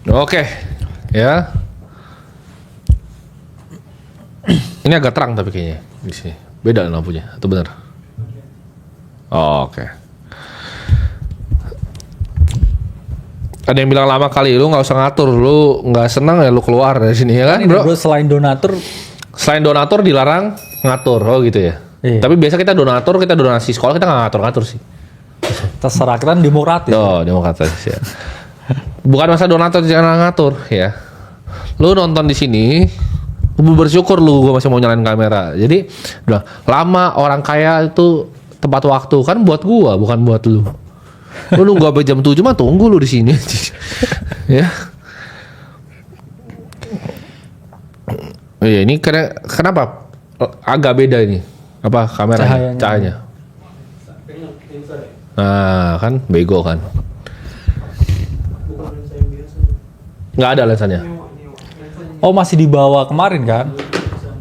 Oke, ya. Ini agak terang tapi kayaknya di sini. Beda lampunya, atau benar? Oke. Ada yang bilang lama kali, lu nggak usah ngatur, lu nggak senang ya lu keluar dari sini ya kan, bro? Selain donatur dilarang ngatur, oh gitu ya. Iya. Tapi biasa kita donasi sekolah kita nggak ngatur-ngatur sih. terserah, kan demokratis. Oh, demokratis ya. Bukan masa donatur jangan ngatur ya. Lu nonton di sini, lu bersyukur lu gua masih mau nyalain kamera. Jadi udah lama orang kaya itu tepat waktu kan buat gua bukan buat lu. Lu nunggu sampai jam 7 mah tunggu lu di sini. Ya. Iya, ini kenapa agak beda ini? Apa kamera cahayanya? Nah, kan bego kan. Nggak ada lensanya. Oh, masih di bawah kemarin kan?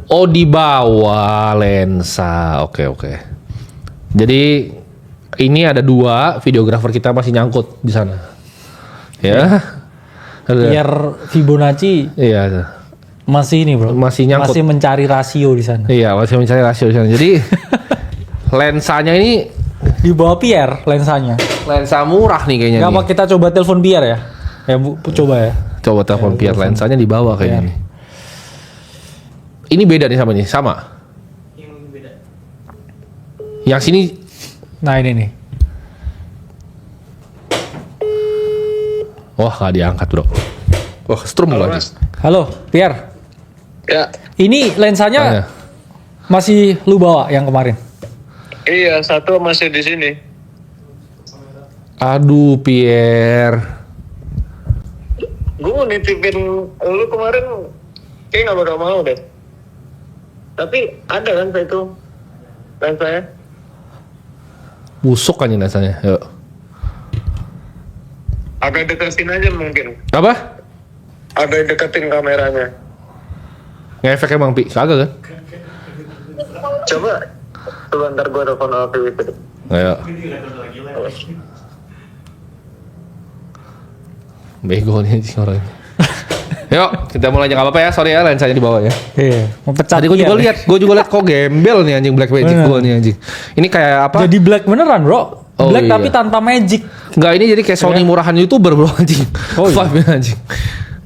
Oh, di bawah lensa. Oke. Jadi ini ada 2 videografer kita masih nyangkut di sana. Ya. Biar Fibonacci. Iya. Masih ini, bro. Masih nyangkut. Masih mencari rasio di sana. Iya, masih mencari rasio di sana. Jadi lensanya ini di bawah Pierre lensanya. Lensa murah nih kayaknya. Gak apa kita coba telepon Pierre ya? Ya Bu, coba ya. Coba telepon Pierre, lensanya di bawah kayaknya nih. Ini beda nih sama nih, sama. Yang beda. Yang sini. Nah ini nih. Wah, nggak diangkat bro. Wah, strum lagi. Halo, Pierre. Ya. Ini lensanya masih lu bawa yang kemarin? Iya, satu masih di sini. Aduh, Pierre. Gue mau nitipin lu kemarin, kayak nggak bakal mau deh. Tapi ada kan itu lensanya. Busuk kan ini lensanya. Yuk. Agak deketin aja mungkin. Apa? Agak deketin kameranya. Ngefek emang Pi, kagak kan? Coba sebentar gue telepon Alfi itu. Ayo. Bego nih orangnya. Yuk, kita mulai aja, nggak apa-apa ya. Sorry ya, lensanya di bawah ya. Iya. Mempecah. Tadi gue juga lihat kok gembel nih anjing Black Magic gue nih anjing. Ini kayak apa? Jadi black beneran, bro. Oh, Black iya. tapi tanpa magic. Enggak, ini jadi kayak Sony murahan YouTuber bro anjing. Oh iya. Vibe anjing.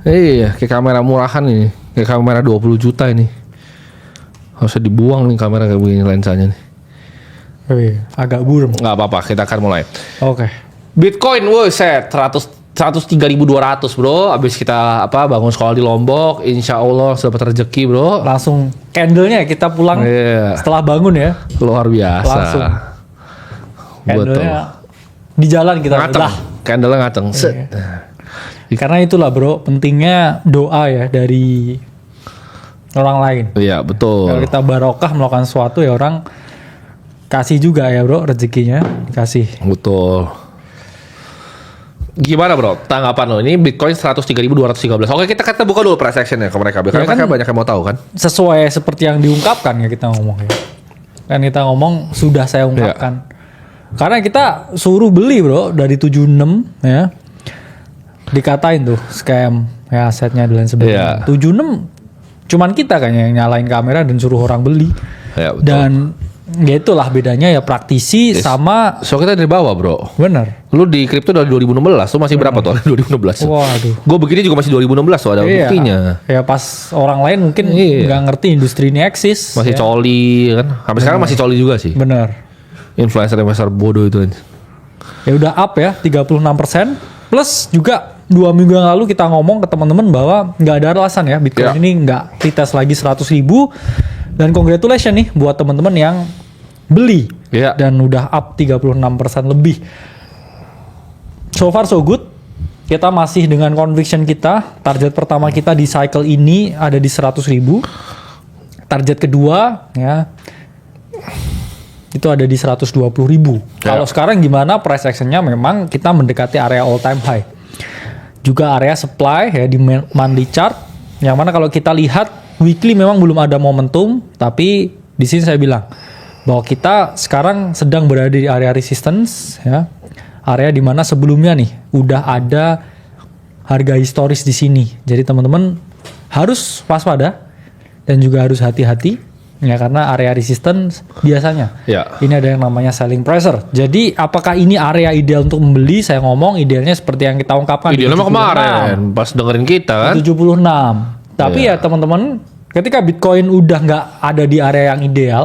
Iya, kayak kamera murahan ini. Kayak kamera 20 juta ini. Harusnya dibuang nih kamera kayak begini lensanya nih. Oh iya, agak buram. Nggak apa-apa, kita akan mulai. Oke. Bitcoin, woi set 103.200 bro. Abis kita bangun sekolah di Lombok, insya Allah dapat rezeki bro. Langsung candlenya kita pulang setelah bangun ya. Luar biasa. Langsung. Candlenya di jalan kita ngaceng. udah. Candlenya ngaceng. Set. Karena itulah bro, pentingnya doa ya dari orang lain. Iya betul. Kalau kita barokah melakukan sesuatu ya orang kasih juga ya bro rezekinya dikasih. Betul. Gimana bro tanggapan lo ini Bitcoin 103.213. Oke kita buka dulu price action ya ke mereka. Karena mereka banyak yang mau tahu kan. Sesuai seperti yang diungkapkan ya kita ngomong ya. Kan kita ngomong sudah saya ungkapkan. Karena kita suruh beli bro dari 76 ya. Dikatain tuh scam ya asetnya dan lain sebagainya. 76 cuman kita kan yang nyalain kamera dan suruh orang beli. Ya, betul. Dan ya itulah bedanya ya praktisi sama. So kita dari bawah bro. Bener. Lu di kripto dari 2016 tuh masih berapa tuh 2016? Waduh. Gue begini juga masih 2016 tuh ada buktinya. Ya pas orang lain mungkin nggak ngerti industri ini eksis. Masih coli kan. Sampai sekarang masih coli juga sih. Bener. Influencer bodoh itu. Ya udah up ya 36%. Plus juga 2 minggu yang lalu kita ngomong ke teman-teman bahwa nggak ada alasan ya Bitcoin ini nggak retest lagi 100.000. Dan congratulations nih buat teman-teman yang beli dan udah up 36% lebih. So far so good. Kita masih dengan conviction kita. Target pertama kita di cycle ini ada di 100.000. Target kedua ya itu ada di 120.000. Kalau sekarang gimana price actionnya memang kita mendekati area all time high. Juga area supply ya di monthly chart. Yang mana kalau kita lihat weekly memang belum ada momentum, tapi di sini saya bilang bahwa kita sekarang sedang berada di area resistance ya. Area di mana sebelumnya nih udah ada harga historis di sini. Jadi teman-teman harus waspada dan juga harus hati-hati ya, karena area resistance biasanya Ya. ini ada yang namanya selling pressure. Jadi apakah ini area ideal untuk membeli? Saya ngomong idealnya seperti yang kita ungkapkan di Idealnya mah 76. kemarin pas dengerin kita kan. 76. Tapi Iya. ya teman-teman, ketika Bitcoin udah nggak ada di area yang ideal,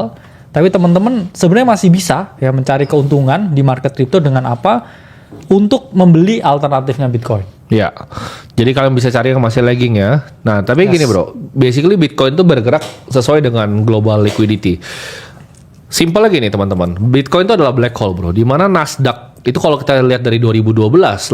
tapi teman-teman sebenarnya masih bisa ya mencari keuntungan di market crypto dengan apa? Untuk membeli alternatifnya Bitcoin. Ya, jadi kalian bisa cari yang masih lagging ya. Nah, tapi gini bro, basically Bitcoin itu bergerak sesuai dengan global liquidity. Simple lagi nih teman-teman, Bitcoin itu adalah black hole bro, di mana Nasdaq itu kalau kita lihat dari 2012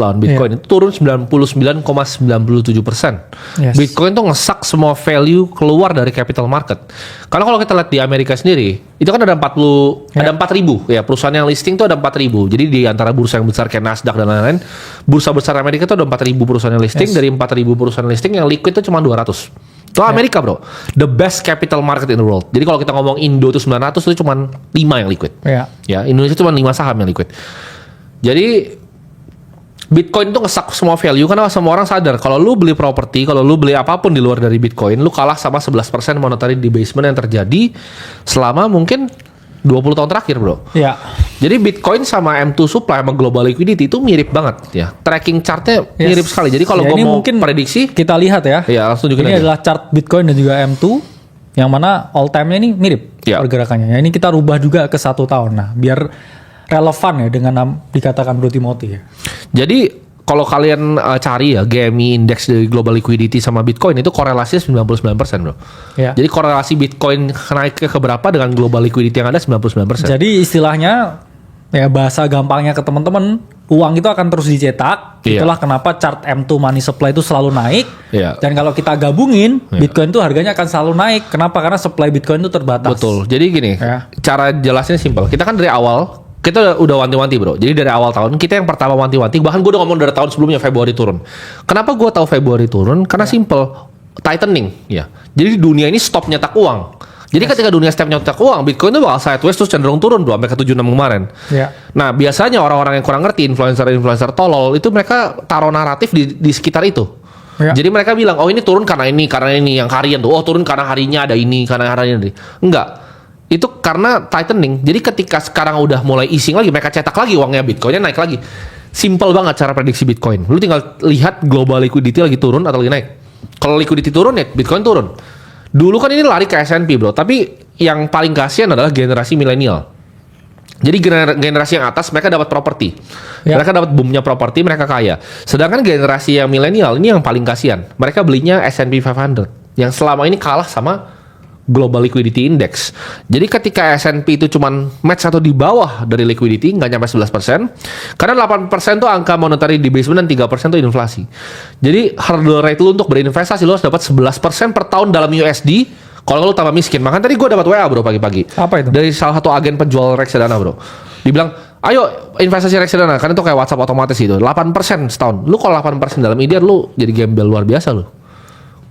lawan Bitcoin itu turun 99,97%. Yes. Bitcoin tuh ngesak semua value keluar dari capital market. Karena kalau kita lihat di Amerika sendiri, itu kan ada 4.000 ya perusahaan yang listing tuh ada 4.000. Jadi di antara bursa yang besar kayak Nasdaq dan lain-lain, bursa besar Amerika tuh ada 4.000 perusahaan yang listing. Dari 4.000 perusahaan listing yang liquid itu cuma 200. Itu Amerika bro, the best capital market in the world. Jadi kalau kita ngomong Indo itu 900 itu cuma 5 yang liquid. Ya. Ya, Indonesia cuma 5 saham yang liquid. Jadi Bitcoin itu ngesak semua value karena semua orang sadar kalau lu beli properti, kalau lu beli apapun di luar dari Bitcoin, lu kalah sama 11% monetary debasement yang terjadi selama mungkin 20 tahun terakhir, bro. Ya. Jadi Bitcoin sama M2 supply sama global liquidity itu mirip banget ya. Tracking chartnya mirip sekali. Jadi kalau Ya, gue ini mau mungkin prediksi, kita lihat ya. ya langsung tunjukin Ini aja. adalah chart Bitcoin dan juga M2 yang mana all time-nya ini mirip Ya. pergerakannya. Ya, ini kita rubah juga ke 1 tahun. Nah, biar relevan ya dengan dikatakan Bro Timothy ya. Jadi kalau kalian cari ya GMI index dari global liquidity sama Bitcoin itu korelasinya 99%, bro. Ya. Jadi korelasi Bitcoin naik ke berapa dengan global liquidity yang ada 99%. Jadi istilahnya ya bahasa gampangnya ke teman-teman, uang itu akan terus dicetak. Iya. Itulah kenapa chart M2 money supply itu selalu naik. Iya. Dan kalau kita gabungin, Bitcoin itu harganya akan selalu naik. Kenapa? Karena supply Bitcoin itu terbatas. Betul. Jadi gini, Ya. cara jelasnya simpel. Kita kan dari awal kita udah wanti-wanti, bro. Jadi dari awal tahun kita yang pertama wanti-wanti. Bahkan gue udah ngomong dari tahun sebelumnya Februari turun. Kenapa gue tahu Februari turun? Karena simple, tightening. Ya. Jadi dunia ini stop nyetak uang. Jadi ketika dunia stop nyetak uang, Bitcoin itu bakal sideways terus cenderung turun tuh sampai ke 76 kemarin. Ya. Nah biasanya orang-orang yang kurang ngerti, influencer tolol itu mereka taruh naratif di sekitar itu. Ya. Jadi mereka bilang, oh ini turun karena ini yang harian tuh. Oh turun karena harinya ada ini, karena harinya ada ini. Enggak. Itu karena tightening. Jadi ketika sekarang udah mulai easing lagi, mereka cetak lagi uangnya, Bitcoinnya naik lagi. Simple banget cara prediksi Bitcoin. Lu tinggal lihat global liquidity lagi turun atau lagi naik. Kalau liquidity turun ya Bitcoin turun. Dulu kan ini lari ke S&P, bro. Tapi yang paling kasihan adalah generasi milenial. Jadi generasi yang atas mereka dapat properti. Ya. Mereka dapat boomnya properti, mereka kaya. Sedangkan generasi yang milenial ini yang paling kasihan. Mereka belinya S&P 500 yang selama ini kalah sama global liquidity index. Jadi ketika S&P itu cuman match atau di bawah dari liquidity, nggak nyampe 11%. Karena 8% itu angka monetary debasement dan 3% itu inflasi. Jadi hurdle rate lu untuk berinvestasi lu harus dapat 11% per tahun dalam USD. Kalau lu tambah miskin. Makanya tadi gue dapat WA, bro, pagi-pagi. Apa itu? Dari salah satu agen penjual reksadana, bro. Dibilang, ayo investasi reksadana. Karena itu kayak WhatsApp otomatis gitu. 8% setahun. Lu kalau 8% dalam IDR, lu jadi gembel luar biasa lu.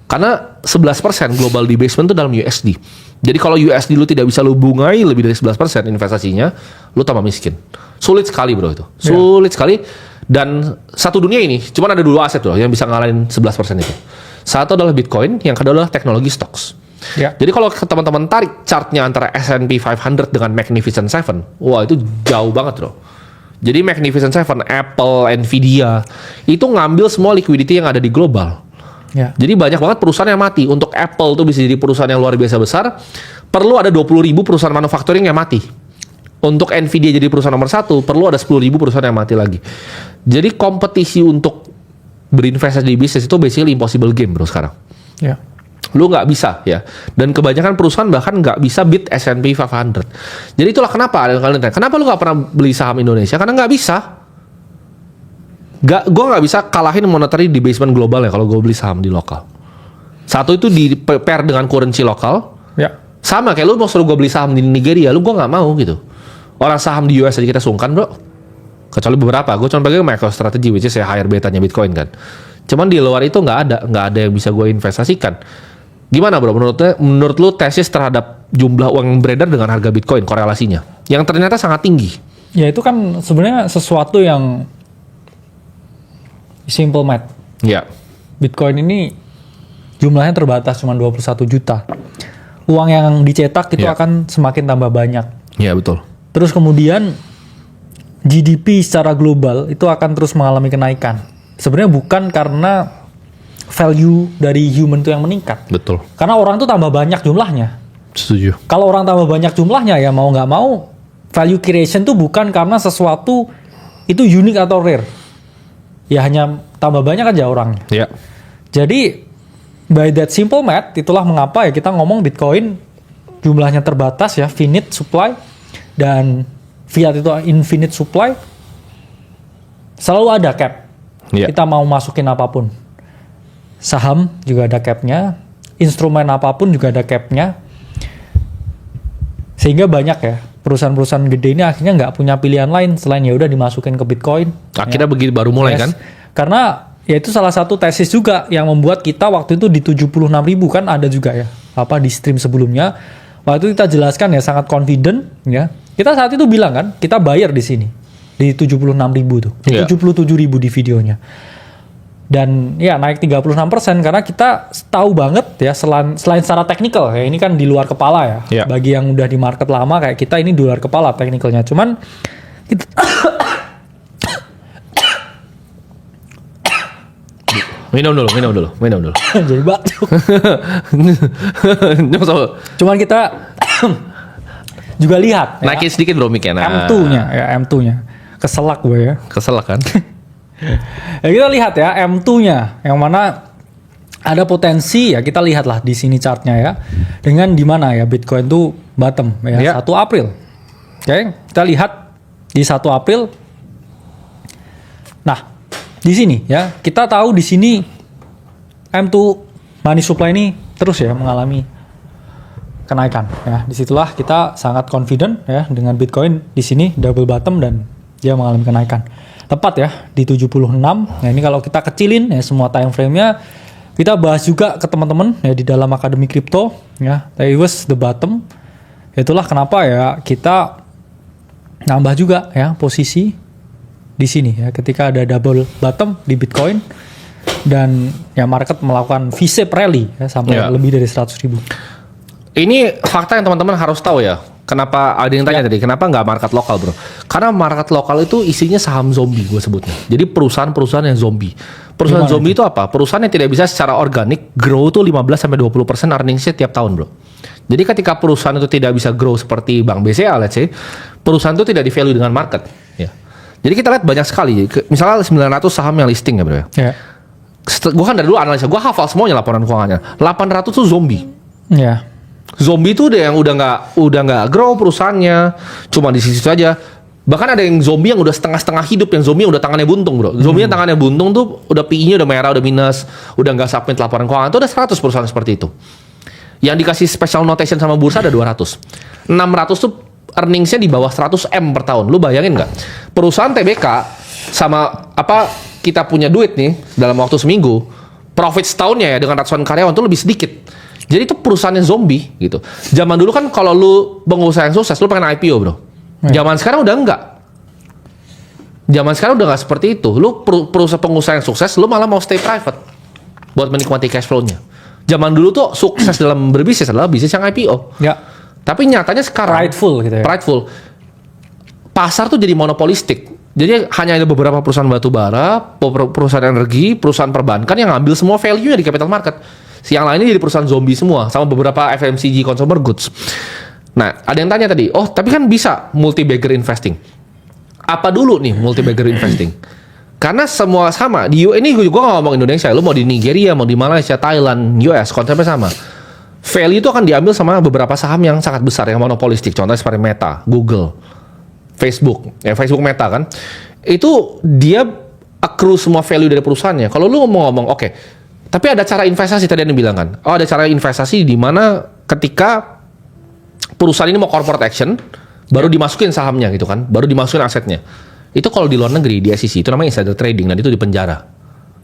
Karena 11% global debasement itu dalam USD. Jadi kalau USD lu tidak bisa lu bungai lebih dari 11% investasinya, lu tambah miskin. Sulit sekali, bro, itu. Sulit sekali. Dan satu dunia ini, cuman ada 2 aset loh yang bisa ngalahin 11% itu. Satu adalah Bitcoin, yang kedua adalah teknologi stocks. Ya. Jadi kalau teman-teman tarik chartnya antara S&P 500 dengan Magnificent Seven, wah itu jauh banget, bro. Jadi Magnificent Seven, Apple, Nvidia, itu ngambil semua liquidity yang ada di global. Ya. Jadi banyak banget perusahaan yang mati. Untuk Apple tuh bisa jadi perusahaan yang luar biasa besar, perlu ada 20.000 perusahaan manufacturing yang mati. Untuk Nvidia jadi perusahaan nomor 1, perlu ada 10.000 perusahaan yang mati lagi. Jadi kompetisi untuk berinvestasi di bisnis itu basically impossible game, bro, sekarang. Ya. Lu nggak bisa ya. Dan kebanyakan perusahaan bahkan nggak bisa beat S&P 500. Jadi itulah kenapa ada kalian tanya, kenapa lu nggak pernah beli saham Indonesia? Karena nggak bisa. Gue nggak bisa kalahin monetary debasement global ya kalau gue beli saham di lokal. Satu itu di pair dengan currency lokal. Ya. Sama kayak lu mau suruh gue beli saham di Nigeria, lu gue nggak mau gitu. Orang saham di US aja kita sungkan, bro. Kecuali beberapa. Gue cuma pakai MicroStrategy, which is ya higher betanya Bitcoin kan. Cuman di luar itu nggak ada yang bisa gue investasikan. Gimana, bro? Menurut lu tesis terhadap jumlah uang yang beredar dengan harga Bitcoin korelasinya? Yang ternyata sangat tinggi. Ya itu kan sebenarnya sesuatu yang simple math. Ya. Bitcoin ini jumlahnya terbatas cuma 21 juta. Uang yang dicetak itu Ya. akan semakin tambah banyak. Ya betul. Terus kemudian GDP secara global itu akan terus mengalami kenaikan. Sebenarnya bukan karena value dari human itu yang meningkat. Betul. Karena orang tuh tambah banyak jumlahnya. Setuju. Kalau orang tambah banyak jumlahnya ya mau nggak mau value creation tuh bukan karena sesuatu itu unik atau rare. Ya hanya tambah banyak aja orangnya. Ya. Jadi by that simple math itulah mengapa ya kita ngomong Bitcoin jumlahnya terbatas ya, finite supply, dan fiat itu infinite supply. Selalu ada cap. Ya. Kita mau masukin apapun. Saham juga ada capnya, instrumen apapun juga ada capnya. Sehingga banyak ya perusahaan-perusahaan gede ini akhirnya nggak punya pilihan lain selain ya udah dimasukin ke Bitcoin. Akhirnya begitu baru mulai Yes. kan? Karena ya itu salah satu tesis juga yang membuat kita waktu itu di 76.000 kan ada juga ya apa di stream sebelumnya. Waktu itu kita jelaskan ya sangat confident ya. Kita saat itu bilang kan kita bayar di sini di 76.000 tuh, di Iya. 77.000 di videonya. Dan ya naik 36% karena kita tahu banget ya selain secara teknikal ya ini kan di luar kepala ya. Iya. Bagi yang udah di market lama kayak kita ini di luar kepala teknikalnya. Cuman kita Minum dulu. jadi batuk. Nyosol. Cuman kita juga lihat ya, Naikin sedikit bro mic-nya. Nah, M2-nya ya M2-nya. Keselak gue ya. Keselak kan? Ya kita lihat ya M2-nya yang mana ada potensi ya kita lihatlah di sini chartnya ya. Dengan di mana ya Bitcoin tuh bottom ya Ya. 1 April. Oke, kita lihat di 1 April. Nah, di sini ya kita tahu di sini M2 money supply ini terus ya mengalami kenaikan ya. Disitulah kita sangat confident ya dengan Bitcoin di sini double bottom dan dia mengalami kenaikan. Tepat ya di 76. Nah, ini kalau kita kecilin ya semua time frame-nya kita bahas juga ke teman-teman ya di dalam Akademi Kripto ya. That was the bottom. Itulah kenapa ya kita nambah juga ya posisi di sini ya ketika ada double bottom di Bitcoin dan ya market melakukan V-shape rally ya sampai Ya. lebih dari 100.000. Ini fakta yang teman-teman harus tahu ya. Kenapa ada yang tanya tadi, kenapa nggak market lokal bro? Karena market lokal itu isinya saham zombie gue sebutnya. Jadi perusahaan-perusahaan yang zombie. Perusahaan Gimana zombie itu apa? Perusahaan yang tidak bisa secara organik grow tuh 15-20% earningsnya tiap tahun bro. Jadi ketika perusahaan itu tidak bisa grow seperti Bank BCA let's say, perusahaan itu tidak di value dengan market. Ya. Jadi kita lihat banyak sekali. Misalnya 900 saham yang listing ya bro ya. Ya. Gue kan dari dulu analisa, gue hafal semuanya laporan keuangannya. 800 tuh zombie. Ya. Zombie itu udah yang udah nggak grow perusahaannya, cuma di situ aja. Bahkan ada yang zombie yang udah setengah-setengah hidup, yang zombie yang udah tangannya buntung bro. Zombie yang tangannya buntung tuh udah PI-nya udah merah, udah minus, udah nggak submit laporan keuangan. Itu ada 100 perusahaan seperti itu. Yang dikasih special notation sama bursa ada 200. 600 tuh earningsnya di bawah 100 M per tahun. Lu bayangin nggak? Perusahaan TBK sama apa kita punya duit nih dalam waktu seminggu, profit setahunnya ya dengan ratusan karyawan tuh lebih sedikit. Jadi itu perusahaannya zombie gitu. Zaman dulu kan kalau lu pengusaha yang sukses, lu pengen IPO bro. Zaman sekarang udah enggak. Zaman sekarang udah nggak seperti itu. Lu perusahaan pengusaha yang sukses, lu malah mau stay private buat menikmati cash flow-nya. Zaman dulu tuh sukses dalam berbisnis adalah bisnis yang IPO. Ya. Tapi nyatanya sekarang Prideful gitu ya. Prideful. Pasar tuh jadi monopolistik. Jadi hanya ada beberapa perusahaan batu bara, perusahaan energi, perusahaan perbankan yang ngambil semua value-nya di capital market. Yang lainnya jadi perusahaan zombie semua, sama beberapa FMCG consumer goods. Nah, ada yang tanya tadi, oh tapi kan bisa multi-bagger investing. Apa dulu nih multi-bagger investing? Karena semua sama. Di ini gue nggak ngomong Indonesia, lu mau di Nigeria, mau di Malaysia, Thailand, US, konsepnya sama. Value itu akan diambil sama beberapa saham yang sangat besar, yang monopolistik. Contohnya seperti Meta, Google, Facebook. Ya, Facebook Meta kan. Itu dia accrue semua value dari perusahaannya. Kalau lu mau ngomong, oke, tapi ada cara investasi tadi yang bilang kan. Oh, ada cara investasi di mana ketika perusahaan ini mau corporate action, baru dimasukin sahamnya gitu kan, baru dimasukin asetnya. Itu kalau di luar negeri di SEC itu namanya insider trading dan itu di penjara.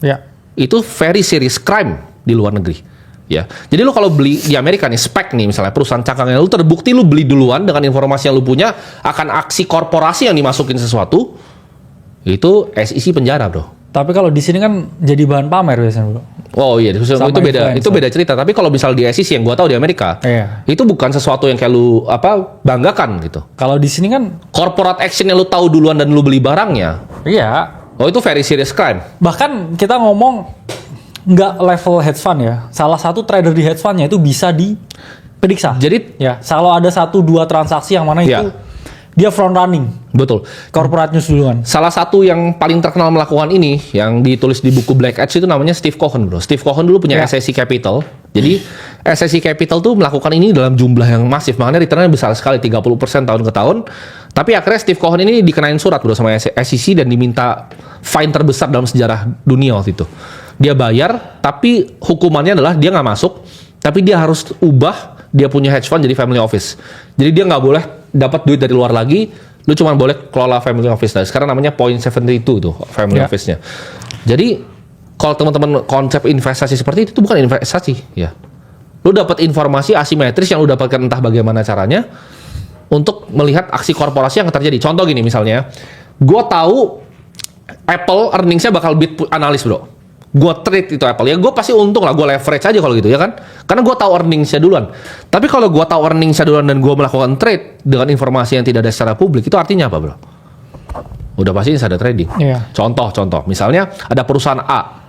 Ya. Itu very serious crime di luar negeri. Ya. Jadi lu kalau beli di Amerika nih SPAC nih misalnya perusahaan cangkangnya lu terbukti lu beli duluan dengan informasi yang lu punya akan aksi korporasi yang dimasukin sesuatu, itu SEC penjara, bro. Tapi kalau di sini kan jadi bahan pamer biasanya, Bro. Oh iya, itu Sama beda. influencer. Itu beda cerita. Tapi kalau misal di SEC yang gua tahu di Amerika, Iya. itu bukan sesuatu yang kayak lu banggakan gitu. Kalau di sini kan Corporate action yang lu tahu duluan dan lu beli barangnya, iya. oh itu very serious crime. Bahkan kita ngomong nggak level hedge fund ya. Salah satu trader di hedge fundnya itu bisa diperiksa. Jadi Ya, kalau ada 1-2 transaksi yang mana Ya. itu dia front running. betul. Corporate news duluan. Salah satu yang paling terkenal melakukan ini yang ditulis di buku Black Edge itu namanya Steve Cohen, bro. Steve Cohen dulu punya Ya. SSC Capital. Jadi SSC Capital tuh melakukan ini dalam jumlah yang masif. Makanya returnnya besar sekali, 30% tahun ke tahun. Tapi akhirnya Steve Cohen ini dikenain surat, bro, sama SEC dan diminta fine terbesar dalam sejarah dunia waktu itu. Dia bayar, tapi hukumannya adalah dia nggak masuk, tapi dia harus ubah dia punya hedge fund jadi family office. Jadi dia nggak boleh dapat duit dari luar lagi, lu cuma boleh kelola family office. Nah, sekarang namanya 0.72 tuh family Ya. office-nya. Jadi kalau teman-teman konsep investasi seperti itu bukan investasi, ya. Lu dapat informasi asimetris yang lu dapatkan entah bagaimana caranya untuk melihat aksi korporasi yang terjadi. Contoh gini misalnya, gua tahu Apple earnings-nya bakal beat analis, bro. Gue trade itu Apple, ya gue pasti untung lah, gue leverage aja kalau gitu ya kan, karena gue tahu earningsnya duluan. Tapi kalau gue tahu earningsnya duluan dan gue melakukan trade dengan informasi yang tidak ada secara publik, itu artinya apa, bro? Udah pasti insider trading. Iya. Contoh, misalnya ada perusahaan A,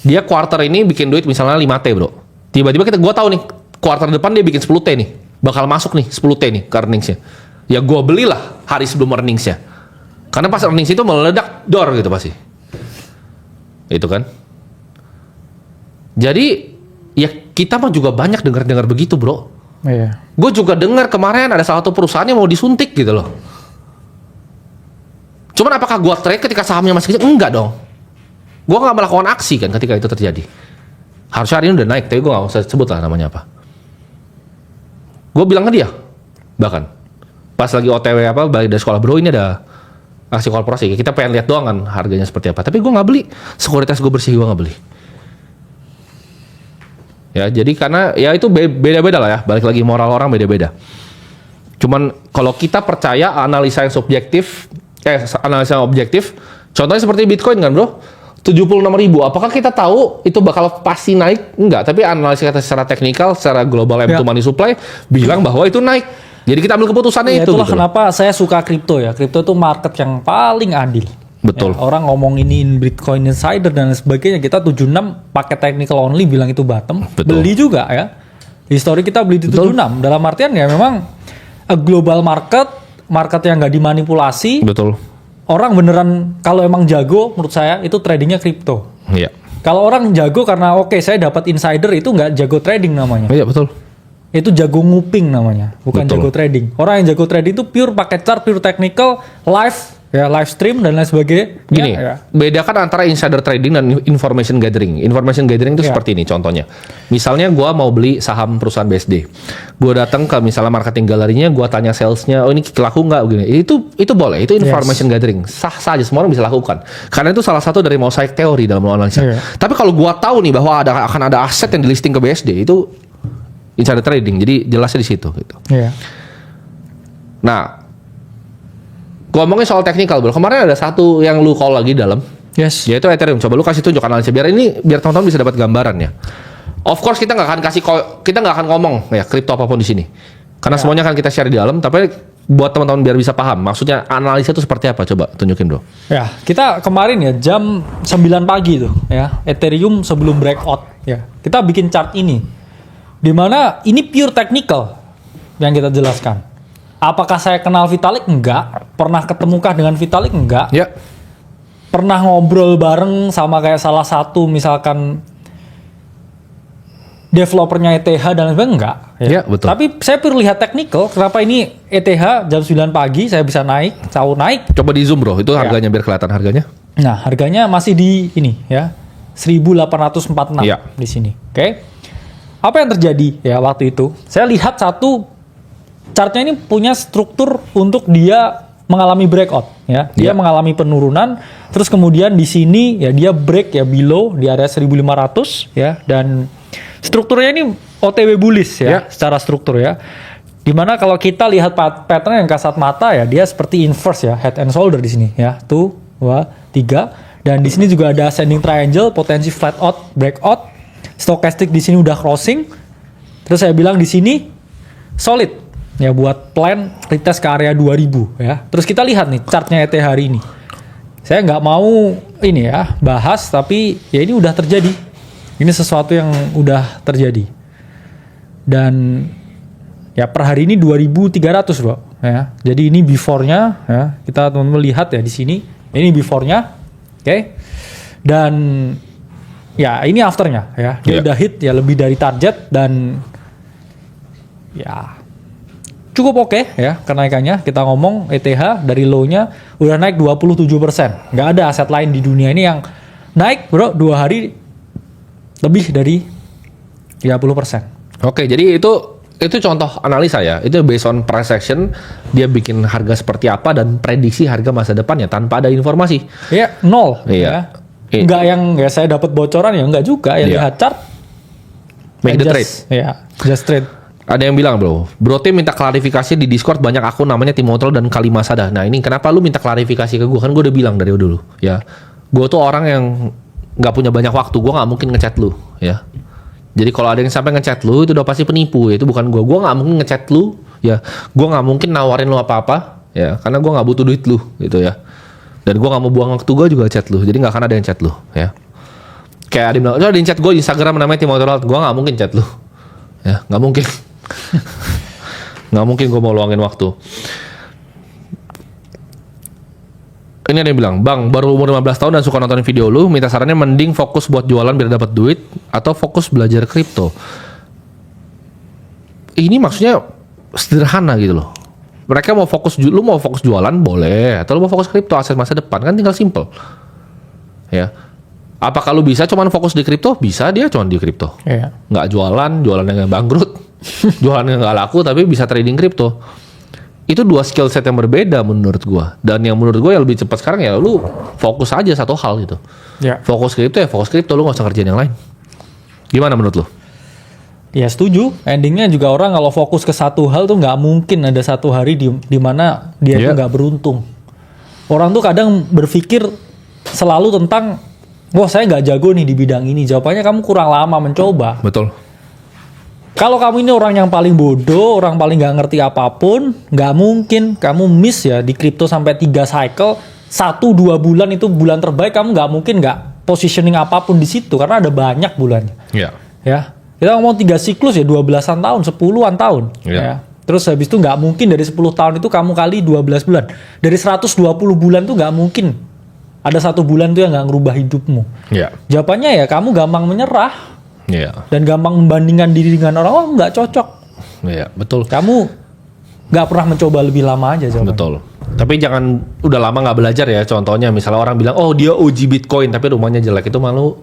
dia quarter ini bikin duit misalnya 5T, bro. Tiba-tiba gue tahu nih, quarter depan dia bikin 10T nih, bakal masuk nih 10T nih ke earningsnya. Ya gue belilah hari sebelum earningsnya, karena pas earnings itu meledak dor gitu pasti. Itu kan. Jadi ya kita mah juga banyak dengar begitu, bro. Iya. Gue juga dengar kemarin ada salah satu perusahaan yang mau disuntik gitu loh. Cuman apakah gue trade ketika sahamnya masih kecil? Enggak dong. Gue nggak melakukan aksi kan ketika itu terjadi. Harusnya hari ini udah naik, tapi gue nggak usah sebut lah namanya apa. Gue bilang ke dia, bahkan pas lagi OTW balik dari sekolah, bro ini ada aksi korporasi, kita pengen lihat doang kan harganya seperti apa. Tapi gue nggak beli, sekuritas gue bersih, gue nggak beli. Ya jadi karena ya itu beda-beda lah ya, balik lagi moral orang beda-beda. Cuman kalau kita percaya analisa yang subjektif, analisa yang objektif, contohnya seperti Bitcoin kan, bro, 76.000. Apakah kita tahu itu bakal pasti naik? Enggak, tapi analisa kita secara teknikal, secara global M2 money supply bilang bahwa itu naik. Jadi kita ambil keputusannya Ya, itu. itulah Gitu. kenapa saya suka kripto ya. Kripto itu market yang paling adil. Betul. Ya, orang ngomong ini Bitcoin Insider dan lain sebagainya, kita 76 pakai technical only bilang itu bottom. Betul. Beli juga ya. Histori kita beli di 76. Dalam artian ya memang a global market yang nggak dimanipulasi. Betul. Orang beneran kalau emang jago menurut saya itu tradingnya kripto. Iya. Kalau orang jago karena oke saya dapat insider itu nggak jago trading namanya. Iya betul. Itu jago nguping namanya, bukan Betul. jago trading. Orang yang jago trading itu pure pakai chart, pure technical, live stream dan lain sebagainya. Gini, Ya. bedakan antara insider trading dan information gathering. Information gathering itu Ya. seperti ini contohnya. Misalnya gue mau beli saham perusahaan BSD. Gue datang ke misalnya marketing galerinya, gue tanya salesnya, oh ini laku nggak? Gini. Itu boleh, itu information gathering. Sah saja, semua orang bisa lakukan. Karena itu salah satu dari mosaic teori dalam menganalisa. Ya. Tapi kalau gue tahu nih bahwa akan ada aset yang di listing ke BSD, itu insider trading. Jadi jelasnya di situ gitu. Iya. Nah, ngomongin soal teknikal, bro. Kemarin ada satu yang lu call lagi dalam, Yes. yaitu Ethereum. Coba lu kasih tunjuk analisa biar teman-teman bisa dapat gambaran ya. Of course kita nggak akan ngomong ya kripto apapun di sini, karena semuanya akan kita share di dalam. Tapi buat teman-teman biar bisa paham, maksudnya analisa itu seperti apa? Coba tunjukin, bro. Ya, kita kemarin ya jam 9 pagi tuh ya, Ethereum sebelum breakout ya. Kita bikin chart ini. Dimana ini pure technical yang kita jelaskan. Apakah saya kenal Vitalik? Enggak. Pernah ketemukah dengan Vitalik? Enggak. Ya, Pernah ngobrol bareng sama kayak salah satu misalkan developernya ETH dan lain sebagainya? Enggak. Ya, betul. Tapi saya perlu lihat technical. Kenapa ini ETH jam 9 pagi saya bisa naik, sahur naik. coba di zoom, bro. Itu harganya biar kelihatan harganya. Nah, harganya masih di ini ya. 1846 Iya. di sini. Oke. Apa yang terjadi ya waktu itu? Saya lihat satu chartnya ini punya struktur untuk dia mengalami breakout ya. Dia Iya. mengalami penurunan, terus kemudian di sini ya dia break ya below di area 1500 ya, dan strukturnya ini OTW bullish ya, Iya. secara struktur ya. Dimana kalau kita lihat pattern yang kasat mata ya, dia seperti inverse ya, head and shoulder di sini ya. Tuh, 2, 3. Dan di sini juga ada ascending triangle, potensi flat out, breakout. Stochastic di sini udah crossing. Terus saya bilang di sini solid ya buat plan retest ke area 2000 ya. Terus kita lihat nih chartnya ET hari ini. Saya nggak mau ini ya bahas, tapi ya ini udah terjadi. Ini sesuatu yang udah terjadi. Dan ya per hari ini 2.300 bro ya. Jadi ini before-nya ya. Kita teman-teman lihat ya di sini. Ini before-nya. Oke. Dan ya ini afternya ya. Dia udah hit ya lebih dari target dan ya cukup oke ya kenaikannya. Kita ngomong ETH dari low-nya udah naik 27%. Nggak ada aset lain di dunia ini yang naik bro 2 hari lebih dari 30%. Oke, jadi itu contoh analisa ya. Itu based on price action, dia bikin harga seperti apa dan prediksi harga masa depannya tanpa ada informasi. Ya, nol. Iya. Ya. Enggak yang ya saya dapat bocoran ya enggak juga. Ya lihat chart. Make the trade. Ya, just trade. Ada yang bilang bro Tim minta klarifikasi di Discord, banyak akun namanya Timotol dan Kalimasada. Nah ini kenapa lu minta klarifikasi ke gue? Kan gue udah bilang dari dulu ya. Gue tuh orang yang nggak punya banyak waktu, gue nggak mungkin ngechat lu ya. Jadi kalau ada yang sampai ngechat lu itu udah pasti penipu ya. Itu bukan gue nggak mungkin ngechat lu ya. Gue nggak mungkin nawarin lu apa-apa ya, karena gue nggak butuh duit lu gitu ya. Dan gue nggak mau buang waktu gue juga chat lu, jadi nggak akan ada yang chat lu ya. Kayak ada yang bilang, ada yang chat gue di Instagram namanya Timotol, gue nggak mungkin chat lu ya, nggak mungkin. Nggak mungkin gue mau luangin waktu. Ini ada yang bilang, Bang, baru umur 15 tahun dan suka nontonin video lu, minta sarannya mending fokus buat jualan biar dapat duit atau fokus belajar kripto. Ini maksudnya sederhana gitu loh. Mereka mau fokus, lu mau fokus jualan boleh, atau lu mau fokus kripto aset masa depan, kan tinggal simple. Ya. Apakah lu bisa cuman fokus di kripto? Bisa, dia cuman di kripto. Iya. Nggak jualan yang bangkrut. Jualan yang nggak laku tapi bisa trading kripto. Itu dua skill set yang berbeda menurut gua. Dan yang menurut gua yang lebih cepat sekarang ya lu fokus aja satu hal gitu. Ya. Fokus kripto ya fokus kripto, lu nggak usah kerjain yang lain. Gimana menurut lu? Ya setuju. Endingnya juga orang kalau fokus ke satu hal tuh nggak mungkin ada satu hari di mana dia tuh nggak beruntung. Orang tuh kadang berpikir selalu tentang, wah saya nggak jago nih di bidang ini. Jawabannya kamu kurang lama mencoba. Betul. Kalau kamu ini orang yang paling bodoh, orang paling nggak ngerti apapun, nggak mungkin kamu miss ya di kripto sampai 3 cycle, 1-2 bulan itu bulan terbaik, kamu nggak mungkin nggak positioning apapun di situ karena ada banyak bulannya. Iya. Ya, kita ngomong 3 siklus ya 12-an tahun, 10-an tahun. Iya. Ya. Terus habis itu nggak mungkin dari 10 tahun itu kamu kali 12 bulan. Dari 120 bulan tuh nggak mungkin ada 1 bulan tuh yang nggak ngerubah hidupmu. Iya. Jawabannya ya kamu gampang menyerah. Iya. Dan gampang membandingkan diri dengan orang, oh nggak cocok. Iya, betul. Kamu nggak pernah mencoba lebih lama aja jawabannya. Betul. Tapi jangan udah lama nggak belajar ya. Contohnya misalnya orang bilang, oh dia OG Bitcoin tapi rumahnya jelek, itu malu.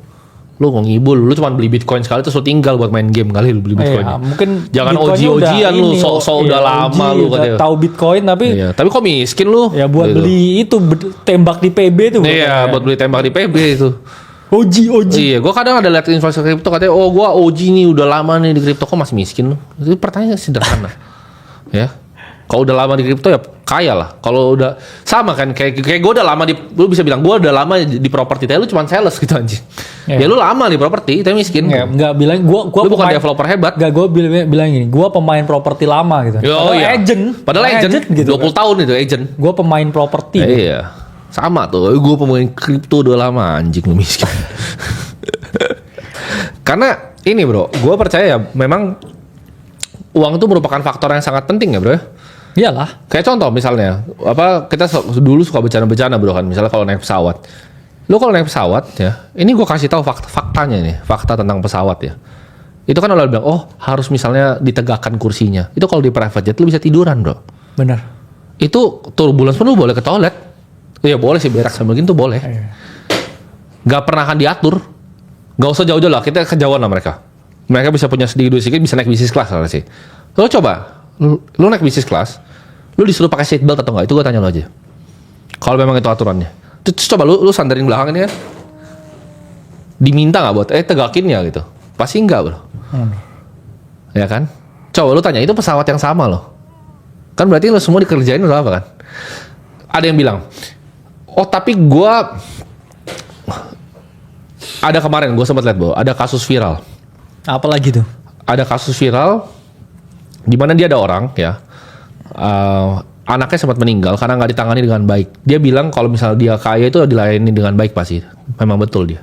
Lu ngibul, lu cuma beli Bitcoin sekali terus lu tinggal buat main game kali lu beli Bitcoin. Iya, mungkin jangan Bitcoinnya OG-OGan lu, ini, sok udah iya, lama OG, lu udah katanya. tahu Bitcoin tapi Iya, tapi kok miskin lu? ya buat Gitu. beli itu tembak di PB tuh. Iya, buat beli tembak di PB itu. OG. Iya, gua kadang ada lihat investor kripto katanya, oh gua OG nih udah lama nih di kripto, kok masih miskin lu? Itu pertanyaan sederhana. Ya. Kalau udah lama di kripto ya kaya lah. Kalau udah sama kan kayak gue udah lama lu bisa bilang gue udah lama di properti, tapi lu cuma sales gitu anjing. Iya. Ya lu lama di properti tapi miskin. Nggak bilang gua lu bukan developer hebat. Nggak, gue bilang gini, gue pemain properti lama gitu. Oh, iya. Padahal agent gitu. 20 tahun itu agent. Gue pemain properti. Iya. Sama tuh, gue pemain kripto udah lama, anjing lu miskin. Karena ini bro, gue percaya ya memang uang itu merupakan faktor yang sangat penting ya bro. Iyalah. Kayak contoh misalnya, kita dulu suka bercanda-bercanda bro kan, misalnya kalau naik pesawat. Lu kalau naik pesawat ya, ini gue kasih tahu faktanya nih, fakta tentang pesawat ya. Itu kan udah bilang, oh harus misalnya ditegakkan kursinya. Itu kalau di private jet lu bisa tiduran bro. Benar. Itu turbulence pun lu boleh ke toilet. Iya boleh sih, berak sama begini tuh boleh. Gak pernah akan diatur. Gak usah jauh-jauh lah, kita kejauhan lah mereka. Mereka bisa punya sedikit bisa naik bisnis kelas lah sih. Lo coba, lu naik bisnis kelas, lu disuruh pakai seatbelt atau enggak? Itu gue tanya lo aja. Kalau memang itu aturannya. Terus coba lu sandarin belakang ini kan. Diminta gak buat, tegakin ya gitu. Pasti enggak bro. Ya kan? Coba lu tanya, itu pesawat yang sama loh. Kan berarti lu semua dikerjain udah apa kan? Ada yang bilang, oh tapi gue ada kemarin gue sempat lihat bahwa ada kasus viral. Apalagi tuh? Ada kasus viral di mana dia ada orang ya, anaknya sempat meninggal karena nggak ditangani dengan baik. Dia bilang kalau misalnya dia kaya itu dilayani dengan baik pasti. Memang betul dia.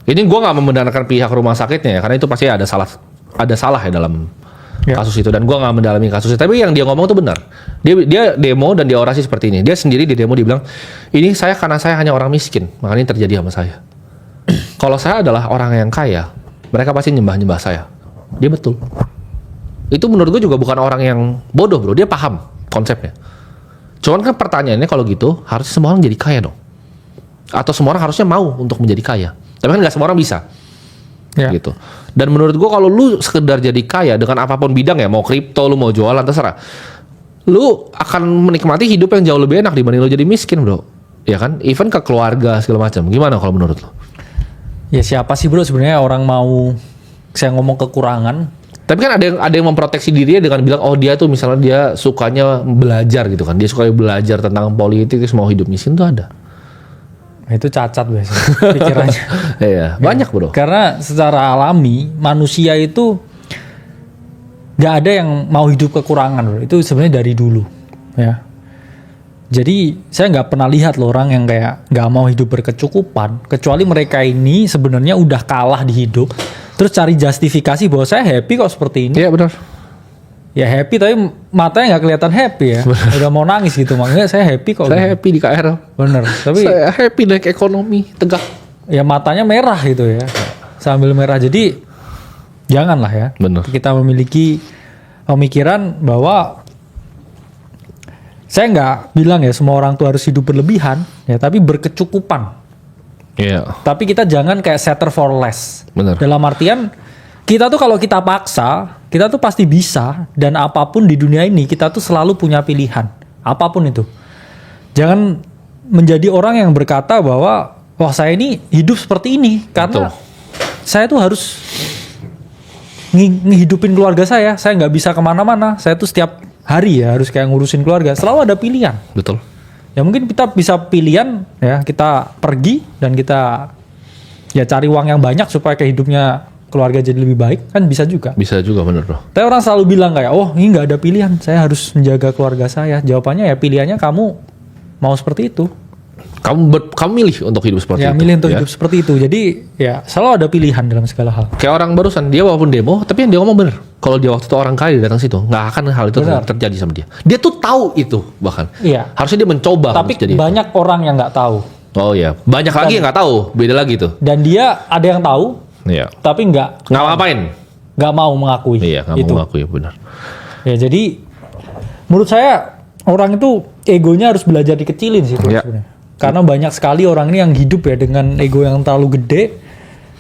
Ini gue nggak membenarkan pihak rumah sakitnya ya, karena itu pasti ada salah ya dalam kasus itu, dan gue nggak mendalami kasusnya. Tapi yang dia ngomong itu benar. Dia demo dan dia orasi seperti ini. Dia sendiri di demo dia bilang, ini saya karena saya hanya orang miskin, makanya ini terjadi sama saya. Kalau saya adalah orang yang kaya, mereka pasti nyembah saya. Dia betul. Itu menurut gue juga bukan orang yang bodoh bro, dia paham konsepnya. Cuman kan pertanyaannya kalau gitu, harusnya semua orang jadi kaya dong. Atau semua orang harusnya mau untuk menjadi kaya. Tapi kan gak semua orang bisa. Gitu. Dan menurut gue kalau lu sekedar jadi kaya dengan apapun bidang ya, mau kripto, lu mau jualan, terserah. Lu akan menikmati hidup yang jauh lebih enak dibanding lu jadi miskin bro. Ya kan? Even ke keluarga segala macam. Gimana kalau menurut lu? Ya siapa sih bro sebenarnya orang mau saya ngomong kekurangan. Tapi kan ada yang memproteksi dirinya dengan bilang oh dia tuh misalnya dia sukanya belajar gitu kan. Dia suka belajar tentang politik terus mau hidup miskin tuh ada. Itu cacat biasanya pikirannya. Iya, banyak bro. Karena secara alami manusia itu nggak ada yang mau hidup kekurangan bro. Itu sebenarnya dari dulu ya. Jadi saya nggak pernah lihat loh orang yang kayak nggak mau hidup berkecukupan, kecuali mereka ini sebenarnya udah kalah di hidup, terus cari justifikasi bahwa saya happy kok seperti ini. Iya benar. Ya happy tapi matanya nggak kelihatan happy ya. Udah mau nangis gitu, makanya saya happy kok. Saya happy di KRL. Bener. Tapi saya happy naik ekonomi tegak. Ya matanya merah gitu ya, sambil merah. Jadi janganlah ya. Bener. Kita memiliki pemikiran bahwa saya nggak bilang ya semua orang tuh harus hidup berlebihan ya, tapi berkecukupan. Iya. Tapi kita jangan kayak settle for less. Bener. Dalam artian kita tuh kalau kita paksa, kita tuh pasti bisa, dan apapun di dunia ini kita tuh selalu punya pilihan. Apapun itu. Jangan menjadi orang yang berkata bahwa wah saya ini hidup seperti ini karena saya tuh harus ngehidupin keluarga saya nggak bisa kemana-mana. Saya tuh setiap hari ya harus kayak ngurusin keluarga. Selalu ada pilihan. Betul. Ya mungkin kita bisa pilihan ya kita pergi dan kita ya cari uang yang banyak supaya hidupnya keluarga jadi lebih baik, kan bisa juga. Bisa juga bener bro. Tapi orang selalu bilang kayak oh ini nggak ada pilihan, saya harus menjaga keluarga saya. Jawabannya ya pilihannya kamu mau seperti itu. Kamu milih untuk hidup seperti ya, itu. Milih untuk hidup seperti itu. Jadi ya selalu ada pilihan dalam segala hal. Kayak orang barusan dia walaupun demo, tapi yang dia ngomong bener. Kalau dia waktu itu orang kaya datang situ, nggak akan hal itu terjadi sama dia. Dia tuh tahu itu bahkan. Iya. Harusnya dia mencoba. Tapi jadi banyak orang yang nggak tahu. Oh iya, banyak lagi yang nggak tahu. Beda lagi tuh. Dan dia ada yang tahu, Iya. tapi nggak ngapain? Nggak mau mengakui. Iya, nggak mau mengakui benar. Ya jadi menurut saya orang itu egonya harus belajar dikecilin sih Iya. sebenarnya. Karena banyak sekali orang ini yang hidup ya dengan ego yang terlalu gede,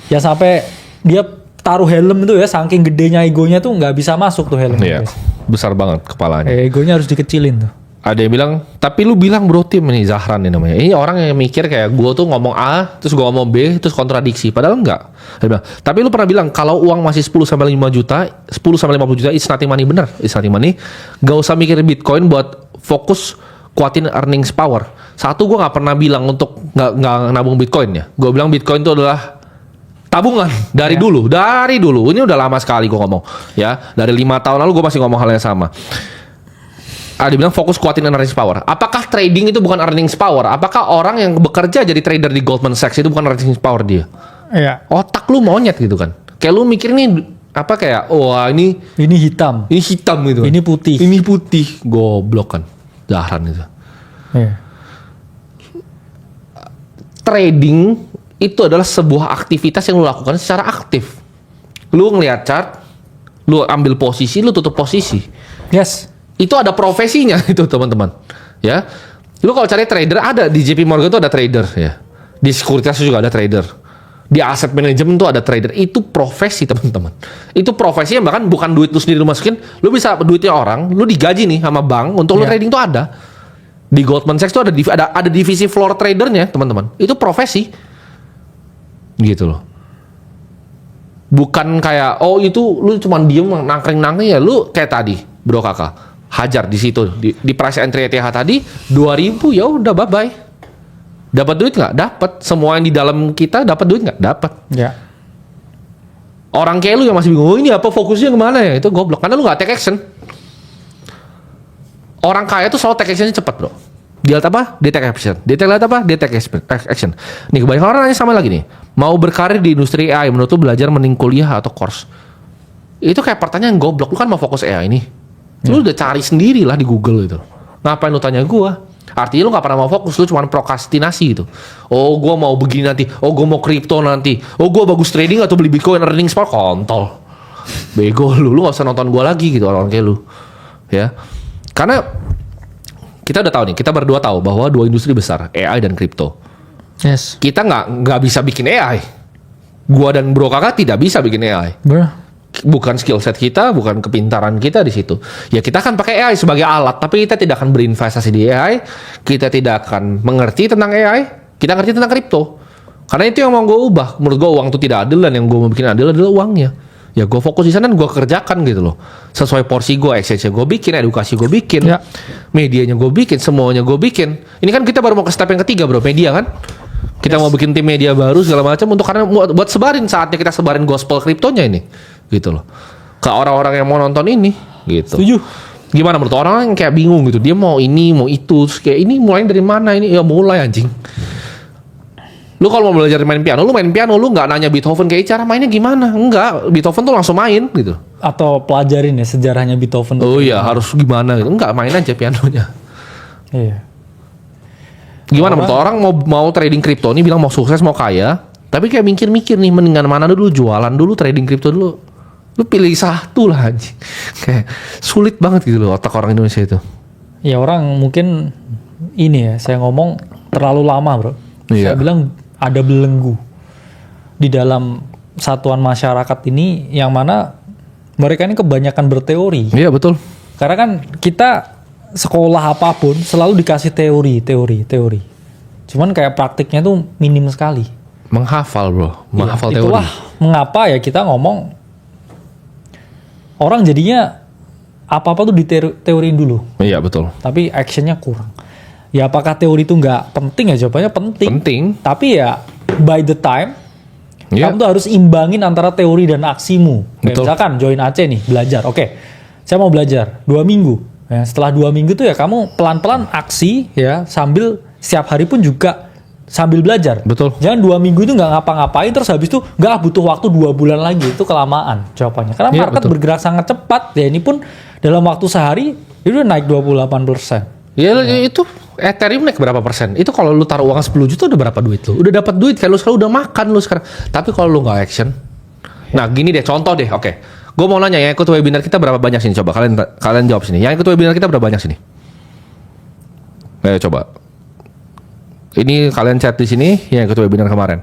ya sampai dia taruh helm itu ya saking gedenya egonya tuh nggak bisa masuk tuh helm. Iya, besar banget kepalanya. Egonya harus dikecilin tuh. Ada yang bilang, tapi lu bilang bro tim ini Zahran ini namanya. Ini orang yang mikir kayak gue tuh ngomong A, terus gue ngomong B, terus kontradiksi. Padahal enggak. Dia bilang, tapi lu pernah bilang kalau uang masih 10-5 juta, 10-50 juta, it's nothing money. Bener, it's nothing money. Gak usah mikir Bitcoin buat fokus kuatin earnings power. Satu, gue gak pernah bilang untuk gak nabung Bitcoin ya. Gue bilang Bitcoin itu adalah tabungan dari dulu. Ini udah lama sekali gue ngomong. Ya, dari 5 tahun lalu gue masih ngomong hal yang sama. Dia bilang fokus kuatin earnings power. Apakah trading itu bukan earnings power? Apakah orang yang bekerja jadi trader di Goldman Sachs itu bukan earnings power dia? Iya. Otak lu monyet gitu kan. Kayak lu mikir nih apa kayak wah ini hitam. Ini hitam gitu kan. Ini putih. Ini putih. Goblok kan. Zahran itu. Iya. Trading itu adalah sebuah aktivitas yang lu lakukan secara aktif. Lu ngelihat chart, lu ambil posisi, lu tutup posisi. Yes. Itu ada profesinya itu teman-teman. Ya. Lu kalau cari trader ada di JP Morgan itu ada trader ya. Di sekuritas juga ada trader. Di aset manajemen tuh ada trader. Itu profesi teman-teman. Itu profesinya bahkan bukan duit lu sendiri lu masukin, lu bisa duitnya orang, lu digaji nih sama bank untuk lu trading tuh ada. Di Goldman Sachs tuh ada divisi floor tradernya, teman-teman. Itu profesi. Gitu loh. Bukan kayak oh itu lu cuma diem nangkring-nangkring ya, lu kayak tadi, Bro Kakak. Hajar di situ di price entry ETH tadi 2000 ya udah bye bye. Dapat duit nggak? Dapat. Semua yang di dalam kita dapat duit nggak? Dapat. Ya. Orang kayak lu yang masih bingung, ini apa fokusnya kemana ya? Itu goblok. Karena lu nggak take action. Orang kaya tuh selalu take actionnya cepat, bro. Dia lihat apa? Dia take action. Dia lihat apa? Dia take action. Nih kebanyakan orang nanya sama lagi nih. Mau berkarir di industri AI, menurut lu belajar mending kuliah atau course? Itu kayak pertanyaan goblok. Lu kan mau fokus AI ini. Lu udah cari sendiri lah di Google itu. Ngapain lu tanya gua? Artinya lu gak pernah mau fokus, lu cuma prokrastinasi gitu. Oh gua mau begini nanti, oh gua mau kripto nanti, oh gua bagus trading atau beli bitcoin earning spot, kontol. Bego lu gak usah nonton gua lagi gitu orang kayak lu. Ya. Karena kita udah tahu nih, kita berdua tahu bahwa dua industri besar, AI dan kripto. Yes. Kita nggak bisa bikin AI. Gua dan Bro Kakak tidak bisa bikin AI. Bukan skill set kita, bukan kepintaran kita di situ. Ya kita akan pakai AI sebagai alat, tapi kita tidak akan berinvestasi di AI. Kita tidak akan mengerti tentang AI. Kita ngerti tentang kripto. Karena itu yang mau gue ubah. Menurut gue uang itu tidak adil, dan yang gue mau bikin adil adalah uangnya. Ya gue fokus di sana dan gue kerjakan gitu loh. Sesuai porsi gue, exchange gue bikin, edukasi gue bikin, Ya. medianya gue bikin, semuanya gue bikin. Ini kan kita baru mau ke step yang ketiga, bro, media kan. Kita mau bikin tim media baru segala macam untuk karena buat sebarin, saatnya kita sebarin gospel kriptonya ini, gitu loh. Ke orang-orang yang mau nonton ini, gitu. Setuju. Gimana menurut orang yang kayak bingung gitu, dia mau ini, mau itu, terus kayak ini mulai dari mana ini? Ya mulai anjing. Lu kalau mau belajar main piano, lu nggak nanya Beethoven kayak cara mainnya gimana? Enggak, Beethoven tuh langsung main gitu. Atau pelajarin ya sejarahnya Beethoven. Oh iya, harus gimana gitu. Enggak, main aja pianonya. Iya. Gimana menurut orang mau trading kripto ini bilang mau sukses, mau kaya, tapi kayak mikir-mikir nih mendingan mana dulu, jualan dulu, trading kripto dulu. Lu pilih satu lah anjing. Kayak sulit banget gitu loh otak orang Indonesia itu. Ya orang mungkin ini ya, saya ngomong terlalu lama, bro. Iya. Saya bilang ada belenggu di dalam satuan masyarakat ini, yang mana mereka ini kebanyakan berteori. Iya betul. Karena kan kita sekolah apapun selalu dikasih teori. Cuman kayak praktiknya tuh minim sekali. Menghafal bro, menghafal teori. Itulah mengapa ya kita ngomong orang jadinya apa-apa tuh diteoriin dulu. Iya betul. Tapi actionnya kurang. Ya apakah teori itu nggak penting ya? Jawabannya penting. Penting. Tapi ya by the time Iya. kamu tuh harus imbangin antara teori dan aksimu. Kayak Betul. misalkan join AC nih, belajar. Oke, saya mau belajar 2 minggu. Ya, setelah 2 minggu tuh ya kamu pelan-pelan aksi ya, sambil setiap hari pun juga sambil belajar. Betul. Jangan 2 minggu itu nggak ngapa-ngapain terus habis itu nggak, butuh waktu 2 bulan lagi, itu kelamaan jawabannya. Karena Iya, market betul. bergerak sangat cepat. Ya ini pun dalam waktu sehari itu udah naik 28%. Ya itu Ethereum naik berapa persen? Itu kalau lu taruh uang 10 juta udah berapa duit lu? Udah dapat duit kan, lu sekarang udah makan lu sekarang. Tapi kalau lu nggak action, nah gini deh contoh deh, oke. Gue mau nanya yang ikut webinar kita berapa banyak sini? Coba kalian jawab sini. Yang ikut webinar kita berapa banyak sini? Ayo coba. Ini kalian chat di sini yang ikut webinar kemarin.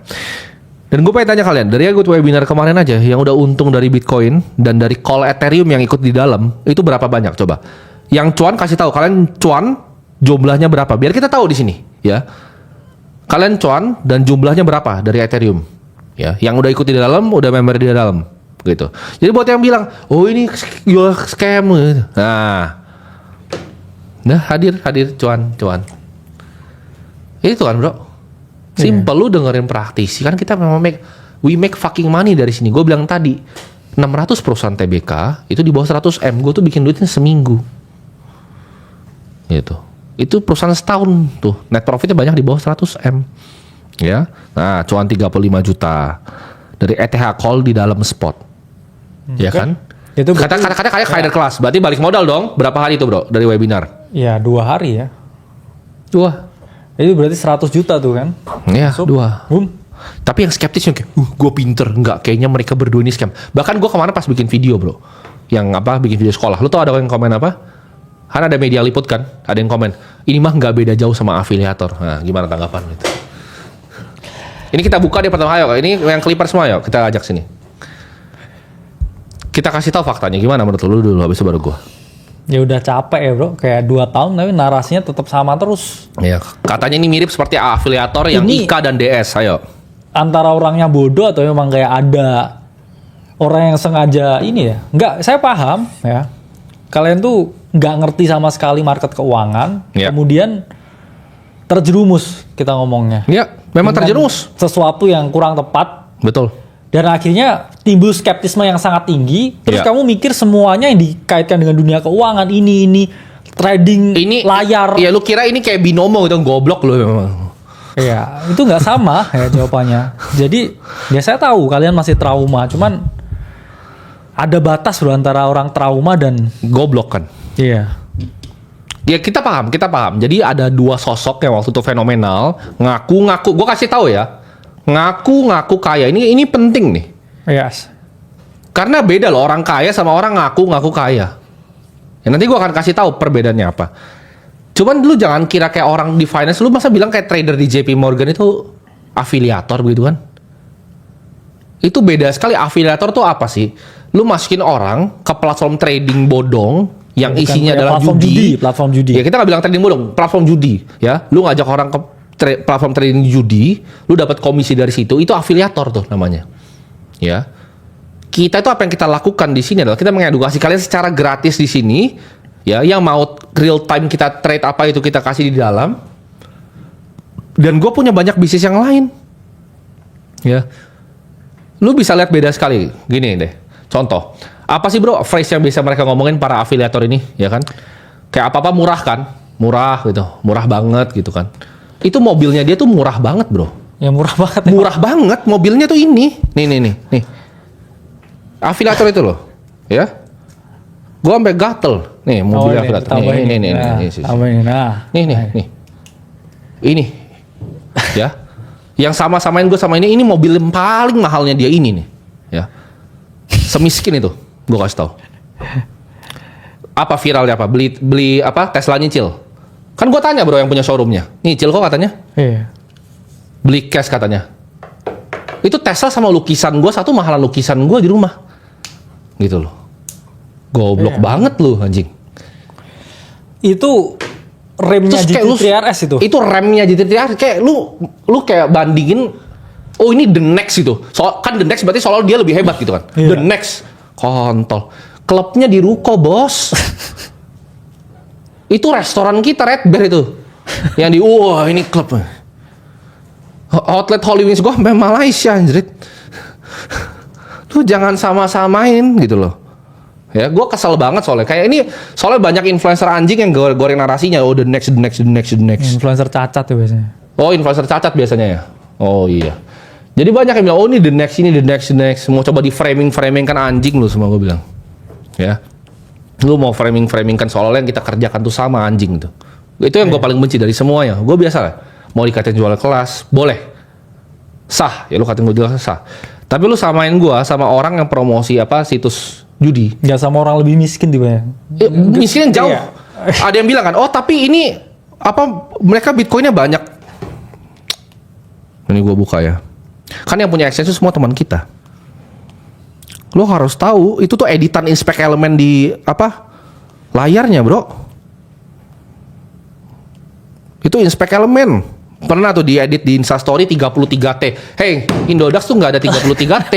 Dan gue pengen tanya kalian, dari yang ikut webinar kemarin aja, yang udah untung dari Bitcoin dan dari call Ethereum yang ikut di dalam, itu berapa banyak? Coba. Yang cuan kasih tahu, kalian cuan jumlahnya berapa? Biar kita tahu di sini, ya. Kalian cuan dan jumlahnya berapa dari Ethereum? Ya, yang udah ikut di dalam, udah member di dalam, gitu. Jadi buat yang bilang, oh ini jual scam, gitu. Nah, hadir cuan. Itu kan bro, simple. Lu dengerin praktisi kan, kita memang we make fucking money dari sini. Gue bilang tadi 600 perusahaan TBK itu di bawah 100 M, gue tuh bikin duitnya seminggu gitu. Itu perusahaan setahun tuh net profitnya banyak di bawah 100 M ya. Nah cuan 35 juta dari ETH call di dalam spot, ya kan. Itu Kata-kata kayak kader kelas, berarti balik modal dong. Berapa hari itu bro dari webinar? ya 2 hari ya. 2. Itu berarti 100 juta tuh kan. Iya, 2. Boom. Tapi yang skeptis yang kayak, gue pinter. Enggak, kayaknya mereka berdua ini scam. Bahkan gue kemarin pas bikin video bro, yang apa, bikin video sekolah. Lu tau ada yang komen apa? Kan ada media liput kan, ada yang komen, ini mah nggak beda jauh sama afiliator. Nah, gimana tanggapan gitu? Ini kita buka deh pertama, ayo. Ini yang kelipar semua, yuk kita ajak sini. Kita kasih tahu faktanya, gimana menurut lu dulu, habis itu baru gue. Ya udah capek ya bro, kayak 2 tahun tapi narasinya tetap sama terus. Iya, katanya ini mirip seperti afiliator yang Ini- IKA dan DS, ayo. Antara orangnya bodoh atau memang kayak ada orang yang sengaja ini ya. Enggak, saya paham ya. Kalian tuh nggak ngerti sama sekali market keuangan. Iya. Kemudian terjerumus kita ngomongnya. Ya, memang Dengan terjerumus. sesuatu yang kurang tepat. Betul. Dan akhirnya timbul skeptisme yang sangat tinggi. Terus Iya. kamu mikir semuanya yang dikaitkan dengan dunia keuangan ini trading layar. Ya lu kira ini kayak binomo gitu, goblok lu memang. Iya, itu nggak sama ya jawabannya. Jadi ya saya tahu kalian masih trauma, cuman ada batas bro antara orang trauma dan Goblok kan. iya. Ya kita paham. Jadi ada dua sosok yang waktu itu fenomenal, ngaku-ngaku. Gue kasih tahu ya, ngaku-ngaku kaya. Ini penting nih. Yes. Karena beda loh orang kaya sama orang ngaku-ngaku kaya. Ya, nanti gue akan kasih tahu perbedaannya apa. Cuman lu jangan kira kayak orang di finance, lu masa bilang kayak trader di JP Morgan itu afiliator begitu kan? Itu beda sekali. Afiliator tuh apa sih? Lu masukin orang ke platform trading bodong yang Bukan isinya kayak adalah platform judi. Ya kita nggak bilang trading bodong, platform judi. Ya, lu ngajak orang ke platform trading judi, lu dapat komisi dari situ. Itu afiliator tuh namanya. Ya. Kita itu apa yang kita lakukan di sini adalah kita mengedukasi kalian secara gratis di sini, ya, yang mau real time kita trade apa itu kita kasih di dalam. Dan gue punya banyak bisnis yang lain, ya. Lu bisa lihat beda sekali. Gini deh, contoh. Apa sih bro phrase yang bisa mereka ngomongin para afiliator ini, ya kan? Kayak apa-apa murah kan? Murah gitu, murah banget gitu kan. Itu mobilnya dia tuh murah banget bro. Ya murah banget. Murah banget mobilnya tuh ini. Nih. Afiliator itu loh, ya. Gua sampai gatel. Nih mobilnya afiliator. Nih. Nih. Ini. Ya. Yang sama-samain gue sama ini mobil yang paling mahalnya dia ini nih. Ya. Semiskin itu, gue kasih tau. Apa viralnya apa? Beli apa? Tesla nyicil. Kan gue tanya bro yang punya showroomnya. Nyicil kok katanya? Iya. Beli cash katanya. Itu Tesla sama lukisan gue, satu mahalan lukisan gue di rumah. Gitu loh. Goblok banget lu anjing. Itu remnya Terus kayak GT3 RS itu. Itu remnya GT3 RS. Kayak lu kayak bandingin, oh ini the next gitu. Kan the next berarti soal dia lebih hebat gitu kan. Iya. The next. Kontol. Klubnya di ruko bos. Itu restoran kita Red Bear itu. Yang di wah ini klub. Outlet Holy Wings gue sampai Malaysia anjrit. Lu jangan sama-samain gitu loh. Ya, gue kesel banget soalnya. Kayak ini soalnya banyak influencer anjing yang goreng narasinya. Oh the next. Influencer cacat tuh biasanya. Oh influencer cacat biasanya ya. Oh iya. Jadi banyak yang bilang, oh ini the next. Mau coba di framing kan anjing lu semua gue bilang. Ya. Lu mau framing kan soalnya yang kita kerjakan tuh sama anjing tuh. Itu yang gue paling benci dari semuanya. Gue biasa lah. Mau dikatain jual kelas, boleh. Sah. Ya lu katain gue jual sah. Tapi lu samain gue sama orang yang promosi apa situs judi. Nggak sama orang lebih miskin tiba ya. Miskin jauh. Iya. Ada yang bilang kan, oh tapi ini apa mereka bitcoinnya banyak. Ini gue buka ya. Kan yang punya akses itu semua teman kita. Lo harus tahu itu tuh editan inspect elemen di apa layarnya bro. Itu inspect elemen. Pernah tuh diedit di Instastory 33T. Hey, Indodax tuh nggak ada 33T.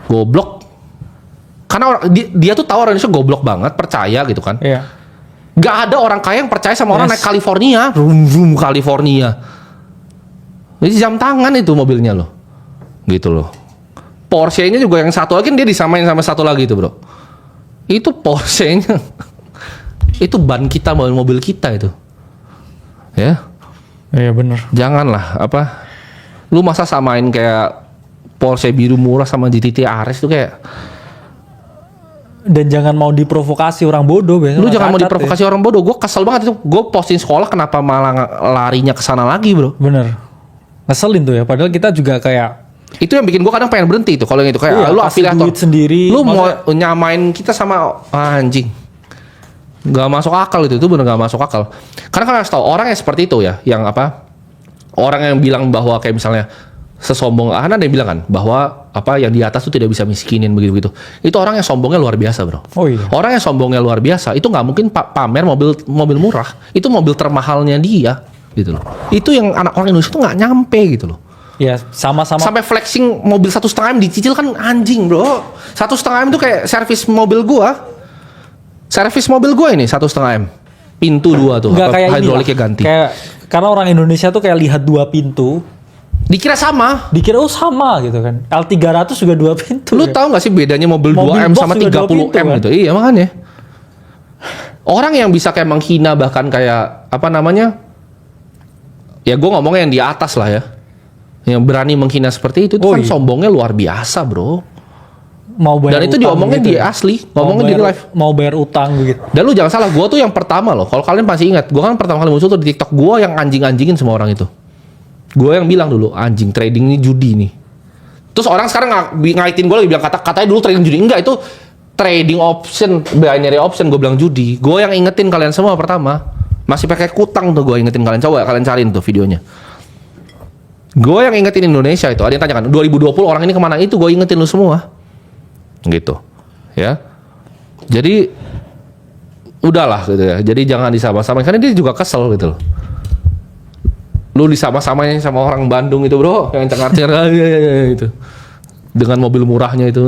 Goblok. Karena dia tuh tahu orang Indonesia goblok banget, percaya gitu kan. Iya. Gak ada orang kaya yang percaya sama orang naik California. Vroom California. Jadi jam tangan itu mobilnya loh. Gitu loh. Porsche-nya juga yang satu lagi dia disamain sama satu lagi itu bro. Itu Porsche-nya. Itu ban kita, mobil kita itu. Ya. Iya bener. Janganlah apa. Lu masa samain kayak Porsche biru murah sama GT3 RS itu kayak. Dan jangan mau diprovokasi orang bodoh biasanya. Lu jangan mau diprovokasi orang bodoh. Gue kesel banget itu. Gue posting sekolah kenapa malah larinya ke sana lagi bro. Bener. Ngeselin tuh ya. Padahal kita juga kayak. Itu yang bikin gue kadang pengen berhenti tuh kalau yang itu kayak Iya, lu kasih afiliator duit sendiri, lu mau nyamain kita sama anjing, nggak masuk akal itu bener nggak masuk akal. Karena kan harus tahu orang yang seperti itu ya, yang apa orang yang bilang bahwa kayak misalnya sesombong, ada yang bilang kan bahwa apa yang di atas tuh tidak bisa miskinin begitu. Itu orang yang sombongnya luar biasa bro. Oh iya. Orang yang sombongnya luar biasa itu nggak mungkin pamer mobil murah, itu mobil termahalnya dia gitu loh. Itu yang anak orang Indonesia tuh nggak nyampe gitu loh. Ya sama-sama. Sampai flexing mobil 1,5 M dicicil kan anjing bro. 1,5 M itu kayak servis mobil gua. Servis mobil gua ini 1,5 M. pintu 2 tuh, Nggak apa, kayak ini hidroliknya lah. ganti. Kayak karena orang Indonesia tuh kayak lihat 2 pintu, Dikira sama. dikira sama gitu kan. L300 juga 2 pintu. Lu ya. tahu gak sih bedanya mobil Mobil 2M box sama juga 30M 2 pintu, kan? gitu? Iya makanya. Orang yang bisa kayak menghina bahkan kayak apa namanya? Ya gue ngomongnya yang di atas lah ya. Yang berani menghina seperti itu Oh, kan iya. sombongnya luar biasa, bro. Mau bayar Dan itu utang diomongin gitu di ya. asli, Mau ngomongin di bayar- live. Mau bayar utang gitu. Dan lu jangan salah, gue tuh yang pertama loh. Kalau kalian pasti ingat, gue kan pertama kali muncul tuh di TikTok, gue yang anjing-anjingin semua orang itu. Gue yang bilang dulu, anjing trading ini judi nih. Terus orang sekarang ngaitin gue lagi bilang katanya dulu trading judi. Enggak, itu trading option, binary option, gue bilang judi. Gue yang ingetin kalian semua pertama. Masih pakai kutang tuh gue ingetin kalian. Coba kalian cariin tuh videonya. Gue yang ingetin Indonesia itu. Ada yang tanya kan, 2020 orang ini kemana? Itu gue ingetin lu semua. Gitu. Ya. Jadi udahlah gitu ya. Jadi jangan disama-samain karena dia juga kesel gitu loh. Lu disama-samain sama orang Bandung itu, bro, yang cengar-cengar gitu. Dengan mobil murahnya itu.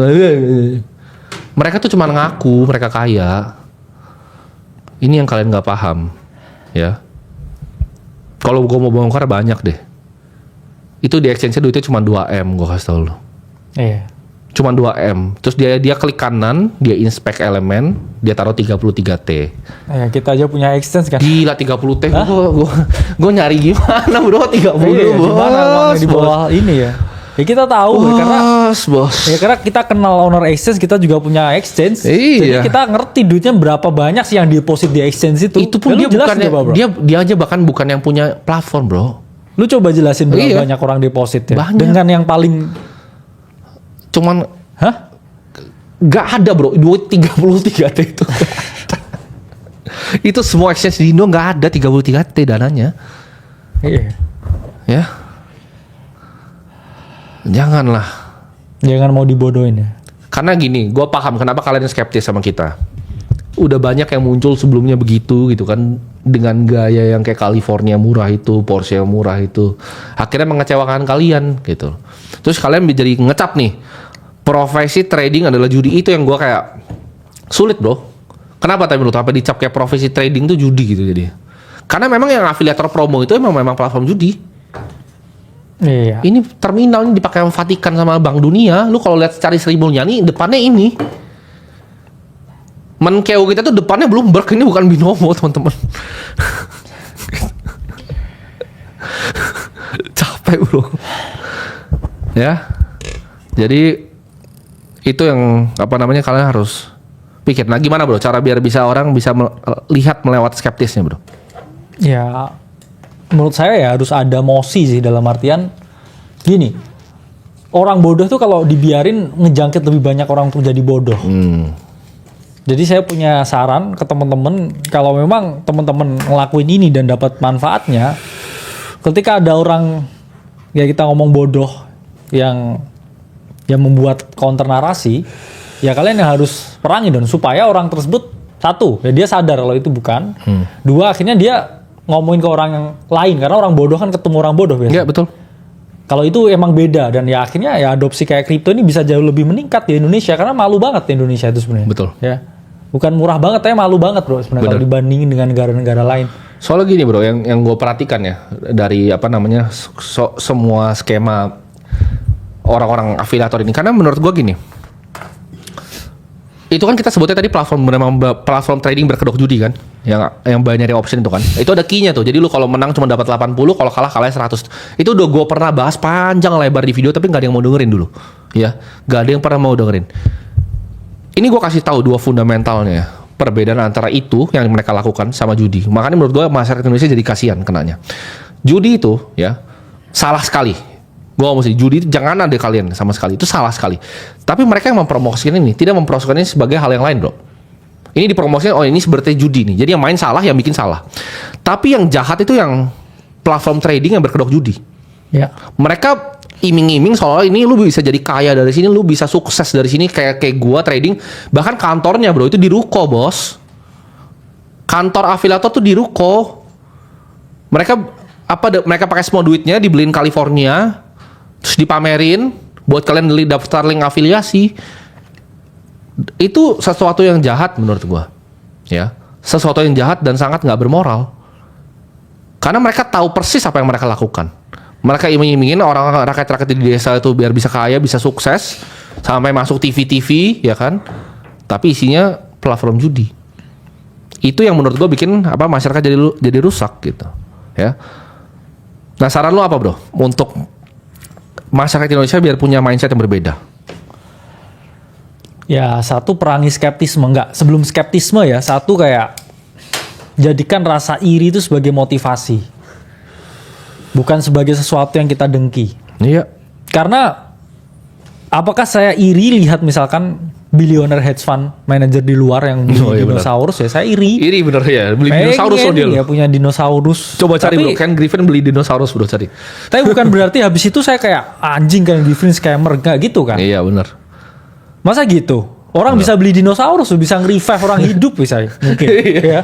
Mereka tuh cuma ngaku mereka kaya. Ini yang kalian nggak paham, ya. Kalau gue mau bongkar banyak deh. Itu di exchange duitnya cuma 2M, gue kasih tau lu. Iya. Cuma 2M. Terus dia klik kanan, dia inspect elemen, dia taruh 33T. Ya, kita aja punya exchange kan. Gila 30T. Gue nyari gimana, bro? 30 Iya, bos. gimana uangnya di bawah ini ya? Ya kita tahu karena Bos. ya karena kita kenal owner exchange, kita juga punya exchange. Iya. Jadi kita ngerti duitnya berapa banyak sih yang deposit di exchange itu. Itu pun Ya, lu dia jelasin bukan coba, bro. dia aja bahkan bukan yang punya platform, bro. Lu coba jelasin berapa Iya. banyak orang deposit ya. Banyak. Dengan yang paling Cuman hah? nggak ada, bro. Duit 33T itu. Itu semua exchange di Indo nggak ada 33T dananya. Iya. Ya. Janganlah. Jangan mau dibodohin ya. Karena gini, gue paham kenapa kalian skeptis sama kita. Udah banyak yang muncul sebelumnya begitu gitu kan, dengan gaya yang kayak California murah itu, Porsche yang murah itu, akhirnya mengecewakan kalian gitu. Terus kalian jadi ngecap nih, profesi trading adalah judi. Itu yang gue kayak sulit, bro. Kenapa tapi menurut apa dicap kayak profesi trading tuh judi gitu jadi? Karena memang yang afiliator promo itu memang platform judi. Iya. Ini terminal ini dipakai sama Vatikan sama Bank Dunia. Lu kalau lihat cari Sri Mulyani depannya ini. Menkeu kita tuh depannya Bloomberg, ini bukan Binomo, teman-teman. Capek, bro. Ya. Jadi itu yang apa namanya kalian harus pikir. Nah, gimana, bro? Cara biar bisa orang bisa lihat melewat skeptisnya, bro. Ya, menurut saya ya harus ada mosi sih, dalam artian gini, orang bodoh tuh kalau dibiarin ngejangkit lebih banyak orang untuk jadi bodoh. Jadi saya punya saran ke teman-teman, kalau memang teman-teman ngelakuin ini dan dapat manfaatnya, ketika ada orang ya kita ngomong bodoh yang membuat counter narasi, ya kalian yang harus perangi dong supaya orang tersebut, satu ya dia sadar kalau itu bukan, dua akhirnya dia ngomongin ke orang yang lain, karena orang bodoh kan ketemu orang bodoh biasanya. Iya, betul. Kalau itu emang beda, dan ya akhirnya ya adopsi kayak kripto ini bisa jauh lebih meningkat di Indonesia, karena malu banget di Indonesia itu sebenarnya. Betul. Ya. Bukan murah banget, tapi malu banget, bro, sebenarnya kalau dibandingin dengan negara-negara lain. Soalnya gini, bro, yang gue perhatikan ya dari apa namanya semua skema orang-orang afiliator ini, karena menurut gue gini, itu kan kita sebutnya tadi platform trading berkedok judi kan, yang binary option itu kan, itu ada key-nya tuh. Jadi lu kalau menang cuma dapat 80, kalau kalah 100. Itu udah gue pernah bahas panjang lebar di video, tapi nggak ada yang mau dengerin dulu, ya, nggak ada yang pernah mau dengerin. Ini gue kasih tahu dua fundamentalnya, perbedaan antara itu yang mereka lakukan sama judi. Makanya menurut gue masyarakat Indonesia jadi kasihan kenanya. Judi itu ya salah sekali. Gue ngomong sih, judi itu jangan ada kalian sama sekali, itu salah sekali. Tapi mereka yang mempromosikan ini tidak mempromosikan ini sebagai hal yang lain, bro. Ini dipromosikan, oh ini seperti judi nih. Jadi yang main salah, yang bikin salah. Tapi yang jahat itu yang platform trading yang berkedok judi. Ya. Mereka iming-iming soal ini lu bisa jadi kaya dari sini, lu bisa sukses dari sini, kayak gua trading. Bahkan kantornya, bro, itu di ruko, bos. Kantor afiliator tuh di ruko. Mereka pakai semua duitnya dibeliin California, terus dipamerin buat kalian daftar link afiliasi. Itu sesuatu yang jahat menurut gua. Ya. sesuatu yang jahat dan sangat nggak bermoral. Karena mereka tahu persis apa yang mereka lakukan. Mereka iming-imingin orang rakyat-rakyat di desa itu biar bisa kaya, bisa sukses, sampai masuk TV-TV, ya kan? Tapi isinya platform judi. Itu yang menurut gue bikin masyarakat jadi rusak gitu, ya. Nah, saran lu apa, bro? Untuk masyarakat Indonesia biar punya mindset yang berbeda. Ya, satu, perangi skeptisme. Enggak, sebelum skeptisme ya, satu kayak jadikan rasa iri itu sebagai motivasi. Bukan sebagai sesuatu yang kita dengki. Iya. Karena apakah saya iri lihat misalkan billionaire hedge fund manager di luar yang beli Oh, iya dinosaurus ya, saya iri. Iri bener ya, beli Pengen dinosaurus loh dia. ya punya dinosaurus. Coba cari Tapi- bro, Ken Griffin beli dinosaurus bro, cari. Tapi bukan berarti habis itu saya kayak anjing kan Griffin scammer, enggak gitu kan. Iya bener. Masa gitu? Orang bisa beli dinosaurus, bisa nge-revive orang hidup bisa mungkin. Ya.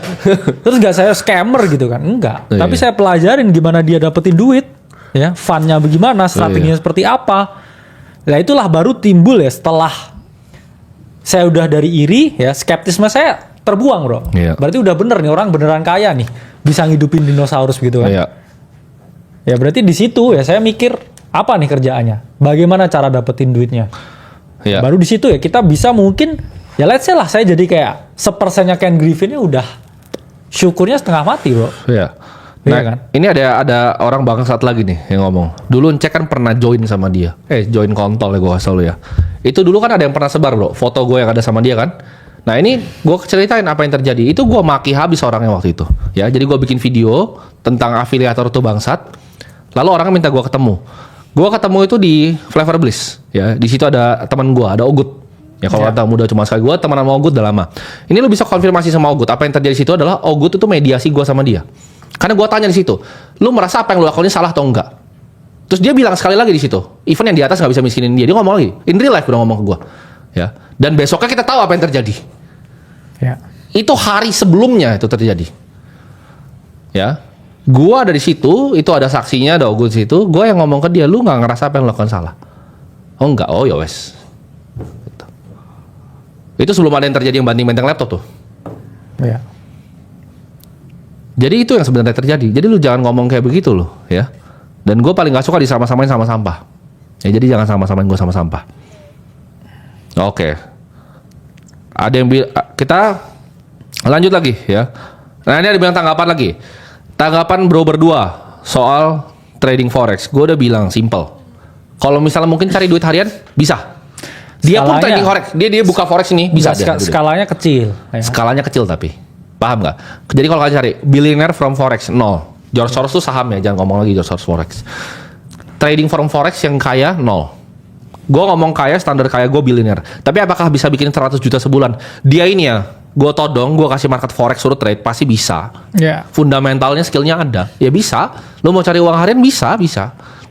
Terus nggak saya scammer gitu kan? Enggak. Iya. Tapi saya pelajarin gimana dia dapetin duit, ya, funnya bagaimana, strateginya seperti apa. Nah itulah baru timbul ya setelah saya udah dari iri, ya skeptisme saya terbuang bro. Iya. Berarti udah bener nih orang beneran kaya nih, bisa ngidupin dinosaurus gitu kan? Iya. Ya berarti di situ ya saya mikir apa nih kerjaannya, bagaimana cara dapetin duitnya. Iya. Baru di situ ya kita bisa mungkin ya let's say lah saya jadi kayak 1%-nya Ken Griffin ini udah syukurnya setengah mati bro. Iya. Iya Nah, kan? ini ada orang bangsat lagi nih yang ngomong. Dulu Cek kan pernah join sama dia. Join kontol ya gue kasih lu ya. Itu dulu kan ada yang pernah sebar bro, foto gue yang ada sama dia kan. Nah ini gue ceritain apa yang terjadi. Itu gue maki habis orangnya waktu itu. Ya, jadi gue bikin video tentang afiliator itu bangsat. Lalu orangnya minta gue ketemu. Gue ketemu itu di Flavor Bliss. Ya, di situ ada teman gue, ada Ogut. Ya kalau kata muda cuma sekali, gue teman sama Ogut udah lama. Ini lu bisa konfirmasi sama Ogut. Apa yang terjadi di situ adalah Ogut itu mediasi gue sama dia. Karena gue tanya di situ, lu merasa apa yang lu lakuin salah atau enggak? Terus dia bilang sekali lagi di situ, even yang di atas nggak bisa miskinin dia. Dia ngomong lagi, in real life udah ngomong ke gue. Ya, dan besoknya kita tahu apa yang terjadi. Ya. Itu hari sebelumnya itu terjadi. Ya, gue ada di situ, itu ada saksinya, ada Ogut di situ. Gue yang ngomong ke dia, lu nggak ngerasa apa yang lu lakukan salah? Oh enggak, oh ya wes. Gitu. Itu sebelum ada yang terjadi yang banting-banting laptop tuh. Ya. Jadi itu yang sebenarnya terjadi. Jadi lu jangan ngomong kayak begitu loh, ya. Dan gue paling gak suka disama-samain sama sampah. Ya jadi jangan sama-samain gue sama sampah. Oke. Ada yang kita lanjut lagi ya. Nah ini ada bilang tanggapan lagi. Tanggapan bro berdua soal trading forex. Gue udah bilang simple. Kalau misalnya mungkin cari duit harian bisa. Dia pun Skalanya- trading forex. Dia buka forex ini bisa. Nggak, dia. skalanya kecil. Ya. Skalanya kecil tapi. Paham nggak? Jadi kalau kalian cari billionaire from forex 0. George Soros tuh saham ya, jangan ngomong lagi George Soros forex. Trading from forex yang kaya 0. Gue ngomong kaya, standar kaya gue billionaire. Tapi apakah bisa bikin 100 juta sebulan? Dia ini ya, gue todong, gue kasih market forex suruh trade pasti bisa. Ya. Fundamentalnya, skillnya ada, ya bisa. Lo mau cari uang harian bisa.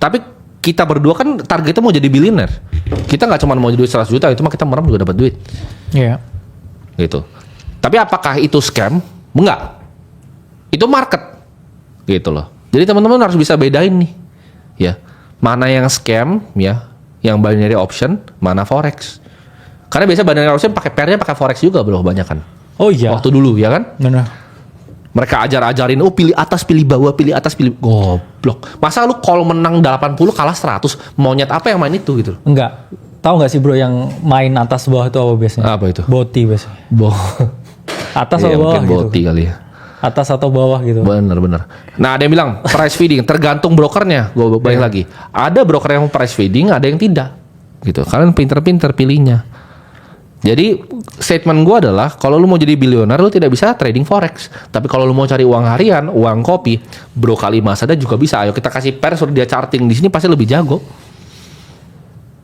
Tapi kita berdua kan targetnya mau jadi billionaire. Kita nggak cuma mau jadi duit 100 juta, itu mah kita merem juga dapat duit. Ya. Gitu. Tapi apakah itu scam? Enggak. Itu market. Gitu loh. Jadi teman-teman harus bisa bedain nih. Ya. Mana yang scam ya, yang binary option, mana forex. Karena biasa binary option pakai pairnya pakai forex juga bro, banyak kan. Oh iya. Waktu dulu ya kan? Benar. Mereka ajarin, oh pilih atas, pilih bawah, pilih atas, pilih goblok. Masa lu kalau menang 80 kalah 100, monyet apa yang main itu gitu. Enggak. Tahu nggak sih bro yang main atas bawah itu apa biasanya? Apa itu? Boti biasanya. Atas Iya, atau bawah mungkin gitu. boti kali ya. Atas atau bawah gitu. Bener. Nah ada yang bilang price feeding tergantung brokernya. Gue balik lagi. Ada broker yang price feeding, ada yang tidak. Gitu. Kalian pinter-pinter pilihnya. Jadi statement gue adalah kalau lu mau jadi bilioner lu tidak bisa trading forex. Tapi kalau lu mau cari uang harian, uang kopi, bro kali Masada juga bisa. Ayo kita kasih pair suruh dia charting di sini pasti lebih jago.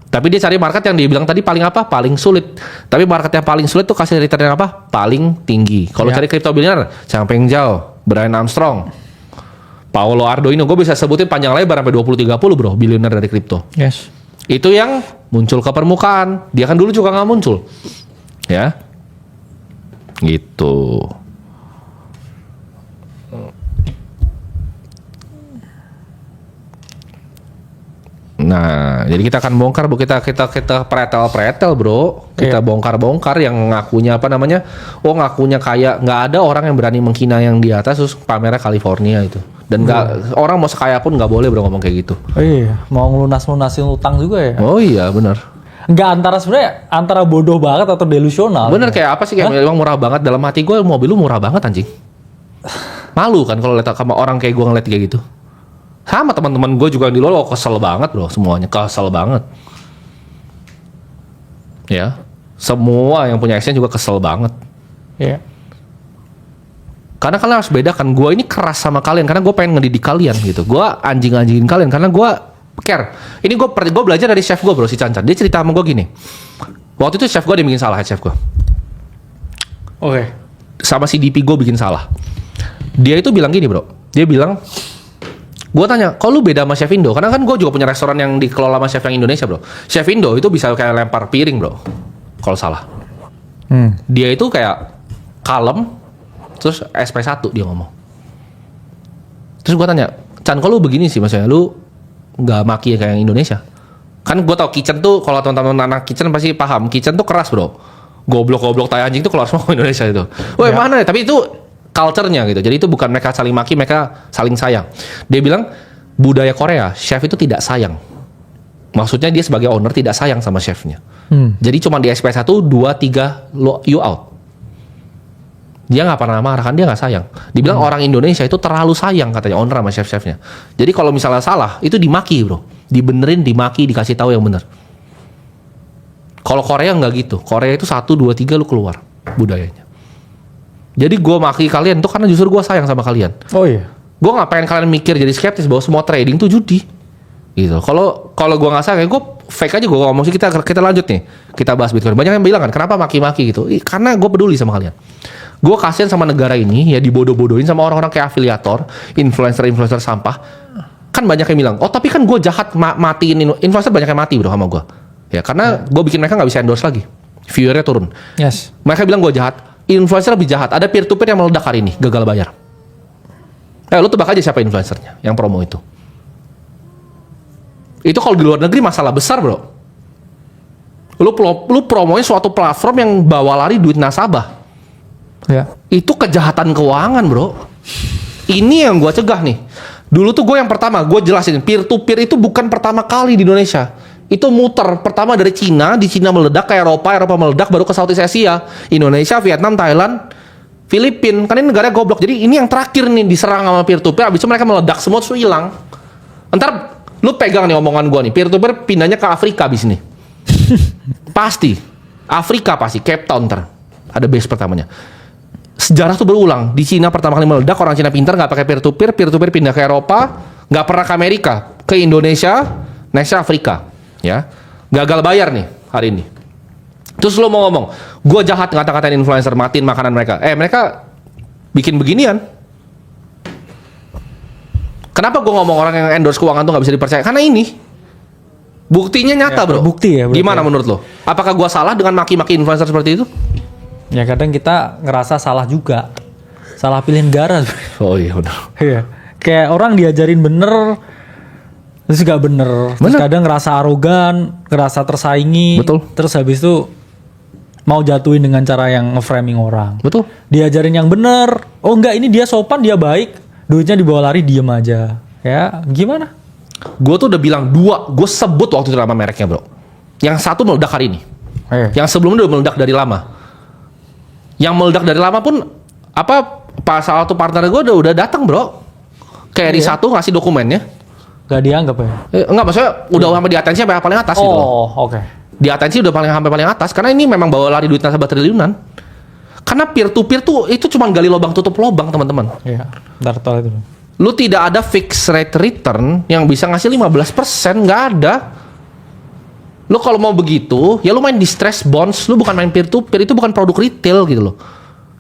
Tapi dia cari market yang dia bilang tadi paling apa? Paling sulit. Tapi market yang paling sulit tuh kasih return yang apa? Paling tinggi. Kalau Ya. cari crypto billionaire, Chang Peng Zhao, Brian Armstrong, Paolo Ardoino, gue bisa sebutin panjang lebar sampai 20-30 bro, billionaire dari crypto. Yes. Itu yang muncul ke permukaan. Dia kan dulu juga nggak muncul. Ya. Gitu. Nah, jadi kita akan bongkar, bro. Kita pretel bro. Kita Iya. bongkar yang ngakunya apa namanya? Oh, ngakunya kayak nggak ada orang yang berani menghina yang di atas terus pamernya California itu. Dan nggak orang mau sekaya pun nggak boleh bro ngomong kayak gitu. Oh iya, mau ngelunasin utang juga ya? Oh iya benar. Nggak antara bodoh banget atau delusional. Bener kayak apa sih kayak emang murah banget dalam hati gue mobil lu murah banget anjing. Malu kan kalau lihat sama orang kayak gue ngeliat kayak gitu. Sama teman-teman gue juga di luar kesel banget bro semuanya kesel banget. Ya semua yang punya Accent juga kesel banget. Iya. Karena kalian harus bedakan gue ini keras sama kalian karena gue pengen ngedidik kalian gitu. Gue anjing-anjingin kalian karena gue care. Ini gue belajar dari chef gue bro si Cancan. Dia cerita sama gue gini. Waktu itu chef gue dia bikin salah chef gue. Oke. Sama si DP gue bikin salah. Dia itu bilang gini bro. Dia bilang, gue tanya, kok lu beda sama Chef Indo? Karena kan gue juga punya restoran yang dikelola sama chef yang Indonesia bro. Chef Indo itu bisa kayak lempar piring bro. Kalau salah. Dia itu kayak kalem, terus SP1 dia ngomong. Terus gue tanya, Chan kok lu begini sih maksudnya? Lu nggak maki kayak yang Indonesia? Kan gue tau kitchen tuh, kalau teman-teman anak kitchen pasti paham. Kitchen tuh keras bro. Goblok-goblok tai anjing tuh keluar semua ke Indonesia itu. Woi Ya. mana ya? Tapi itu culture-nya gitu. Jadi itu bukan mereka saling maki, mereka saling sayang. Dia bilang budaya Korea, chef itu tidak sayang. Maksudnya dia sebagai owner tidak sayang sama chefnya. Jadi cuma di SP1, 2, 3 you out. Dia nggak pernah marah kan, dia nggak sayang. Dibilang orang Indonesia itu terlalu sayang katanya owner sama chef-chefnya. Jadi kalau misalnya salah, itu dimaki bro. Dibenerin, dimaki, dikasih tahu yang bener. Kalau Korea nggak gitu. Korea itu 1, 2, 3 lu keluar budayanya. Jadi gue maki kalian tuh karena justru gue sayang sama kalian. Oh iya. Gue nggak pengen kalian mikir jadi skeptis bahwa semua trading tuh judi. Gitu. Kalau gue nggak sayang, gue fake aja gue ngomong sih. Kita lanjut nih. Kita bahas Bitcoin. Banyak yang bilang kan, kenapa maki-maki gitu? Karena gue peduli sama kalian. Gue kasihan sama negara ini ya dibodoh-bodohin sama orang-orang kayak afiliator, influencer sampah. Kan banyak yang bilang, oh tapi kan gue jahat matiin influencer, banyak yang mati bro sama gue. Ya karena gue bikin mereka nggak bisa endorse lagi, viewernya turun. Yes. Mereka bilang gue jahat, influencer lebih jahat. Ada peer to peer yang meledak hari ini, gagal bayar. Lu tebak aja siapa influencernya yang promo itu. Itu kalau di luar negeri masalah besar bro. Lu promonya suatu platform yang bawa lari duit nasabah. Ya. Itu kejahatan keuangan bro. Ini yang gue cegah nih. Dulu tuh gue yang pertama, gue jelasin peer to peer itu bukan pertama kali di Indonesia. Itu muter pertama dari Cina, di Cina meledak ke Eropa meledak baru ke Southeast Asia, Indonesia, Vietnam, Thailand, Filipina. Kan ini negara goblok. Jadi ini yang terakhir nih diserang sama peer to peer. Abis itu mereka meledak semua terus hilang. Ntar lu pegang nih omongan gue nih, peer to peer pindahnya ke Afrika abis ini. Pasti Afrika pasti Cape Town ntar ada base pertamanya. Sejarah tuh berulang. Di Cina pertama kali meledak, orang Cina pintar nggak pakai peer to peer pindah ke Eropa, nggak pernah ke Amerika, ke Indonesia, nextnya Afrika, ya gagal bayar nih hari ini. Terus lo mau ngomong, gue jahat ngata-ngatain influencer, matiin makanan mereka. Mereka bikin beginian. Kenapa gue ngomong orang yang endorse keuangan tuh nggak bisa dipercaya? Karena ini buktinya nyata bro. Bukti ya. Gimana menurut lo? Apakah gue salah dengan maki-maki influencer seperti itu? Ya kadang kita ngerasa salah juga. Salah pilih negara. Oh iya benar. Iya. Kayak orang diajarin bener, terus gak bener. Terus Bener. kadang ngerasa arogan, ngerasa tersaingi. Betul. Terus habis itu mau jatuhin dengan cara yang nge-framing orang. Betul. Diajarin yang bener. Oh enggak, ini dia sopan, dia baik. Duitnya dibawa lari, diem aja. Ya gimana? Gue tuh udah bilang 2, gue sebut waktu itu nama mereknya bro. Yang satu meledak hari ini. Yang sebelumnya udah meledak dari lama. Yang meledak dari lama pun salah satu partner gue udah datang bro. Kayak Iya. satu ngasih dokumennya. Gak dianggap ya? Enggak maksudnya udah sampai di atensi sampai paling atas gitu loh. Oh oke. Di atensi udah sampai paling atas karena ini memang bawa lari duit nasabah triliunan. Karena peer to peer tuh itu cuma gali lubang tutup lubang teman-teman. Iya. Ntar tol itu. Lu tidak ada fixed rate return yang bisa ngasih 15%, nggak ada. Lu kalau mau begitu, ya lu main distress bonds, lu bukan main peer to peer, itu bukan produk retail gitu loh.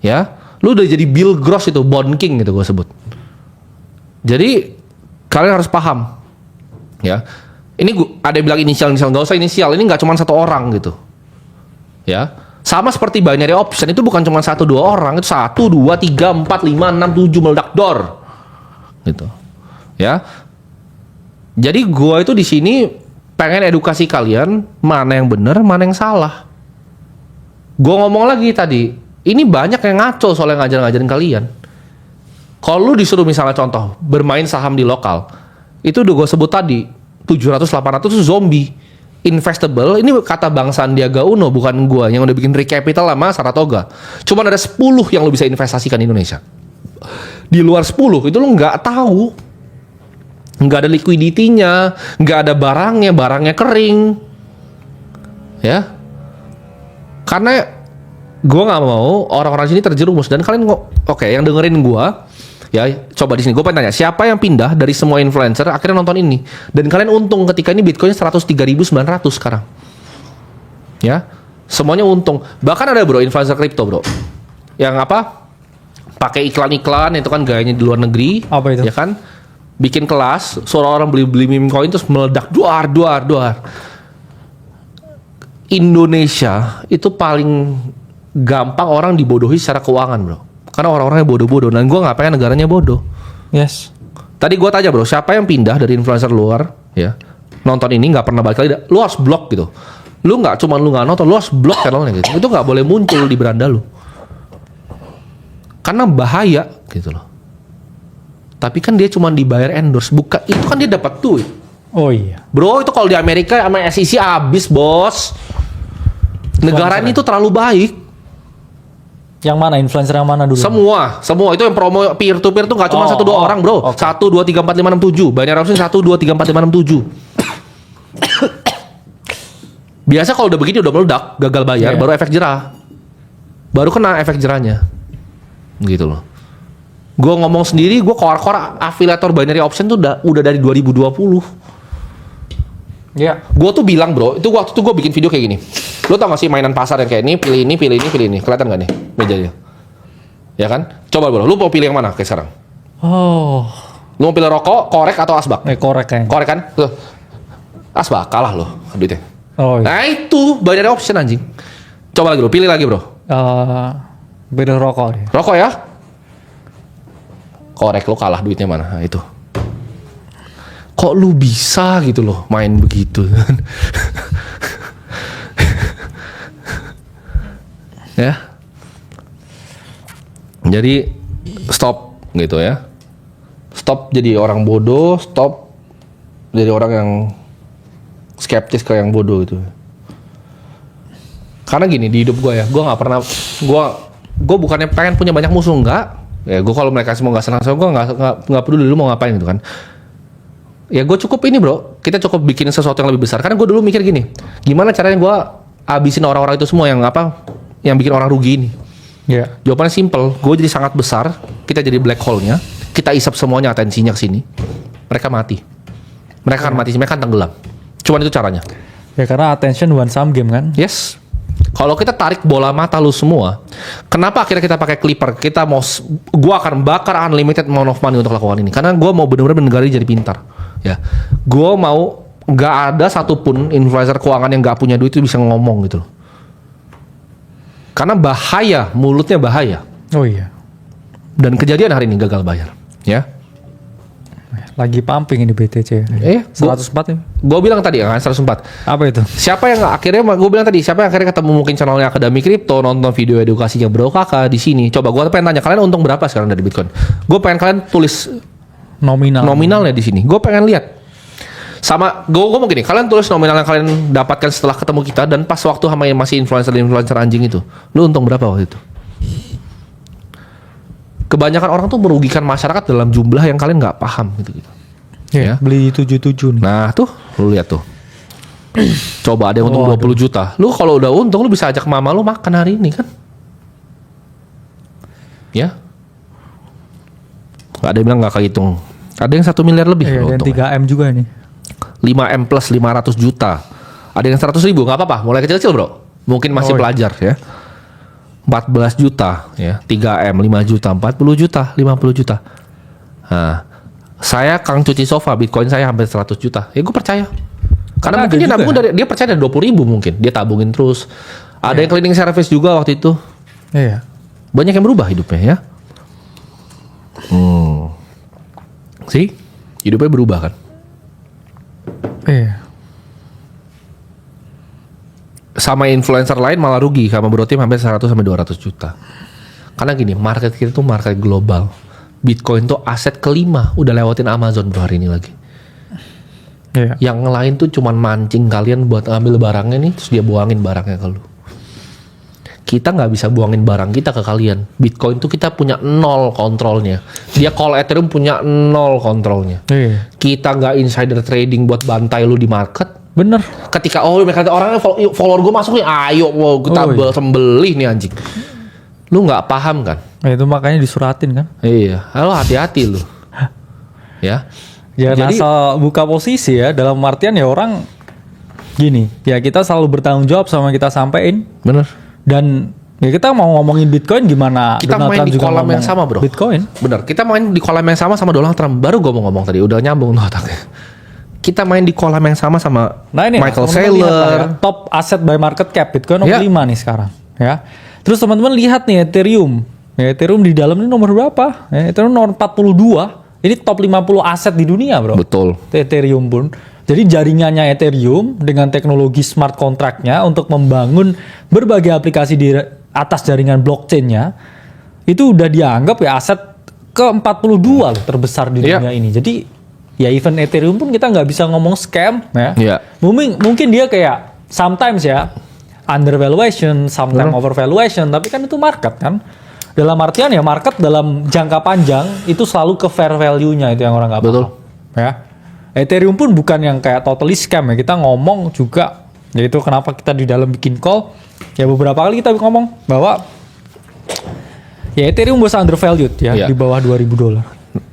Ya, lu udah jadi Bill Gross itu, bond king gitu gue sebut. Jadi kalian harus paham. Ya. Ini ada yang bilang inisial, nggak usah inisial, ini nggak cuma satu orang gitu. Ya. Sama seperti binary option, itu bukan cuma 1-2 orang, itu 1, 2, 3, 4, 5, 6, 7 meledak door. Gitu. Ya. Jadi gua itu di sini pengen edukasi kalian mana yang benar, mana yang salah. Gue ngomong lagi tadi, ini banyak yang ngaco soal yang ngajarin kalian. Kalau lu disuruh misalnya contoh bermain saham di lokal, itu udah gue sebut tadi 700-800 itu zombie investable. Ini kata Bang Sandiaga Uno, bukan gue yang udah bikin recapital sama Saratoga. Cuman ada 10 yang lu bisa investasikan di Indonesia. Di luar 10 itu lu nggak tahu, nggak ada liquidity-nya, nggak ada barangnya kering, ya. Karena gue nggak mau orang-orang sini terjerumus. Dan kalian oke, yang dengerin gue, ya coba di sini gue pengen tanya, siapa yang pindah dari semua influencer akhirnya nonton ini dan kalian untung ketika ini Bitcoin 103.900 sekarang, ya semuanya untung. Bahkan ada bro influencer kripto bro yang apa pakai iklan-iklan itu kan gayanya di luar negeri, Apa itu? ya kan, bikin kelas suara orang beli meme coin terus meledak duar. Indonesia itu paling gampang orang dibodohi secara keuangan bro. Karena orang-orangnya bodoh-bodoh. Dan gue gak pengen negaranya bodoh. Yes. Tadi gue tanya bro, siapa yang pindah dari influencer luar, ya, nonton ini gak pernah balik lagi. Lu harus blok gitu. Lu gak cuma lu gak nonton, lu harus blok channelnya gitu. Itu gak boleh muncul di beranda lu. Karena bahaya gitu loh. Tapi kan dia cuma dibayar endorse. Bukan, itu kan dia dapat duit. Oh iya. Bro, itu kalau di Amerika sama SEC abis bos. Negara ini tuh terlalu baik. Yang mana influencer yang mana dulu? Semua itu yang promo peer to peer tuh nggak cuma 1-2 orang bro. Oke. 1 2 3 4 5 6 7. Binary option 1 2 3 4 5 6 7. Biasa kalau udah begini udah meledak, gagal bayar, Yeah. baru efek jerah. Baru kena efek jerahnya. Gitu loh. Gue ngomong sendiri, gue core afiliator binary option tuh udah dari 2020. Iya. Gue tuh bilang bro, itu waktu itu gue bikin video kayak gini. Lo tau gak sih mainan pasar yang kayak ini, pilih ini, pilih ini, pilih ini. Kelihatan gak nih mejanya? Ya kan? Coba bro, lu mau pilih yang mana kayak sekarang? Oh. Lu mau pilih rokok, korek atau asbak? Korek kayaknya. Korek kan? Tuh. Asbak, kalah lo duitnya. Oh iya. Nah itu, binary option anjing. Coba lagi bro, pilih lagi bro. Beda rokok deh. Rokok ya? Korek lo kalah duitnya mana? Nah itu. Kok lu bisa gitu loh main begitu? Ya. Jadi stop gitu ya. Stop jadi orang bodoh, stop jadi orang yang skeptis ke yang bodoh gitu. Karena gini di hidup gue ya, gue nggak pernah, gue bukannya pengen punya banyak musuh, enggak. Ya gue kalau mereka semua nggak senang sama gue nggak peduli lu mau ngapain gitu kan. Ya gue cukup ini bro, kita cukup bikin sesuatu yang lebih besar. Karena gue dulu mikir gini, gimana caranya gue abisin orang-orang itu semua yang apa, yang bikin orang rugi ini. Iya. Jawabannya simple, gue jadi sangat besar, kita jadi black hole-nya, kita isap semuanya atensinya ke sini, mereka mati. Mereka akan mati, mereka akan tenggelam. Cuman itu caranya. Ya karena attention one sum game kan. Yes. Kalau kita tarik bola mata lu semua, kenapa akhirnya kita pakai clipper? Kita mau, gue akan bakar unlimited amount of money untuk lakukan ini. Karena gue mau benar-benar negara ini jadi pintar. Ya, gue mau nggak ada satupun influencer keuangan yang nggak punya duit itu bisa ngomong gitu loh. Karena bahaya, mulutnya bahaya. Oh iya. Dan kejadian hari ini gagal bayar. Ya. Lagi pumping ini BTC. 104 ya. Gue bilang tadi kan 104. Apa itu? Siapa yang akhirnya gue bilang tadi siapa yang akhirnya ketemu mungkin channelnya Akademi Kripto, nonton video edukasinya Bro Kakak di sini. Coba gue pengen tanya kalian untung berapa sekarang dari Bitcoin? Gue pengen kalian tulis nominalnya di sini. Gue pengen lihat. Sama gue mau gini, kalian tulis nominal yang kalian dapatkan setelah ketemu kita dan pas waktu sama yang masih influencer anjing itu. Lu untung berapa waktu itu? Kebanyakan orang tuh merugikan masyarakat dalam jumlah yang kalian nggak paham gitu. Ya, beli 77 nih. Nah tuh, lu lihat tuh. Coba ada yang untung 20 juta. Lu kalau udah untung lu bisa ajak mama lu makan hari ini kan? Ya. Gak ada yang bilang gak kehitung. Ada yang 1 miliar lebih. Dan 3M juga nih. 5M plus 500 juta. Ada yang 100 ribu, gak apa-apa. Mulai kecil-kecil bro. Mungkin masih pelajar ya. 14 juta ya. 3M 5 juta, 40 juta, 50 juta. Nah, saya Kang cuci sofa, Bitcoin saya hampir 100 juta. Ya gue percaya. Karena mungkin dia nabung dari, dia percaya dari 20 ribu mungkin. Dia tabungin terus. Ada yang cleaning service juga waktu itu. Iya. Banyak yang berubah hidupnya ya. Hidupnya berubah kan. Iya. sama influencer lain malah rugi sama bro tim hampir 100 sampai 200 juta. Karena gini, market kita tuh market global. Bitcoin tuh aset kelima, udah lewatin Amazon bro hari ini lagi. Iya. Yang lain tuh cuman mancing kalian buat ngambil barangnya nih, terus dia buangin barangnya ke lu. Kita nggak bisa buangin barang kita ke kalian. Bitcoin tuh kita punya 0 kontrolnya. Dia call Ethereum punya 0 kontrolnya. Iya. Kita nggak insider trading buat bantai lu di market. Bener. Ketika mereka orang follower gue masuk nih, ayo kita sembelih nih anjing. Lu nggak paham kan? Nah, itu makanya disuratin kan. Iya, lo hati-hati lu. Ya. Jangan Jadi- asal buka posisi ya. Dalam artian ya orang gini. Ya kita selalu bertanggung jawab sama yang kita sampein. Bener. Dan ya kita mau ngomongin Bitcoin gimana? Kita Donald main Trump di juga kolam ngomong yang sama bro. Bitcoin. Bener. Kita main di kolam yang sama Donald Trump. Baru gue mau ngomong tadi. Udah nyambung tuh otaknya. Kita main di kolam yang sama Nah ini Michael teman-teman lihat lah Saylor. ya, top asset by market cap Bitcoin nomor Ya. 5 nih sekarang ya. Terus teman-teman lihat nih Ethereum. Ya, Ethereum di dalam ini nomor berapa? Ya, Ethereum nomor 42. Ini top 50 aset di dunia, bro. Betul. Ethereum pun. Jadi jaringannya Ethereum dengan teknologi smart contract-nya untuk membangun berbagai aplikasi di atas jaringan blockchain-nya itu udah dianggap ya aset ke-42 loh terbesar di Iya. dunia ini. Jadi ya even Ethereum pun kita nggak bisa ngomong scam ya. Iya. Mungkin dia kayak sometimes ya undervaluation, sometimes overvaluation, tapi kan itu market kan. Dalam artian ya market dalam jangka panjang itu selalu ke fair value-nya, itu yang orang nggak Betul. paham. Ya. Ethereum pun bukan yang kayak totally scam ya. Kita ngomong juga, yaitu kenapa kita di dalam bikin call ya beberapa kali kita ngomong bahwa ya Ethereum was undervalued ya, Iya. di bawah $2.000.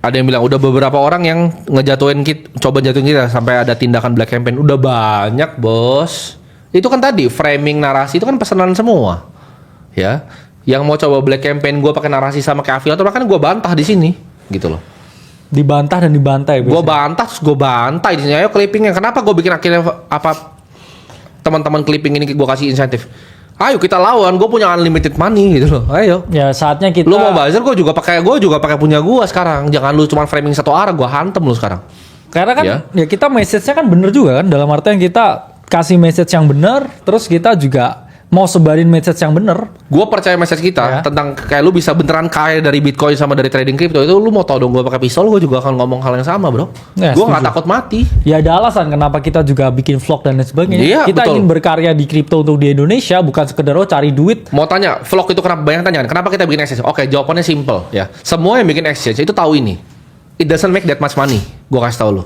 Ada yang bilang udah beberapa orang yang ngejatuhin kita, coba jatuhin kita sampai ada tindakan black campaign. Udah banyak bos. Itu kan tadi framing narasi itu kan pesanan semua. Ya, yang mau coba black campaign gue pakai narasi sama kayak afiliator, kan gue bantah di sini, gitu loh. Dibantah dan dibantai. Gue bantah terus gue bantai di sini. Ayo clippingnya. Kenapa gue bikin akhirnya apa teman-teman clipping ini gue kasih insentif? Ayo kita lawan. Gue punya unlimited money gitu loh. Ayo. Ya saatnya kita. Lu mau buzzer gue juga pakai punya gue sekarang. Jangan lu cuma framing satu arah, gue hantem lu sekarang. Karena kan Ya. ya kita message-nya kan bener juga kan, dalam artian kita kasih message yang bener, terus kita juga mau sebarin message yang bener. Gue percaya message kita Ya. tentang kayak lu bisa beneran kaya dari Bitcoin sama dari trading crypto itu, lu mau tau dong gue pakai pistol, gue juga akan ngomong hal yang sama bro. Ya, Gue nggak setuju. takut mati. Ya ada alasan kenapa kita juga bikin vlog dan lain sebagainya. Iya, Kita betul. ingin berkarya di kripto untuk di Indonesia, bukan sekedar cari duit. Mau tanya vlog itu kenapa, banyak tanya kenapa kita bikin exchange? Oke, jawabannya simple ya. Semua yang bikin exchange itu tahu ini. It doesn't make that much money. Gue kasih tau lu.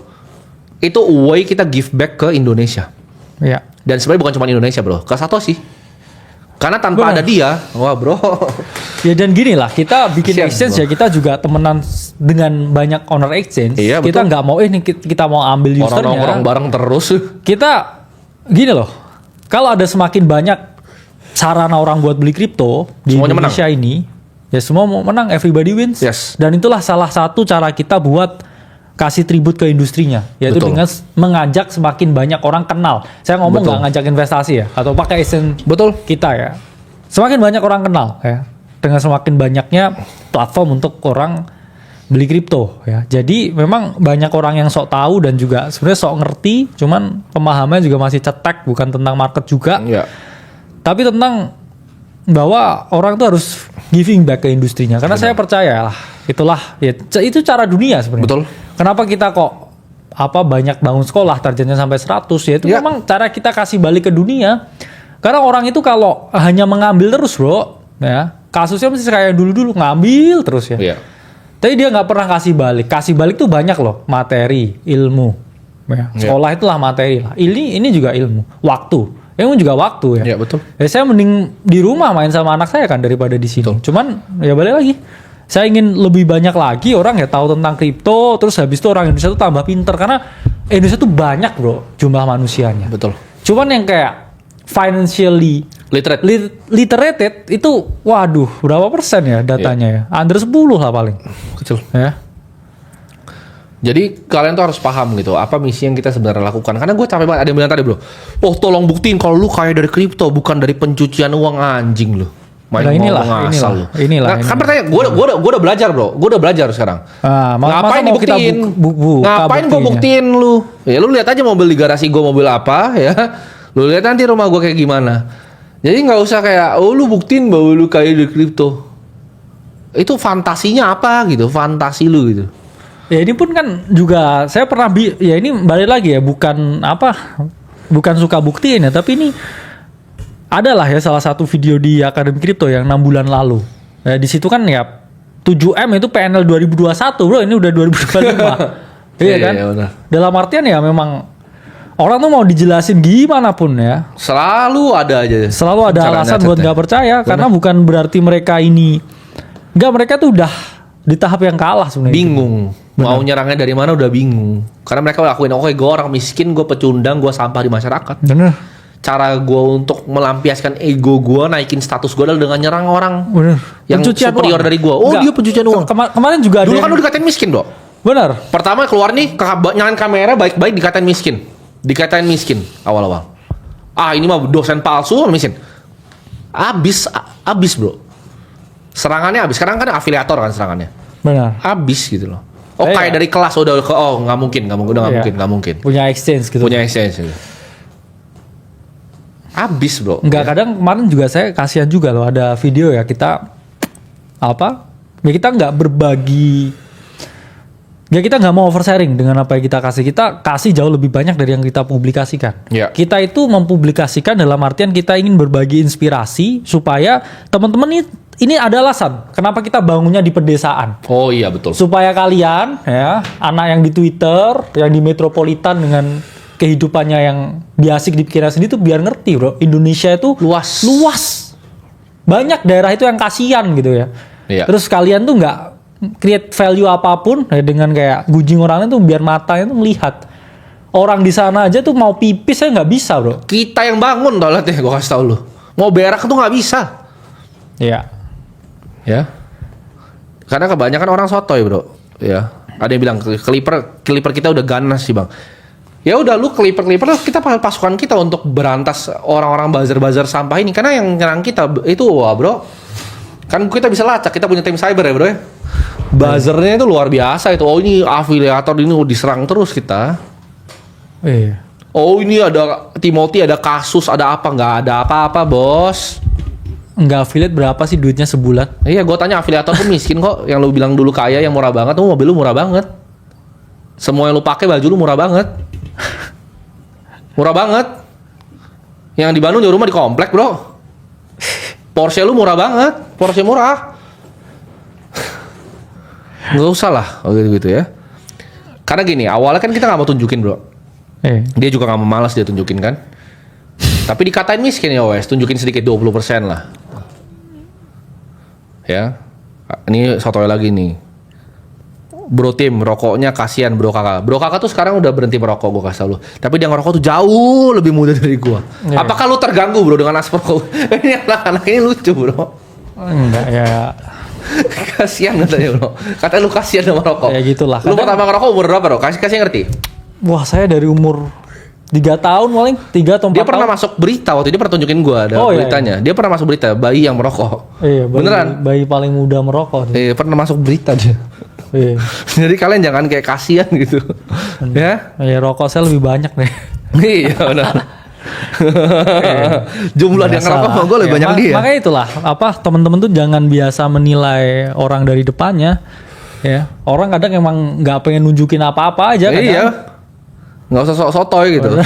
Itu way kita give back ke Indonesia. Ya. Dan sebenarnya bukan cuma Indonesia bro, ke Satoshi. Karena tanpa Benar. ada dia, wah bro. Ya dan gini lah, kita bikin Kasian, exchange bro. ya, kita juga temenan dengan banyak owner exchange. Iya, Kita betul. nggak mau nih kita mau ambil Orang usernya. nongkrong bareng terus. Kita gini loh, kalau ada semakin banyak sarana orang buat beli kripto di Semuanya Indonesia ini, ya semua mau menang, everybody wins. Yes. Dan itulah salah satu cara kita buat kasih tribut ke industrinya, yaitu Betul. dengan mengajak semakin banyak orang kenal. Saya ngomong Betul. nggak ngajak investasi ya, atau pakai exchange Betul. kita ya. Semakin banyak orang kenal ya, dengan semakin banyaknya platform untuk orang beli kripto ya. Jadi memang banyak orang yang sok tahu dan juga sebenarnya sok ngerti, cuman pemahamannya juga masih cetek, bukan tentang market juga, Ya. tapi tentang bahwa orang tuh harus giving back ke industrinya. Karena saya percaya lah, itulah ya itu cara dunia sebenarnya. Betul. Kenapa kita kok banyak bangun sekolah targetnya sampai 100 ya itu Ya. memang cara kita kasih balik ke dunia. Karena orang itu kalau hanya mengambil terus bro, ya kasusnya mesti kayak dulu-dulu ngambil terus ya. Iya. Tapi dia nggak pernah kasih balik. Kasih balik tuh banyak loh, materi, ilmu. Ya, Iya. sekolah itulah materi lah. Ini juga ilmu, waktu. Ilmu juga waktu ya. Iya, betul. Ya saya mending di rumah main sama anak saya kan daripada di sini. Cuman ya balik lagi. Saya ingin lebih banyak lagi orang ya tahu tentang kripto, terus habis itu orang Indonesia tuh tambah pinter karena Indonesia tuh banyak bro jumlah manusianya. Betul. Cuman yang kayak financially Literate. literated itu waduh berapa persen ya datanya ya? Under 10 lah paling. Kecil. Ya. Jadi kalian tuh harus paham gitu apa misi yang kita sebenarnya lakukan. Karena gue capek banget, ada yang bilang tadi bro, oh tolong buktiin kalau lu kaya dari kripto bukan dari pencucian uang, anjing lu. Main Nah, inilah, ngomong asal lu. inilah. Nah, kan pertanyaan, gue udah belajar bro, gue udah belajar sekarang. Ah, Ngapain masa mau kita dibuktiin? buka Ngapain gue buktinya? buktiin lu? Ya lu lihat aja mobil di garasi gue mobil apa ya. Lu lihat nanti rumah gue kayak gimana. Jadi nggak usah kayak, oh lu buktiin bahwa lu kaya di kripto. Itu fantasinya apa gitu, fantasi lu gitu. Ya ini pun kan juga saya pernah ya ini balik lagi ya, bukan suka buktiin ya, tapi ini adalah ya salah satu video di Akademi Kripto yang 6 bulan lalu. Ya, di situ kan ya 7M itu PNL 2021 bro, ini udah 2025. Iya kan? Iya, benar. Dalam artian ya memang orang tuh mau dijelasin gimana pun ya, selalu ada alasan buat nggak percaya. Bener. Karena bukan berarti mereka tuh udah di tahap yang kalah sebenarnya. Bingung. Mau nyerangnya dari mana udah bingung. Karena mereka lakuin, oke gue orang miskin, gue pecundang, gue sampah di masyarakat. Bener. Cara gue untuk melampiaskan ego gue, naikin status gue adalah dengan nyerang orang yang pencucian superior uang dari gue. Oh, dia pencucian uang. Kemarin juga dulu kan lu dikatain miskin, Bro. Bener. Pertama keluar nih, nyalain kamera baik-baik dikatain miskin. Dikatain miskin awal-awal. Ah, ini mah dosen palsu, miskin. Abis, Bro. Serangannya abis. Sekarang kan afiliator kan serangannya. Benar. Abis gitu loh. Oh, kayak dari kelas udah nggak mungkin. Punya exchange gitu. Gitu. Abis, Bro. Enggak, kadang kemarin juga saya kasihan juga loh, ada video ya kita kita nggak berbagi. Ya kita nggak mau oversharing dengan apa yang kita kasih jauh lebih banyak dari yang kita publikasikan. Yeah. Kita itu mempublikasikan dalam artian kita ingin berbagi inspirasi supaya teman-teman ini ada alasan kenapa kita bangunnya di pedesaan. Oh iya betul. Supaya kalian ya, anak yang di Twitter, yang di metropolitan dengan kehidupannya yang biasik di pikiran sendiri tuh biar ngerti, Bro. Indonesia itu luas. Banyak daerah itu yang kasihan gitu ya. Iya. Terus kalian tuh nggak create value apapun ya, dengan kayak gujing orangnya tuh biar matanya tuh melihat. Orang di sana aja tuh mau pipis saya nggak bisa, Bro. Kita yang bangun toiletnya, gue kasih tau lu. Mau berak tuh nggak bisa. Iya. Ya. Karena kebanyakan orang sotoy, Bro. Ya. Ada yang bilang Clipper kita udah ganas sih, Bang. Ya udah lu Clipper kita pasukan kita untuk berantas orang-orang bazar sampah ini, karena yang nyerang kita itu Bro. Kan kita bisa lacak, kita punya tim cyber ya, Bro ya. Buzzernya itu luar biasa itu. Oh, ini afiliator ini diserang terus kita. Iya. Oh, ini ada Timothy, ada kasus, ada apa? Nggak ada apa-apa, Bos. Enggak, affiliate berapa sih duitnya sebulan? Iya, gue tanya afiliator tuh miskin kok. Yang lu bilang dulu kaya, yang murah banget, tuh mobil lu murah banget. Semua yang lu pakai, baju lu murah banget. Murah banget. Yang di Bandung jauh rumah di komplek, Bro. Porsche lu murah banget. Porsche murah. Nggak usah lah gitu ya. Karena gini, awalnya kan kita nggak mau tunjukin, Bro. Dia juga nggak mau, malas dia tunjukin kan. Tapi dikatain miskin ya wes, tunjukin sedikit 20% lah. Ya. Ini sotoy lagi nih. Bro Tim, rokoknya kasihan Bro Kakak. Bro Kakak tuh sekarang udah berhenti merokok, gue kasih tau lu. Tapi dia ngerokok tuh jauh lebih muda dari gue. Apakah lu terganggu, Bro, dengan asap rokok? Ini anak-anak ini lucu, Bro. Enggak ya. Kasihan katanya, Bro. Katanya lu kasihan sama rokok. Ya gitulah. Lu pertama ngerokok umur berapa, Bro? Kasih ngerti. Wah, saya dari umur 3 tahun paling, 3 atau 4 tahun. Dia pernah masuk berita waktu itu, dia pernah tunjukin gue ada beritanya. Iya. Dia pernah masuk berita bayi yang merokok. Iya, beneran. Bayi paling muda merokok. Iya, pernah masuk berita dia. Iya. Jadi kalian jangan kayak kasihan gitu. Ya? Iya, rokok saya lebih banyak deh. Iya, benar. Jumlah yang ngerokok sama gue lebih banyak dia. Makanya itulah, teman-teman tuh jangan biasa menilai orang dari depannya. Ya, orang kadang emang nggak pengen nunjukin apa-apa aja. Iya. Nggak usah sok-sotoy gitu.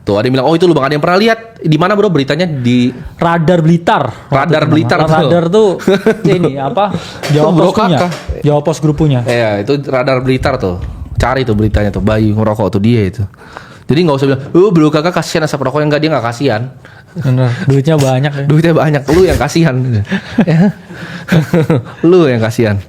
Tuh ada yang bilang, oh itu lu Bang, ada yang pernah lihat di mana, Bro, beritanya di Radar Blitar. Radar Blitar tuh. Radar tuh ini Jawa Pos grupunya. Iya, itu Radar Blitar tuh. Cari tuh beritanya tuh, bayi ngerokok tuh dia itu. Jadi nggak usah bilang, Bro Kakak kasihan asap rokok, yang dia nggak kasihan. Bener, duitnya banyak ya. Duitnya banyak, lu yang kasihan. Lu yang kasihan.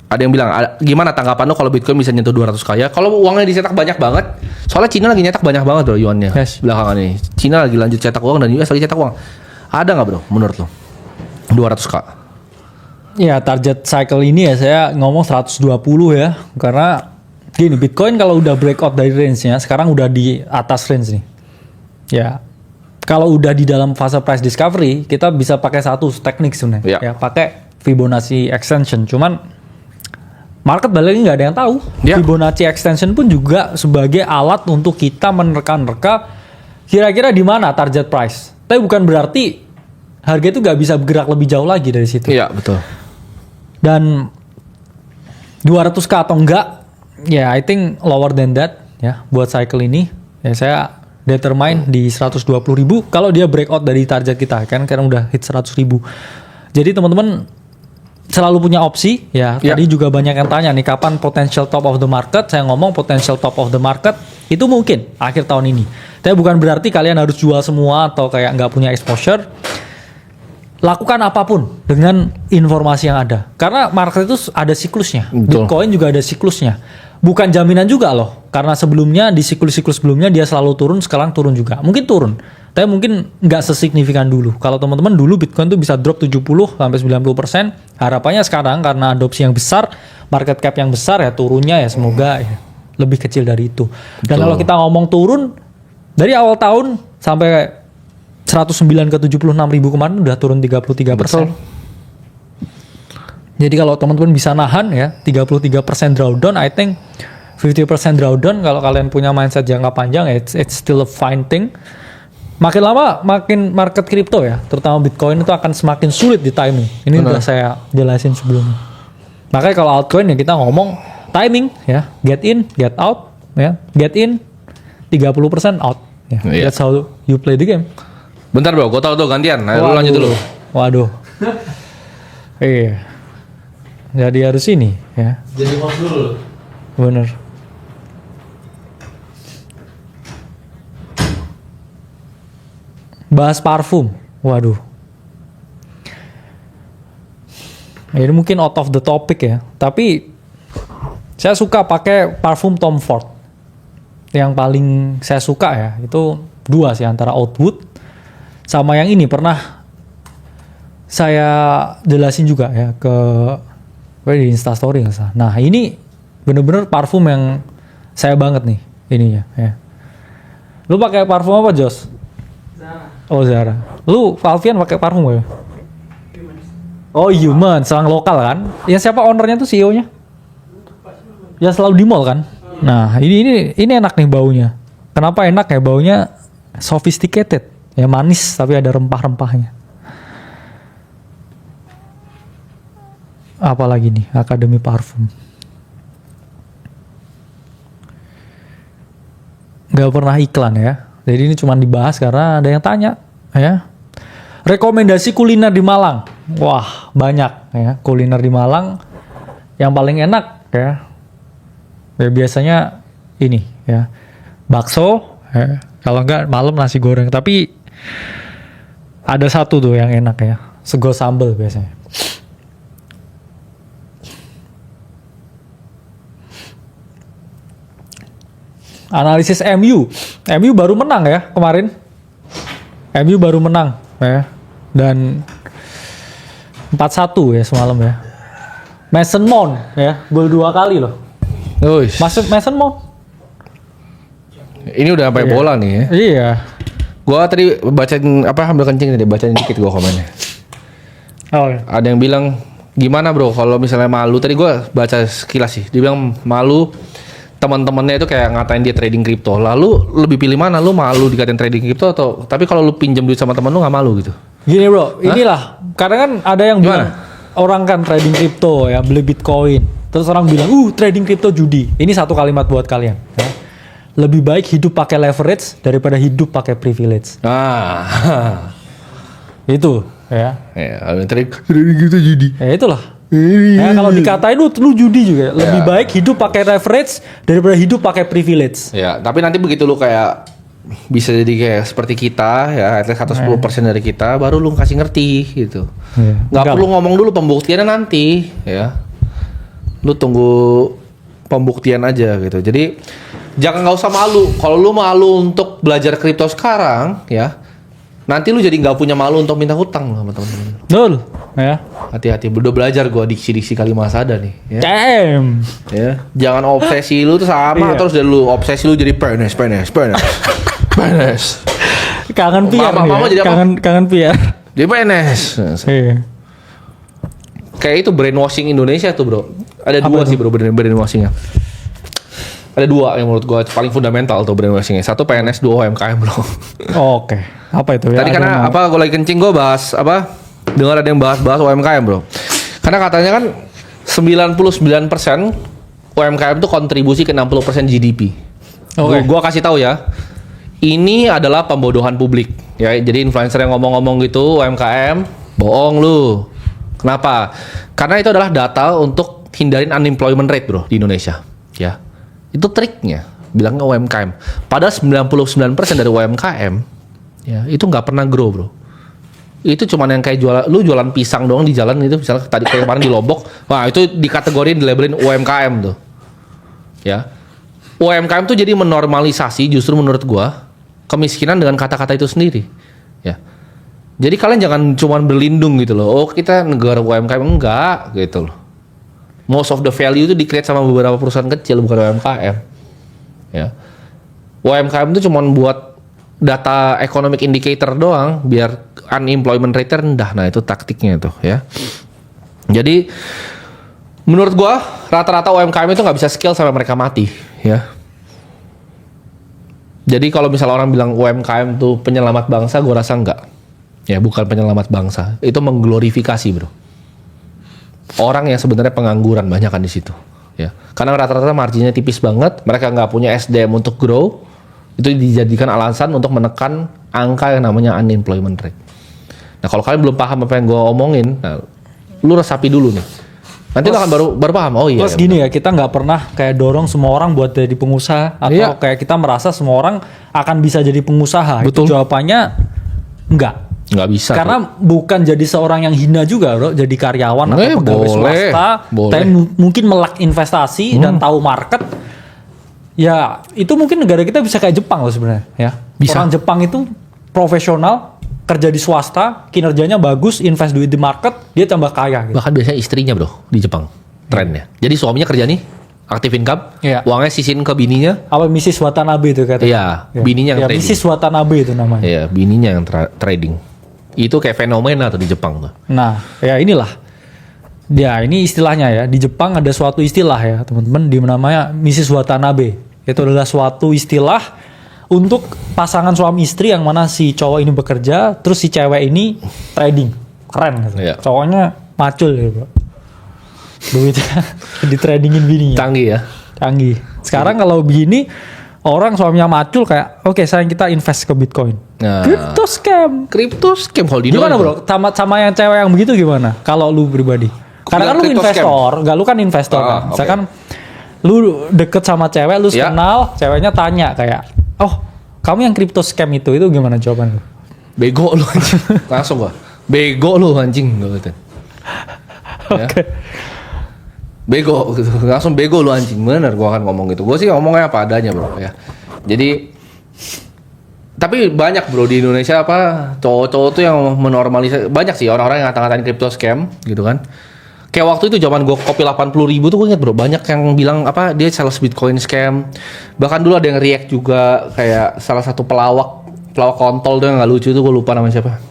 Ada yang bilang, gimana tanggapan lo kalau Bitcoin bisa nyentuh 200k? Kalau uangnya dicetak banyak banget, soalnya Cina lagi nyetak banyak banget bro yuannya. Yes. Belakangan ini Cina lagi lanjut cetak uang dan US lagi cetak uang. Ada nggak, Bro, menurut lo 200k? Ya, target cycle ini ya saya ngomong 120 ya. Karena gini, Bitcoin kalau udah breakout dari range-nya, sekarang udah di atas range nih. Ya, kalau udah di dalam fase price discovery, kita bisa pakai satu teknik sebenarnya. Ya, pakai Fibonacci extension. Cuman market balik lagi nggak ada yang tahu. Ya. Fibonacci extension pun juga sebagai alat untuk kita menerka-nerka kira-kira di mana target price. Tapi bukan berarti harga itu nggak bisa bergerak lebih jauh lagi dari situ. Iya, betul. Dan 200k atau enggak, ya I think lower than that ya buat cycle ini. Ya saya determine di 120.000 kalau dia breakout dari target kita kan karena udah hit 100.000. Jadi teman-teman selalu punya opsi ya. Ya. Tadi juga banyak yang tanya nih kapan potential top of the market. Saya ngomong potential top of the market itu mungkin akhir tahun ini. Tapi bukan berarti kalian harus jual semua atau kayak nggak punya exposure. Lakukan apapun dengan informasi yang ada. Karena market itu ada siklusnya. Betul. Bitcoin juga ada siklusnya. Bukan jaminan juga loh. Karena sebelumnya di siklus-siklus sebelumnya dia selalu turun, sekarang turun juga. Mungkin turun. Tapi mungkin nggak sesignifikan dulu. Kalau teman-teman dulu Bitcoin tuh bisa drop 70 sampai 90%. Harapannya sekarang karena adopsi yang besar, market cap yang besar ya turunnya ya semoga ya lebih kecil dari itu. Dan Betul. kalau kita ngomong turun dari awal tahun sampai 109 ke 76.000 kemarin udah turun 33%. Betul. Jadi kalau teman-teman bisa nahan ya 33% drawdown, I think 50% drawdown kalau kalian punya mindset jangka panjang it's still a fine thing. Makin lama makin market crypto ya, terutama Bitcoin itu akan semakin sulit di timing. Ini udah saya jelasin sebelumnya. Makanya kalau altcoin ya kita ngomong timing ya, get in, get out ya, get in 30% out. Ya. Iya. That's how you play the game. Bentar bro, gue tahu tuh gantian. Nah, lu lanjut dulu. Waduh. Iya. Jadi harus ini ya. Jadi host dulu. Bener. Bahas parfum. Waduh. Ini mungkin out of the topic ya. Tapi saya suka pakai parfum Tom Ford. Yang paling saya suka ya itu dua sih antara Outwood sama yang ini pernah saya jelasin juga ya ke di Instastory nggak salah. Nah ini bener-bener parfum yang saya banget nih ininya ya. Lu pakai parfum apa Jos? Zara. Oh Zara. Lu Alfian pakai parfum gak ya? Oh Human, selang lokal kan? Yang siapa ownernya tuh CEO-nya? Ya selalu di mall kan? Nah ini enak nih baunya. Kenapa enak ya baunya? Sophisticated, ya manis tapi ada rempah-rempahnya. Apalagi nih Akademi Parfum. Gak pernah iklan ya. Jadi ini cuma dibahas karena ada yang tanya ya. Rekomendasi kuliner di Malang. Wah banyak ya kuliner di Malang. Yang paling enak ya. Ya biasanya ini ya bakso. Ya. Kalau enggak malam nasi goreng. Tapi ada satu tuh yang enak ya. Sego sambal biasanya. Analisis MU baru menang ya kemarin. MU baru menang ya. Dan 4-1 ya semalam ya. Mason Mount ya, gol 2 kali loh. Uish. Masuk Mason Mount. Ini udah sampai Iya. bola nih ya. Iya. Gua tadi bacain ambil kencing tadi, bacain dikit gua komennya. Oh ya. Ada yang bilang gimana bro kalau misalnya malu, tadi gua baca sekilas sih. Dia bilang malu teman-temannya itu kayak ngatain dia trading kripto. Lalu lebih pilih mana? Lu malu dikatain trading kripto atau tapi kalau lu pinjam duit sama teman lu nggak malu gitu? Gini bro, inilah kadang kan ada yang bilang Gimana? orang kan trading kripto ya, beli Bitcoin. Terus orang bilang, trading kripto judi. Ini satu kalimat buat kalian. Ya. Lebih baik hidup pakai leverage daripada hidup pakai privilege. Ah. Itu ya. Ya, trading kripto judi. Ya itulah. Ya, kalau dikatain lu judi juga. Lebih baik hidup pakai leverage daripada hidup pakai privilege. Ya, tapi nanti begitu lu kayak bisa jadi kayak seperti kita ya, at least atau 10% dari kita baru lu kasih ngerti gitu. Iya. Nggak perlu ngomong dulu pembuktiannya nanti ya. Lu tunggu pembuktian aja gitu. Jadi nggak usah malu. Kalau lu malu untuk belajar kripto sekarang ya, nanti lu jadi nggak punya malu untuk minta hutang sama teman-teman. Betul. Ya. Hati-hati, udah belajar gua diksi-diksi kalimat sada nih ya. Damn. Ya, jangan obsesi lu tuh sama Iya. terus dari lu obsesi lu jadi PNS. Kangen piar nih. Mama jadi Ya. apa? Kangen piar. Jadi PNS. Iya. Kayak itu brainwashing Indonesia tuh bro. Ada dua sih bro brainwashingnya. Ada dua yang menurut gue paling fundamental tuh brainwashingnya. Satu PNS, dua UMKM bro. Oke. Apa itu ya? Tadi karena apa gue lagi kencing gue bahas apa? Dengar ada yang bahas UMKM bro. Karena katanya kan 99% UMKM itu kontribusi ke 60% GDP. Oke. Gua kasih tahu ya. Ini adalah pembodohan publik ya. Jadi influencer yang ngomong-ngomong gitu UMKM bohong lu. Kenapa? Karena itu adalah data untuk hindarin unemployment rate bro di Indonesia ya. Itu triknya bilangnya UMKM. Padahal 99% dari UMKM ya itu nggak pernah grow bro. Itu cuman yang kayak jualan pisang doang di jalan itu, misalnya tadi kayak kemarin di Lombok. Wah itu dikategoriin dilabelin UMKM tuh ya. UMKM tuh jadi menormalisasi justru menurut gua kemiskinan dengan kata-kata itu sendiri ya. Jadi kalian jangan cuman berlindung gitu loh. Oh kita negara UMKM, enggak gitu loh. Most of the value itu di-create sama beberapa perusahaan kecil, bukan UMKM ya. UMKM itu cuman buat data economic indicator doang biar unemployment rate rendah. Nah itu taktiknya itu ya. Jadi menurut gua rata-rata UMKM itu nggak bisa scale sampai mereka mati ya. Jadi kalau misalnya orang bilang UMKM tuh penyelamat bangsa, gua rasa enggak ya, bukan penyelamat bangsa. Itu mengglorifikasi bro orang yang sebenarnya pengangguran banyak kan di situ ya. Karena rata-rata marginnya tipis banget, mereka nggak punya SDM untuk grow. Itu dijadikan alasan untuk menekan angka yang namanya unemployment rate. Nah kalau kalian belum paham apa yang gue omongin, nah, lu resapi dulu nih. Nanti lu akan baru paham. Oh iya. Plus gini ya, kita nggak pernah kayak dorong semua orang buat jadi pengusaha atau kayak kita merasa semua orang akan bisa jadi pengusaha. Betul. Itu jawabannya enggak. Nggak bisa. Karena bukan jadi seorang yang hina juga bro, jadi karyawan atau pegawai swasta, boleh. tapi mungkin melek investasi dan tahu market. Ya itu mungkin negara kita bisa kayak Jepang loh sebenarnya ya. Bisa. Orang Jepang itu profesional, kerja di swasta, kinerjanya bagus, invest duit di market, dia tambah kaya gitu. Bahkan biasanya istrinya bro di Jepang trennya. Jadi suaminya kerja nih aktif income, Iya. uangnya sisihin ke bininya. Apa Mrs. Watanabe itu katanya? Iya, bininya yang trading. Mrs. Watanabe itu namanya. Iya, bininya yang trading. Itu kayak fenomena tuh di Jepang tuh. Nah, ya inilah. Ya, ini istilahnya ya. Di Jepang ada suatu istilah ya, teman-teman, di namanya Mrs. Watanabe. Itu adalah suatu istilah untuk pasangan suami istri yang mana si cowok ini bekerja, terus si cewek ini trading. Keren gitu. Iya. Cowoknya macul gitu, Bro. Duitnya di-tradingin bininya. Canggih ya. Canggih. Sekarang kalau begini, orang suaminya macul kayak, oke sayang kita invest ke Bitcoin. Nah. Crypto scam. Kalau di Gimana bro? Sama yang cewek yang begitu gimana? Kalau lu pribadi? Karena kan lu crypto investor, gak lu kan investor kan. Okay. Misalkan lu deket sama cewek, lu Ya. kenal, ceweknya tanya kayak, oh kamu yang crypto scam itu gimana jawaban lu? Bego lu anjing. Langsung gua. Bego lu anjing gitu. Oke. Bego gitu. Langsung bego lu anjing. Bener gua akan ngomong gitu. Gua sih ngomongnya apa adanya bro ya. Jadi tapi banyak bro di Indonesia apa cowok-cowok tuh yang menormalisasi, banyak sih orang-orang yang ngata-ngatain crypto scam gitu kan. Kayak waktu itu zaman gue kopi 80.000 tuh gue inget bro, banyak yang bilang apa dia sales Bitcoin scam. Bahkan dulu ada yang react juga kayak salah satu pelawak kontol tuh yang nggak lucu tuh, gue lupa namanya siapa.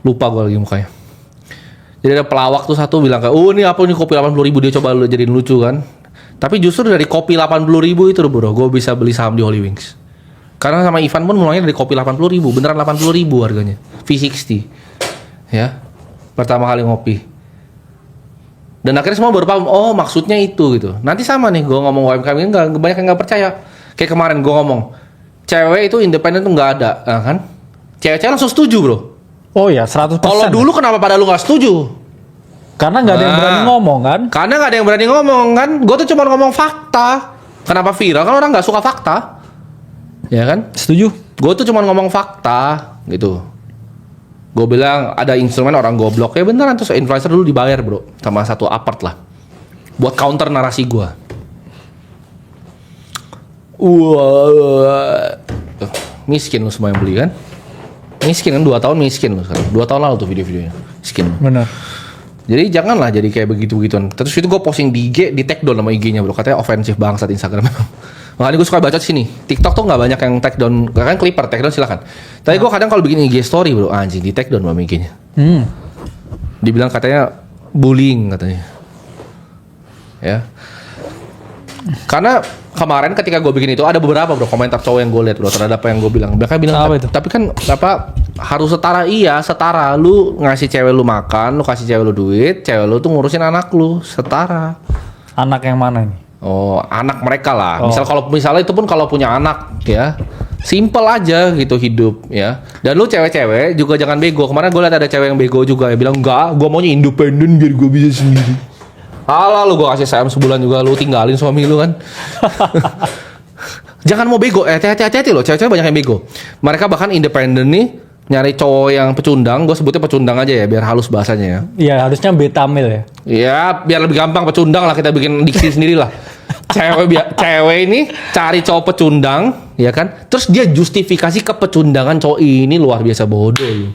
Lupa gue lagi mukanya. Jadi ada pelawak tuh satu bilang kayak, oh ini apa nih kopi 80.000, dia coba lu jadiin lucu kan. Tapi justru dari kopi 80.000 itu bro, gue bisa beli saham di Holy Wings. Karena sama Ivan pun mulainya dari kopi 80.000, beneran 80.000 harganya. V60. Ya. Pertama kali ngopi. Dan akhirnya semua baru paham, oh maksudnya itu gitu. Nanti sama nih, gue ngomong UMKM ini banyak yang nggak percaya. Kayak kemarin gue ngomong, cewek itu independen tuh nggak ada, nah, kan? Cewek-cewek langsung setuju bro. Oh ya 100%. Kalau dulu kenapa pada lu nggak setuju? Karena nggak ada yang berani ngomong kan? Karena nggak ada yang berani ngomong kan. Gue tuh cuma ngomong fakta. Kenapa viral? Kan orang nggak suka fakta. Ya kan? Setuju. Gue tuh cuma ngomong fakta gitu. Gue bilang ada instrumen orang goblok. Ya beneran, terus influencer dulu dibayar bro sama satu apart lah buat counter narasi gue. Miskin lu semua yang beli kan. Miskin kan, 2 tahun miskin lu sekarang. 2 tahun lalu tuh video-videonya miskin. Bener. Jadi janganlah jadi kayak begitu-begituan. Terus itu gue posting di IG, di take down sama IG-nya bro. Katanya ofensif bangsat Instagram. Makanya gue suka baca sini. TikTok tuh nggak banyak yang take down. Kan Clipper take down silakan. Tapi gue kadang kalau bikin IG story bro, anjing di take down sama IG-nya. Dibilang katanya bullying katanya. ya. Karena kemarin ketika gue bikin itu ada beberapa bro komentar cowok yang gue lihat bro terhadap apa yang gue bilang. Mereka bilang Apa itu? tapi kan apa harus setara, iya setara. Lu ngasih cewek lu makan, lu kasih cewek lu duit, cewek lu tuh ngurusin anak lu, setara. Anak yang mana nih? Oh, anak mereka lah. Oh. Misalnya itu pun kalau punya anak ya, simple aja gitu hidup ya. Dan lu cewek-cewek juga jangan bego. Kemarin gue liat ada cewek yang bego juga ya bilang enggak, gue maunya independen biar gue bisa sendiri. Alah lu gue kasih sayang sebulan juga lu tinggalin suami lu kan. Jangan mau bego, hati-hati loh, cewek-cewek banyak yang bego. Mereka bahkan independen nih nyari cowok yang pecundang, gue sebutnya pecundang aja ya biar halus bahasanya ya. Iya harusnya beta male ya. Ya biar lebih gampang pecundang lah, kita bikin diksi sendiri lah. Cewek ini cari cowok pecundang, ya kan? Terus dia justifikasi kepecundangan cowok ini luar biasa bodoh lu.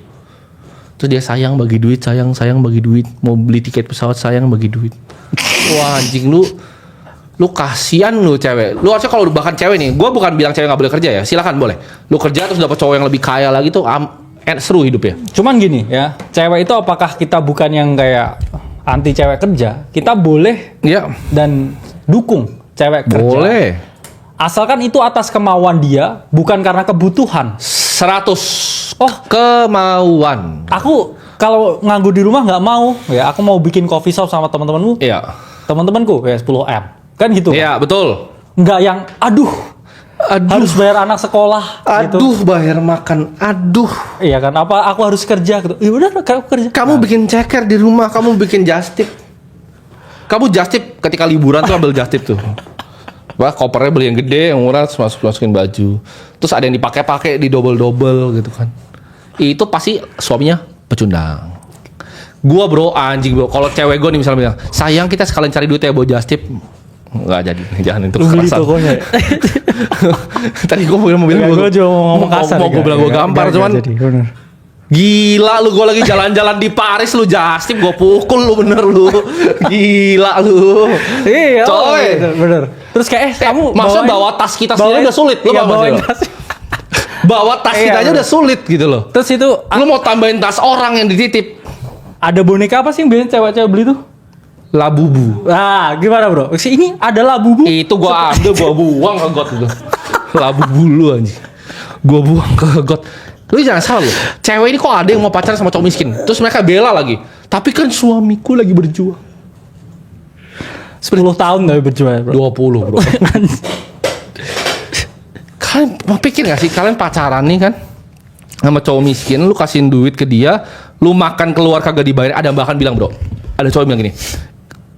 Terus dia sayang bagi duit, sayang bagi duit, mau beli tiket pesawat sayang bagi duit. Wah anjing lu kasihan lu cewek. Lu harusnya kalau bahkan cewek nih, gue bukan bilang cewek nggak boleh kerja ya, silakan boleh. Lu kerja terus dapat cowok yang lebih kaya lagi tuh seru hidup ya. Cuman gini ya, cewek itu apakah kita bukan yang kayak anti cewek kerja? Kita boleh Iya. dan dukung cewek kerja. Boleh. Asalkan itu atas kemauan dia, bukan karena kebutuhan. 100 Oh. kemauan. Aku kalau nganggur di rumah nggak mau, ya aku mau bikin coffee shop sama teman-temanmu, Iya. teman-temanku ya 10M, kan gitu. Iya betul. Nggak yang aduh harus bayar anak sekolah gitu. Aduh bayar makan, aduh. Iya kan, apa aku harus kerja gitu. Ya udah aku kerja. Kamu bikin ceker di rumah, kamu bikin just tip. Kamu just tip ketika liburan tuh ambil just tip tuh. Wah kopernya beli yang gede, yang murah, terus masukin baju. Terus ada yang dipakai-pakai di double gitu kan. Itu pasti suaminya pecundang. Gua bro anjing bro, kalau cewek gue nih misalnya bilang, sayang kita sekalian cari duit ya buat just tip. Nggak jadi, jangan itu Lu beli kekerasan. tokonya. Tadi gue mau bilang Gue juga mau ngomong kasar. mau gue bilang gue gampar cuman Jadi, bener. gila lu, gue lagi jalan-jalan di Paris lu just tip gue pukul lu bener lu. Gila lu. Iya, Coy. bener. Terus kayak kamu Maksudnya bawa tas kita sendiri udah sulit, lu iya, paham bawain nggak sih, tas. bawa tas Iya, kita aja bener. udah sulit gitu loh. Terus itu Lu mau tambahin tas orang yang dititip. ada boneka apa sih yang biasanya cewek-cewek beli tuh? Labubu. Nah, gimana bro? Ini ada labubu. Itu gua ambil, gua buang ke got itu. Labubu lu anjing. Gua buang ke got. Lu jangan salah lu. Cewek ini kok ada yang mau pacaran sama cowok miskin. Terus mereka bela lagi. Tapi kan suamiku lagi berjuang. 10 tahun gak berjuang bro. 20 bro. Kalian mau pikir gak sih kalian pacaran nih kan sama cowok miskin, lu kasihin duit ke dia, lu makan keluar kagak dibayar. Ada bahkan bilang bro, ada cowok bilang gini,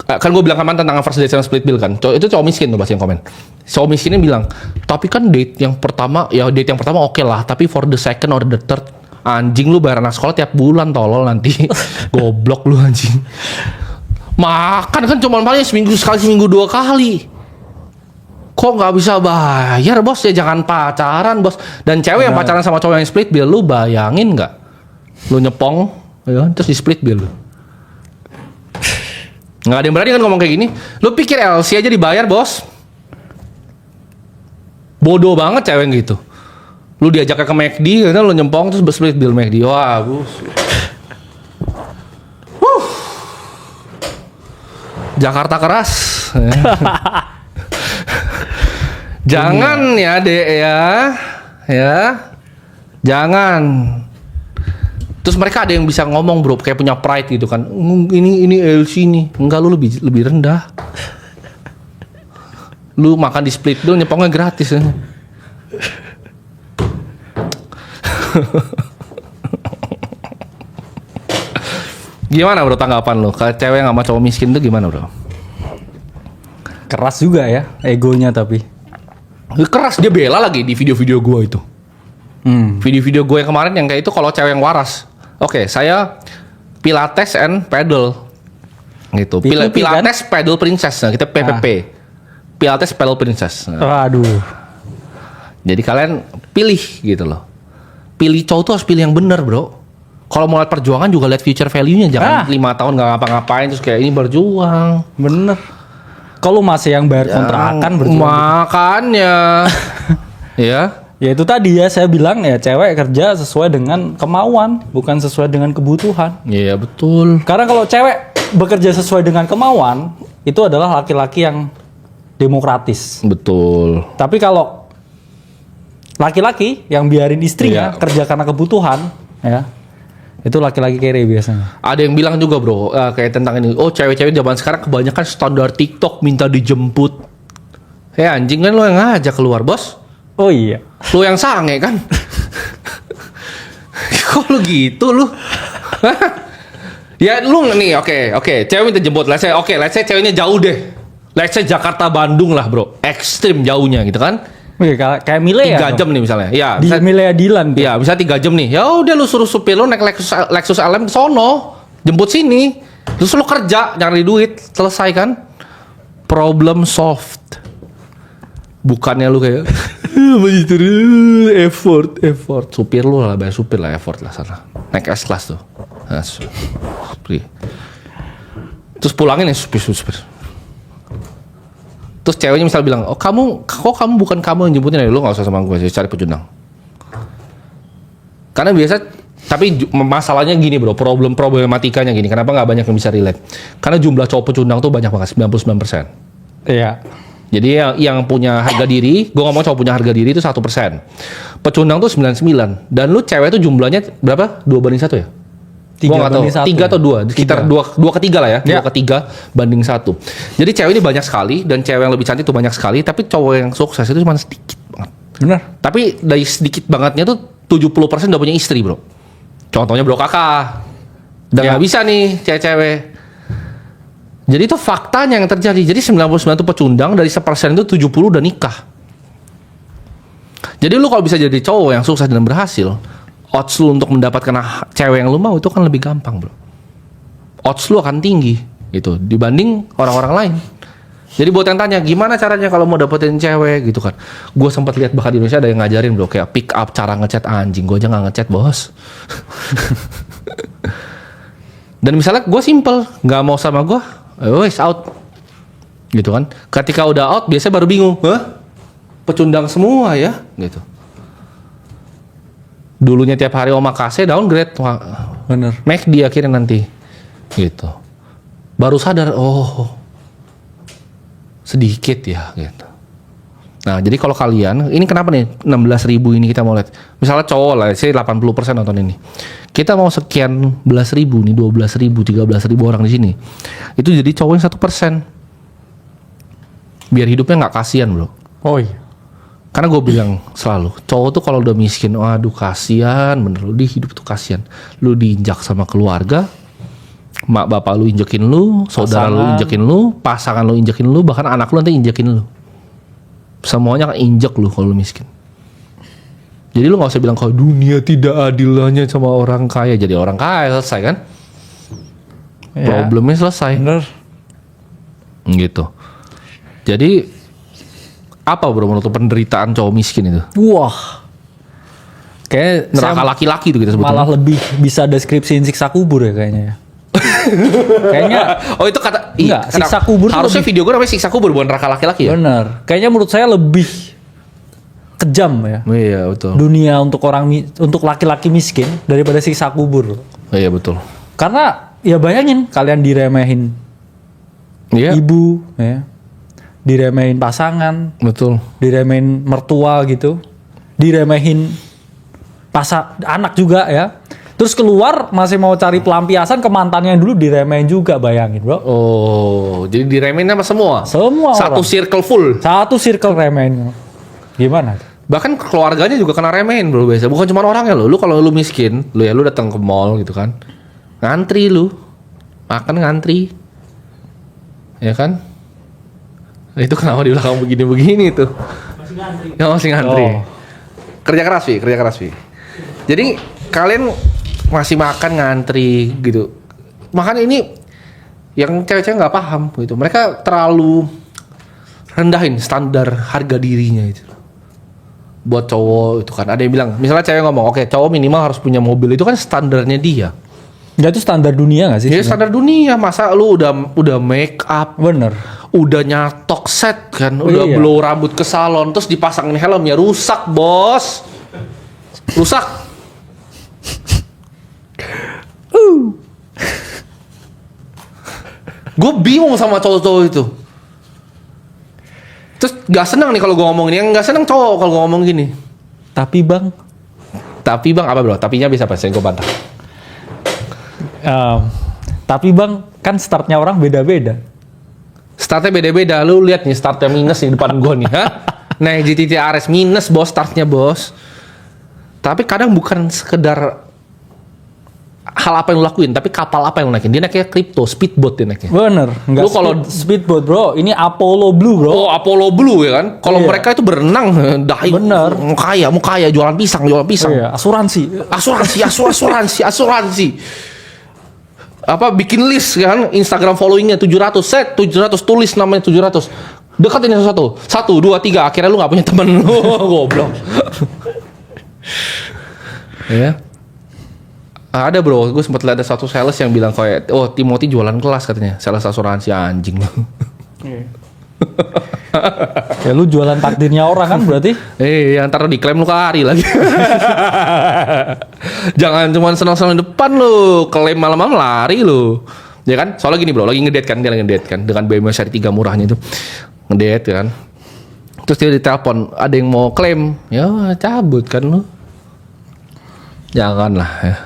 kan gue bilang kemarin tentang first date sama split bill kan, itu cowok miskin tuh pasti yang komen. Cowok miskinnya bilang, tapi kan date yang pertama oke lah, tapi for the second or the third, anjing lu bayar anak sekolah tiap bulan tolol nanti. Goblok lu anjing. Makan kan cuma paling seminggu sekali, seminggu 2 kali. Kok nggak bisa bayar bos, ya jangan pacaran bos. Dan cewek yang pacaran sama cowok yang split bill, lu bayangin nggak? Lu nyepong, ya, terus di split bill. Nggak ada yang berani kan ngomong kayak gini. Lu pikir LC aja dibayar bos? Bodoh banget cewek yang gitu. Lu diajaknya ke McD, kan lu nyempong terus split bill McD. Wah, bus. Jakarta keras. Jangan ya dek ya, jangan. Terus mereka ada yang bisa ngomong bro, kayak punya pride gitu kan. Ini LC nih, enggak lu lebih rendah. Lu makan di split bill nyepongnya gratis ya. Gimana bro tanggapan lu? Kalau cewek yang sama cowok miskin tuh gimana bro? Keras juga ya egonya tapi. Keras, dia bela lagi di video-video gue itu. Video-video gue yang kemarin yang kayak itu kalau cewek yang waras. Oke, saya Pilates and Paddle gitu. Pilates kan? Paddle Princess. Nah, kita PPP. Pilates Paddle Princess. Nah. Aduh. Jadi kalian pilih gitu loh. Pilih cowok tuh harus pilih yang benar, bro. Kalau mau lihat perjuangan juga lihat future value-nya. Jangan 5 tahun nggak ngapa-ngapain terus kayak ini berjuang. Bener. Kalau masih yang bayar kontrakan berjuang. Makanya. Ya. Ya itu tadi ya saya bilang ya cewek kerja sesuai dengan kemauan, bukan sesuai dengan kebutuhan. Iya betul. Karena kalau cewek bekerja sesuai dengan kemauan, itu adalah laki-laki yang demokratis. Betul. Tapi kalau laki-laki yang biarin istrinya Iya. kerja karena kebutuhan, ya itu laki-laki kere biasanya. Ada yang bilang juga bro, kayak tentang ini. Oh cewek-cewek zaman sekarang kebanyakan standar TikTok minta dijemput. Anjing kan lo yang ngajak keluar bos. Oh iya. Lo yang sange kan. Kok lu gitu lu? Ya lu nih oke. Cewek minta jemput. Let's say ceweknya jauh deh. Let's say Jakarta Bandung lah bro. Ekstrim jauhnya gitu kan. Oke, kayak Milea 3 jam nih misalnya. Ya, di Milea Dilan tuh. ya bisa 3 jam nih. Ya udah lu suruh supir lu naik Lexus LM ke sono, jemput sini. Terus lu kerja, nyari duit, selesai kan? Problem solved. Bukannya lu kayak begitu effort. Supir lu lah, bayar supir lah, effort lah sana. Naik S-Class tuh. Nah, terus pulangin ya supir. Terus ceweknya misal bilang, oh kamu bukan kamu yang jemputin ya, lu nggak usah sama gue, cari pecundang. Karena biasa, tapi masalahnya gini bro, problematikanya gini, kenapa nggak banyak yang bisa relate? Karena jumlah cowok pecundang tuh banyak banget, 99%. Iya. Jadi yang punya harga diri, gue ngomong cowok punya harga diri itu 1%. Pecundang tuh 99. Dan lu cewek tuh jumlahnya berapa? 2/1 ya? 3 Gua nggak tahu, banding 1. 3 atau 2, sekitar 2/3 lah ya, Ya. 2/3 banding 1. Jadi cewek ini banyak sekali dan cewek yang lebih cantik tuh banyak sekali, tapi cowok yang sukses itu cuma sedikit banget. Benar. Tapi dari sedikit bangetnya tuh 70% udah punya istri bro. Contohnya bro kakak, udah Ya. nggak bisa nih cewek-cewek. Jadi itu faktanya yang terjadi. Jadi 99 itu pecundang, dari 1% itu 70 udah nikah. Jadi lu kalau bisa jadi cowok yang sukses dan berhasil, odds lu untuk mendapatkan cewek yang lu mau itu kan lebih gampang bro. Odds lu akan tinggi gitu dibanding orang-orang lain. Jadi buat yang tanya gimana caranya kalau mau dapetin cewek gitu kan, gue sempat lihat bahkan di Indonesia ada yang ngajarin bro, kayak pick up cara ngechat. Anjing, gue aja nggak ngechat bos. Dan misalnya gue simple, nggak mau sama gue, wes out gitu kan. Ketika udah out biasanya baru bingung, pecundang semua ya gitu. Dulunya tiap hari omakase, downgrade, Benar. McD akhirnya nanti gitu. Baru sadar, oh sedikit ya gitu. Nah jadi kalau kalian, ini kenapa nih 16.000 ini kita mau lihat. Misalnya cowok lah, saya 80% nonton ini. Kita mau sekian belas ribu nih, 12.000, 13.000 orang di sini. Itu jadi cowok yang 1%. Biar hidupnya nggak kasihan bro. Oh iya. Karena gue bilang selalu, cowok tuh kalau udah miskin, waduh kasihan bener, lu di hidup tuh kasihan. Lu diinjak sama keluarga, mak bapak lu injekin lu, saudara lu injekin lu, pasangan lu injekin lu, bahkan anak lu nanti injekin lu. Semuanya akan injek lu kalau lu miskin. Jadi lu gak usah bilang kalau dunia tidak adil hanya sama orang kaya. Jadi orang kaya selesai kan? Ya. Problemnya selesai. Bener. Gitu. Jadi apa bro menurut lu penderitaan cowok miskin itu? Wah. Kayak Neraka laki-laki tuh kita sebutnya. malah lebih bisa deskripsiin siksa kubur ya kayaknya ya. Kayaknya Oh itu kata Enggak, siksa kubur tuh harusnya lebih- video gue namanya siksa kubur bukan neraka laki-laki ya? bener. Kayaknya menurut saya lebih kejam ya. Iya betul. Dunia untuk untuk laki-laki miskin daripada siksa kubur. Iya betul. Karena ya bayangin kalian diremehin Iya ibu ya. Diremehin pasangan, betul. diremehin mertua gitu. Diremehin anak juga ya. Terus keluar masih mau cari pelampiasan ke mantannya yang dulu diremehin juga, bayangin bro. Oh jadi diremehin sama semua? Semua Satu orang. circle full. Satu circle remehin. Gimana? Bahkan keluarganya juga kena remehin bro biasa. Bukan cuma orangnya lo. Lu kalau lu miskin, lu datang ke mall gitu kan, ngantri lu, makan ngantri, ya kan? Nah, itu kenapa di belakang begini-begini tuh? Masih ngantri. Ya masih ngantri. Oh. Kerja keras Vi. Jadi kalian masih makan ngantri gitu. Makanya ini yang cewek-cewek nggak paham gitu. Mereka terlalu rendahin standar harga dirinya itu. Buat cowok itu kan ada yang bilang, misalnya cewek ngomong, oke cowok minimal harus punya mobil, itu kan standarnya dia. Ya itu standar dunia gak sih? Ya standar dunia, masa lu udah make up, Bener. udah nyatok set kan, Oh, udah iya. blow rambut ke salon, terus dipasangin helm ya rusak bos, rusak. Gue bingung sama cowok-cowok itu. Terus gak seneng nih kalau gue ngomong ini. Yang gak seneng cowok kalau gue ngomong gini. Tapi bang, Apa bro? Tapinya bisa apa sih? Gue bantah. tapi bang, kan startnya orang beda-beda. Startnya beda-beda. Lu lihat nih startnya minus di depan gue nih. Ha? Nah GTT RS minus bos startnya bos. Tapi kadang bukan sekedar hal apa yang lu lakuin, tapi kapal apa yang lu naikin. Dia naiknya kripto, speedboat dia naiknya. Bener, nggak Lu kalau- speedboat bro, ini Apollo Blue bro. Oh Apollo Blue ya kan. Kalau Iya. mereka itu berenang, dive. Bener. Mau kaya, jualan pisang. Iya, asuransi. Asuransi. Apa bikin list kan Instagram followingnya 700 tulis namanya 700. Deketin satu, 1, 2, 3. Akhirnya lu nggak punya temen. Goblok. Ya. Ada bro, gue sempat lihat ada satu sales yang bilang kayak, oh Timothy jualan kelas katanya, sales asuransi anjing. Ya lu jualan takdirnya orang kan berarti. Ntar diklaim lu lari lagi. Jangan cuma senang-senang depan lu, klaim malam-malam lari lu. Ya kan? Soalnya gini bro, lagi ngedate kan dengan BMW seri 3 murahnya itu. Ngedate kan. Terus dia ditelepon, ada yang mau klaim. Ya cabut kan lu. Janganlah ya.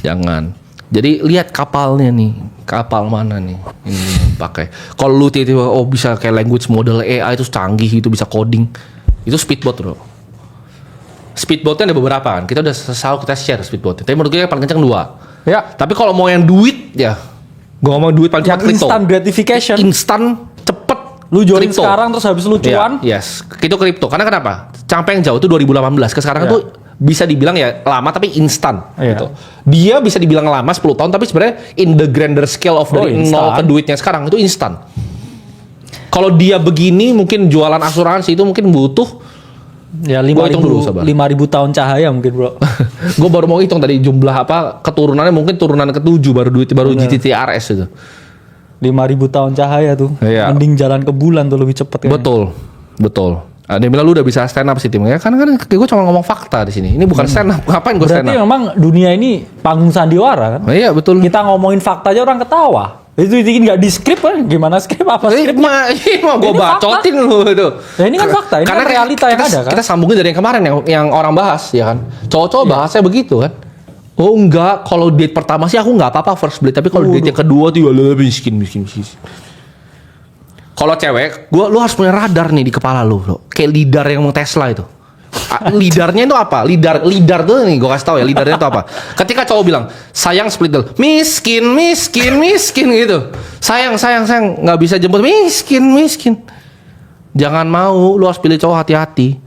Jangan. Jadi lihat kapalnya nih, kapal mana nih ini pakai. Kalau lu tiba-tiba bisa kayak language model AI itu canggih, itu bisa coding, itu speedboat bro. Speedboatnya ada beberapa kan. Kita udah selalu kita share speedboatnya. Tapi menurut gue yang paling kencang 2. Ya. Tapi kalau mau yang duit ya, gue ngomong duit paling Yang cepat kripto. instant gratification. Instan cepet. Lu jualin Kripto. sekarang terus habis lu cuan. Ya, yes, itu kripto. Karena kenapa? Sampai yang jauh itu 2018. Ke sekarang Ya. tuh bisa dibilang ya lama tapi instan Iya. gitu. Dia bisa dibilang lama 10 tahun tapi sebenarnya in the grander scale of dari nol instan. ke duitnya sekarang itu instan. Kalau dia begini mungkin jualan asuransi itu mungkin butuh Ya Gua hitung dulu, sabar. 5.000 tahun cahaya mungkin bro. gue baru mau hitung tadi jumlah apa keturunannya mungkin turunan ke-7 baru GTT RS itu. 5.000 tahun cahaya tuh. Iya. Mending jalan ke bulan tuh lebih cepet kayaknya. Betul. Dia bilang lu udah bisa stand up sih tim ya. Karena kan gue cuma ngomong fakta di sini. Ini bukan stand up. Ngapain gue stand Berarti up? memang dunia ini panggung sandiwara kan? Iya betul. Kita ngomongin fakta aja orang ketawa. Itu nggak di skrip kan? Gimana skrip apa skrip? Mau gue Ini bacotin lu itu. Ya, ini kan fakta, ini kan realita yang ada kan? Kita sambungin dari yang kemarin yang orang bahas ya kan. Cowok-cowok bahasnya begitu kan. Oh enggak, kalau date pertama sih aku nggak apa-apa first date, tapi kalau date yang kedua tuh ya lebih miskin. Kalau cewek, lu harus punya radar nih di kepala lu, bro. Kayak lidar yang mau Tesla itu. Lidarnya itu apa? Lidar tuh nih, gue kasih tau ya, lidarnya itu apa? Ketika cowok bilang, sayang split deal, miskin gitu. Sayang, nggak bisa jemput, miskin. Jangan mau, lu harus pilih cowok hati-hati.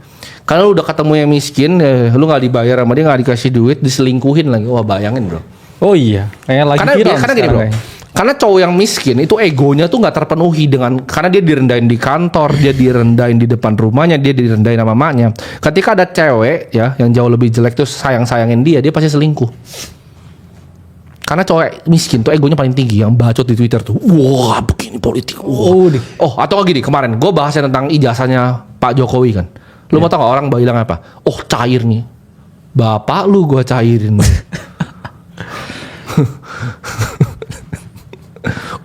Karena lu udah ketemu yang miskin, lu nggak dibayar sama dia, nggak dikasih duit, diselingkuhin lagi. Wah bayangin bro. Oh iya, kayak lagi Karena viral gini bro, sekarang kayaknya. karena cowok yang miskin itu egonya tuh nggak terpenuhi dengan karena dia direndahin di kantor, dia direndahin di depan rumahnya, dia direndahin sama mamanya. Ketika ada cewek ya yang jauh lebih jelek tuh sayangin dia pasti selingkuh. Karena cowok miskin tuh egonya paling tinggi, yang bacot di Twitter tuh, wah begini politik. Oh atau gini kemarin gue bahasnya tentang ijazahnya Pak Jokowi kan. Lu mau tau gak orang bilang apa? Oh cair nih, bapak lu gue cairin.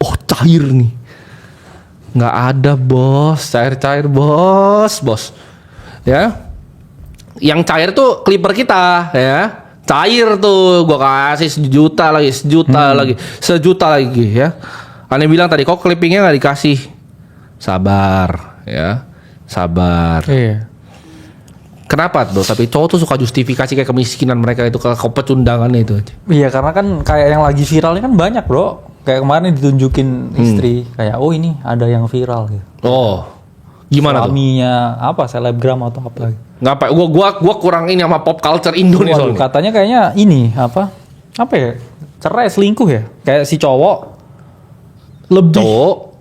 Oh cair nih, nggak ada bos, cair bos ya. Yang cair tuh clipper kita ya, cair tuh gua kasih sejuta lagi ya. Aneh bilang tadi kok clippingnya nggak dikasih, sabar ya, sabar. Iya. Kenapa bro? Tapi cowok tuh suka justifikasi kayak kemiskinan mereka itu, ke pecundangannya itu aja. Iya karena kan kayak yang lagi viral ini kan banyak bro. Kayak kemarin ditunjukin istri kayak oh ini ada yang viral gitu. Oh, gimana tuh? Suaminya apa selebgram atau apa gitu. Ngapa? Gua kurang ini sama pop culture Indo nih Waduh, soalnya. katanya kayaknya ini apa ya? Cerai selingkuh ya? Kayak si cowok lebih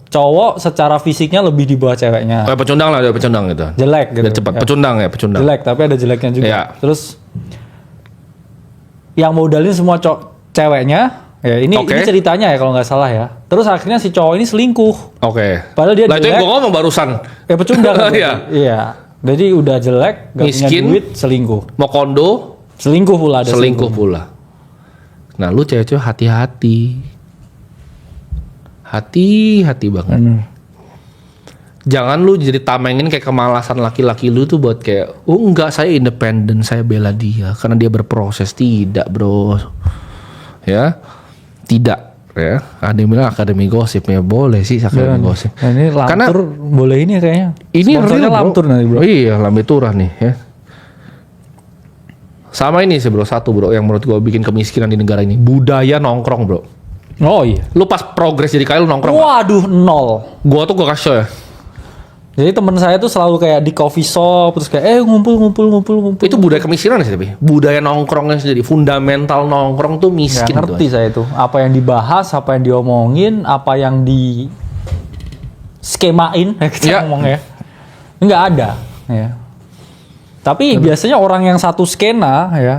cowok secara fisiknya lebih di bawah ceweknya. Pecundang lah, dia pecundang gitu. Jelek gitu. Biar cepat. Ya. Pecundang. Jelek tapi ada jeleknya juga. Iya. Terus yang modalin semua ceweknya. Ya ini ceritanya ya kalau nggak salah ya. Terus akhirnya si cowok ini selingkuh. Oke. Padahal dia lah itu jelek. yang gue ngomong barusan. Ya pecundang. Iya. Iya. Jadi udah jelek, gak punya Miskin. duit, selingkuh. Mau kondo, Selingkuh pula ada selingkuh pula. Nah lu cewek-cewek hati-hati. Hati-hati banget. Bener. Jangan lu jadi tamengin kayak kemalasan laki-laki lu tuh buat kayak, oh enggak, saya independen, saya bela dia karena dia berproses. Tidak, bro. Ya, tidak. Ya, ada yang bilang akademi gosip, ya boleh sih akademi gosip. Nah, ini Lamtur boleh ini kayaknya. Ini Sponsornya real, bro. Lamtur nanti, bro. Oh iya, Lambe Turah nih ya. Sama ini sih bro, satu bro yang menurut gua bikin kemiskinan di negara ini, budaya nongkrong bro. Oh iya. Lu pas progres jadi kaya lu nongkrong. Waduh, nol. Gua kasih ya. Jadi teman saya tuh selalu kayak di coffee shop terus kayak ngumpul. Itu budaya kemiskinan sih tapi. Budaya nongkrongnya sendiri, fundamental nongkrong tuh Nggak miskin ngerti tuh. saya itu. Apa yang dibahas, apa yang diomongin, apa yang di skemain kita Ya. ngomong ya. Nggak ada ya. Tapi biasanya orang yang satu skena ya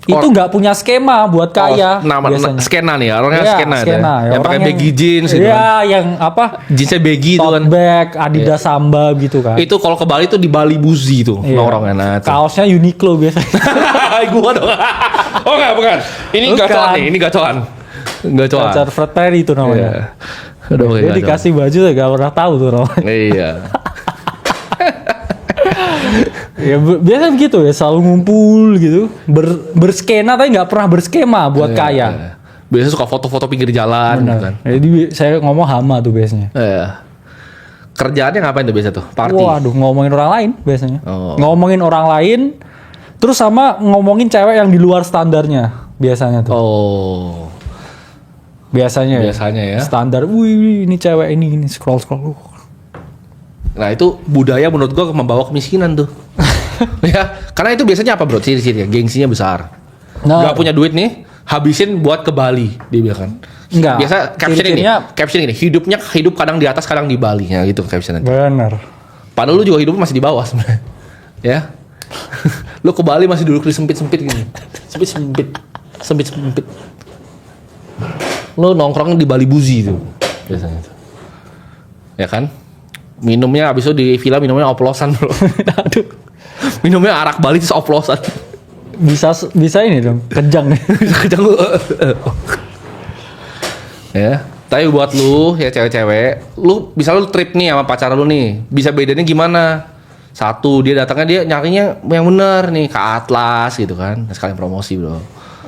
itu nggak punya skema buat kaya biasanya. Skena nih, orangnya Iya, skena, skena, ya. ya. Yang pakai Orang baggy jeans gitu Iya, kan. yang apa? Jeansnya baggy itu kan. Tote bag, Adidas Samba gitu kan. Itu kalau ke Bali tuh di Bali Buzi tuh Iya. nongkrongnya. Nah, tuh. Kaosnya Uniqlo biasanya. Gua dong. Oh enggak, bukan. Ini Bukan. gacoan nih, ini gacoan. Gacoan. Pacar Fred Perry itu namanya. Iya. Udah pakai Dia gacoan. dikasih baju saya gak pernah tahu tuh namanya. Iya. Ya biasa begitu ya, selalu ngumpul gitu, berskena tapi nggak pernah berskema buat kaya. Iya. Biasanya suka foto-foto pinggir jalan gitu kan. Jadi saya ngomong hama tuh biasanya. Iya. Kerjaannya ngapain tuh biasa tuh? Party. Waduh, ngomongin orang lain biasanya. Oh. Ngomongin orang lain, terus sama ngomongin cewek yang di luar standarnya biasanya tuh. Oh. Biasanya Ya. Standar, wih ini cewek ini scroll. Nah itu budaya menurut gua membawa kemiskinan tuh. Ya, karena itu biasanya apa bro? Ciri-cirinya gengsinya besar. Nah, Gak punya duit nih, habisin buat ke Bali dia bilang kan. Enggak. Biasa Ciri-cirinya- caption ini, hidup kadang di atas, kadang di Bali, ya gitu captionnya. bener. Padahal lu juga hidup masih di bawah sebenarnya. Ya. Lu ke Bali masih duduk di sempit-sempit gini. Sempit-sempit. Lu nongkrong di Bali Buzi tuh biasanya tuh. Ya kan? Minumnya abis itu di villa minumnya oplosan bro. Aduh, Minumnya arak Bali terus oplosan. bisa ini dong, kejang. Kejang lu. Ya. Tapi buat lu ya cewek-cewek, lu bisa lu trip nih sama pacar lu nih, bisa bedanya gimana? Satu, dia datangnya dia nyarinya yang bener nih ke Atlas gitu kan, sekalian promosi bro.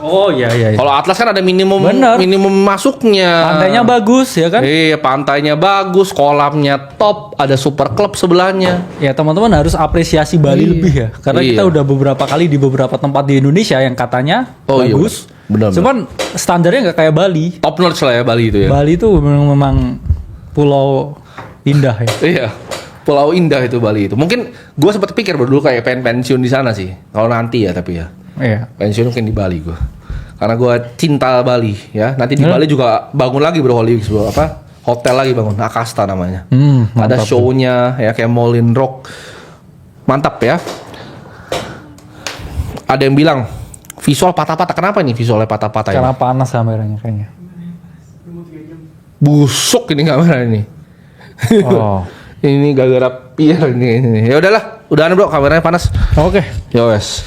Oh iya. Kalau Atlas kan ada minimum Bener. masuknya. Pantainya bagus ya kan? Iya, pantainya bagus, kolamnya top, ada super club sebelahnya. Ya teman-teman harus apresiasi Bali Iya. lebih ya, karena Iya. kita udah beberapa kali di beberapa tempat di Indonesia yang katanya Oh, iya, bagus. benar. Cuman standarnya nggak kayak Bali. Top notch lah ya Bali itu ya. Bali itu memang pulau indah ya. Iya. Pulau indah itu Bali itu. Mungkin gue sempat pikir bro, dulu kayak pengen pensiun di sana sih. Kalau nanti ya tapi ya. Iya. Pensiun mungkin di Bali gue. Karena gue cinta Bali ya. Nanti di Bali juga bangun lagi bro Holy Weeks bro. Apa? Hotel lagi bangun. Akasta namanya. Ada mantap. show-nya ya kayak Moulin Rock. Mantap ya. Ada yang bilang visual patah-patah. Kenapa ini visualnya patah-patah ini? Karena panas kameranya kayaknya. Busuk ini kamera ini. Oh. Ini gara-gara pier ini. Ya udahlah, udahan bro, kameranya panas. Oke. Ya wes.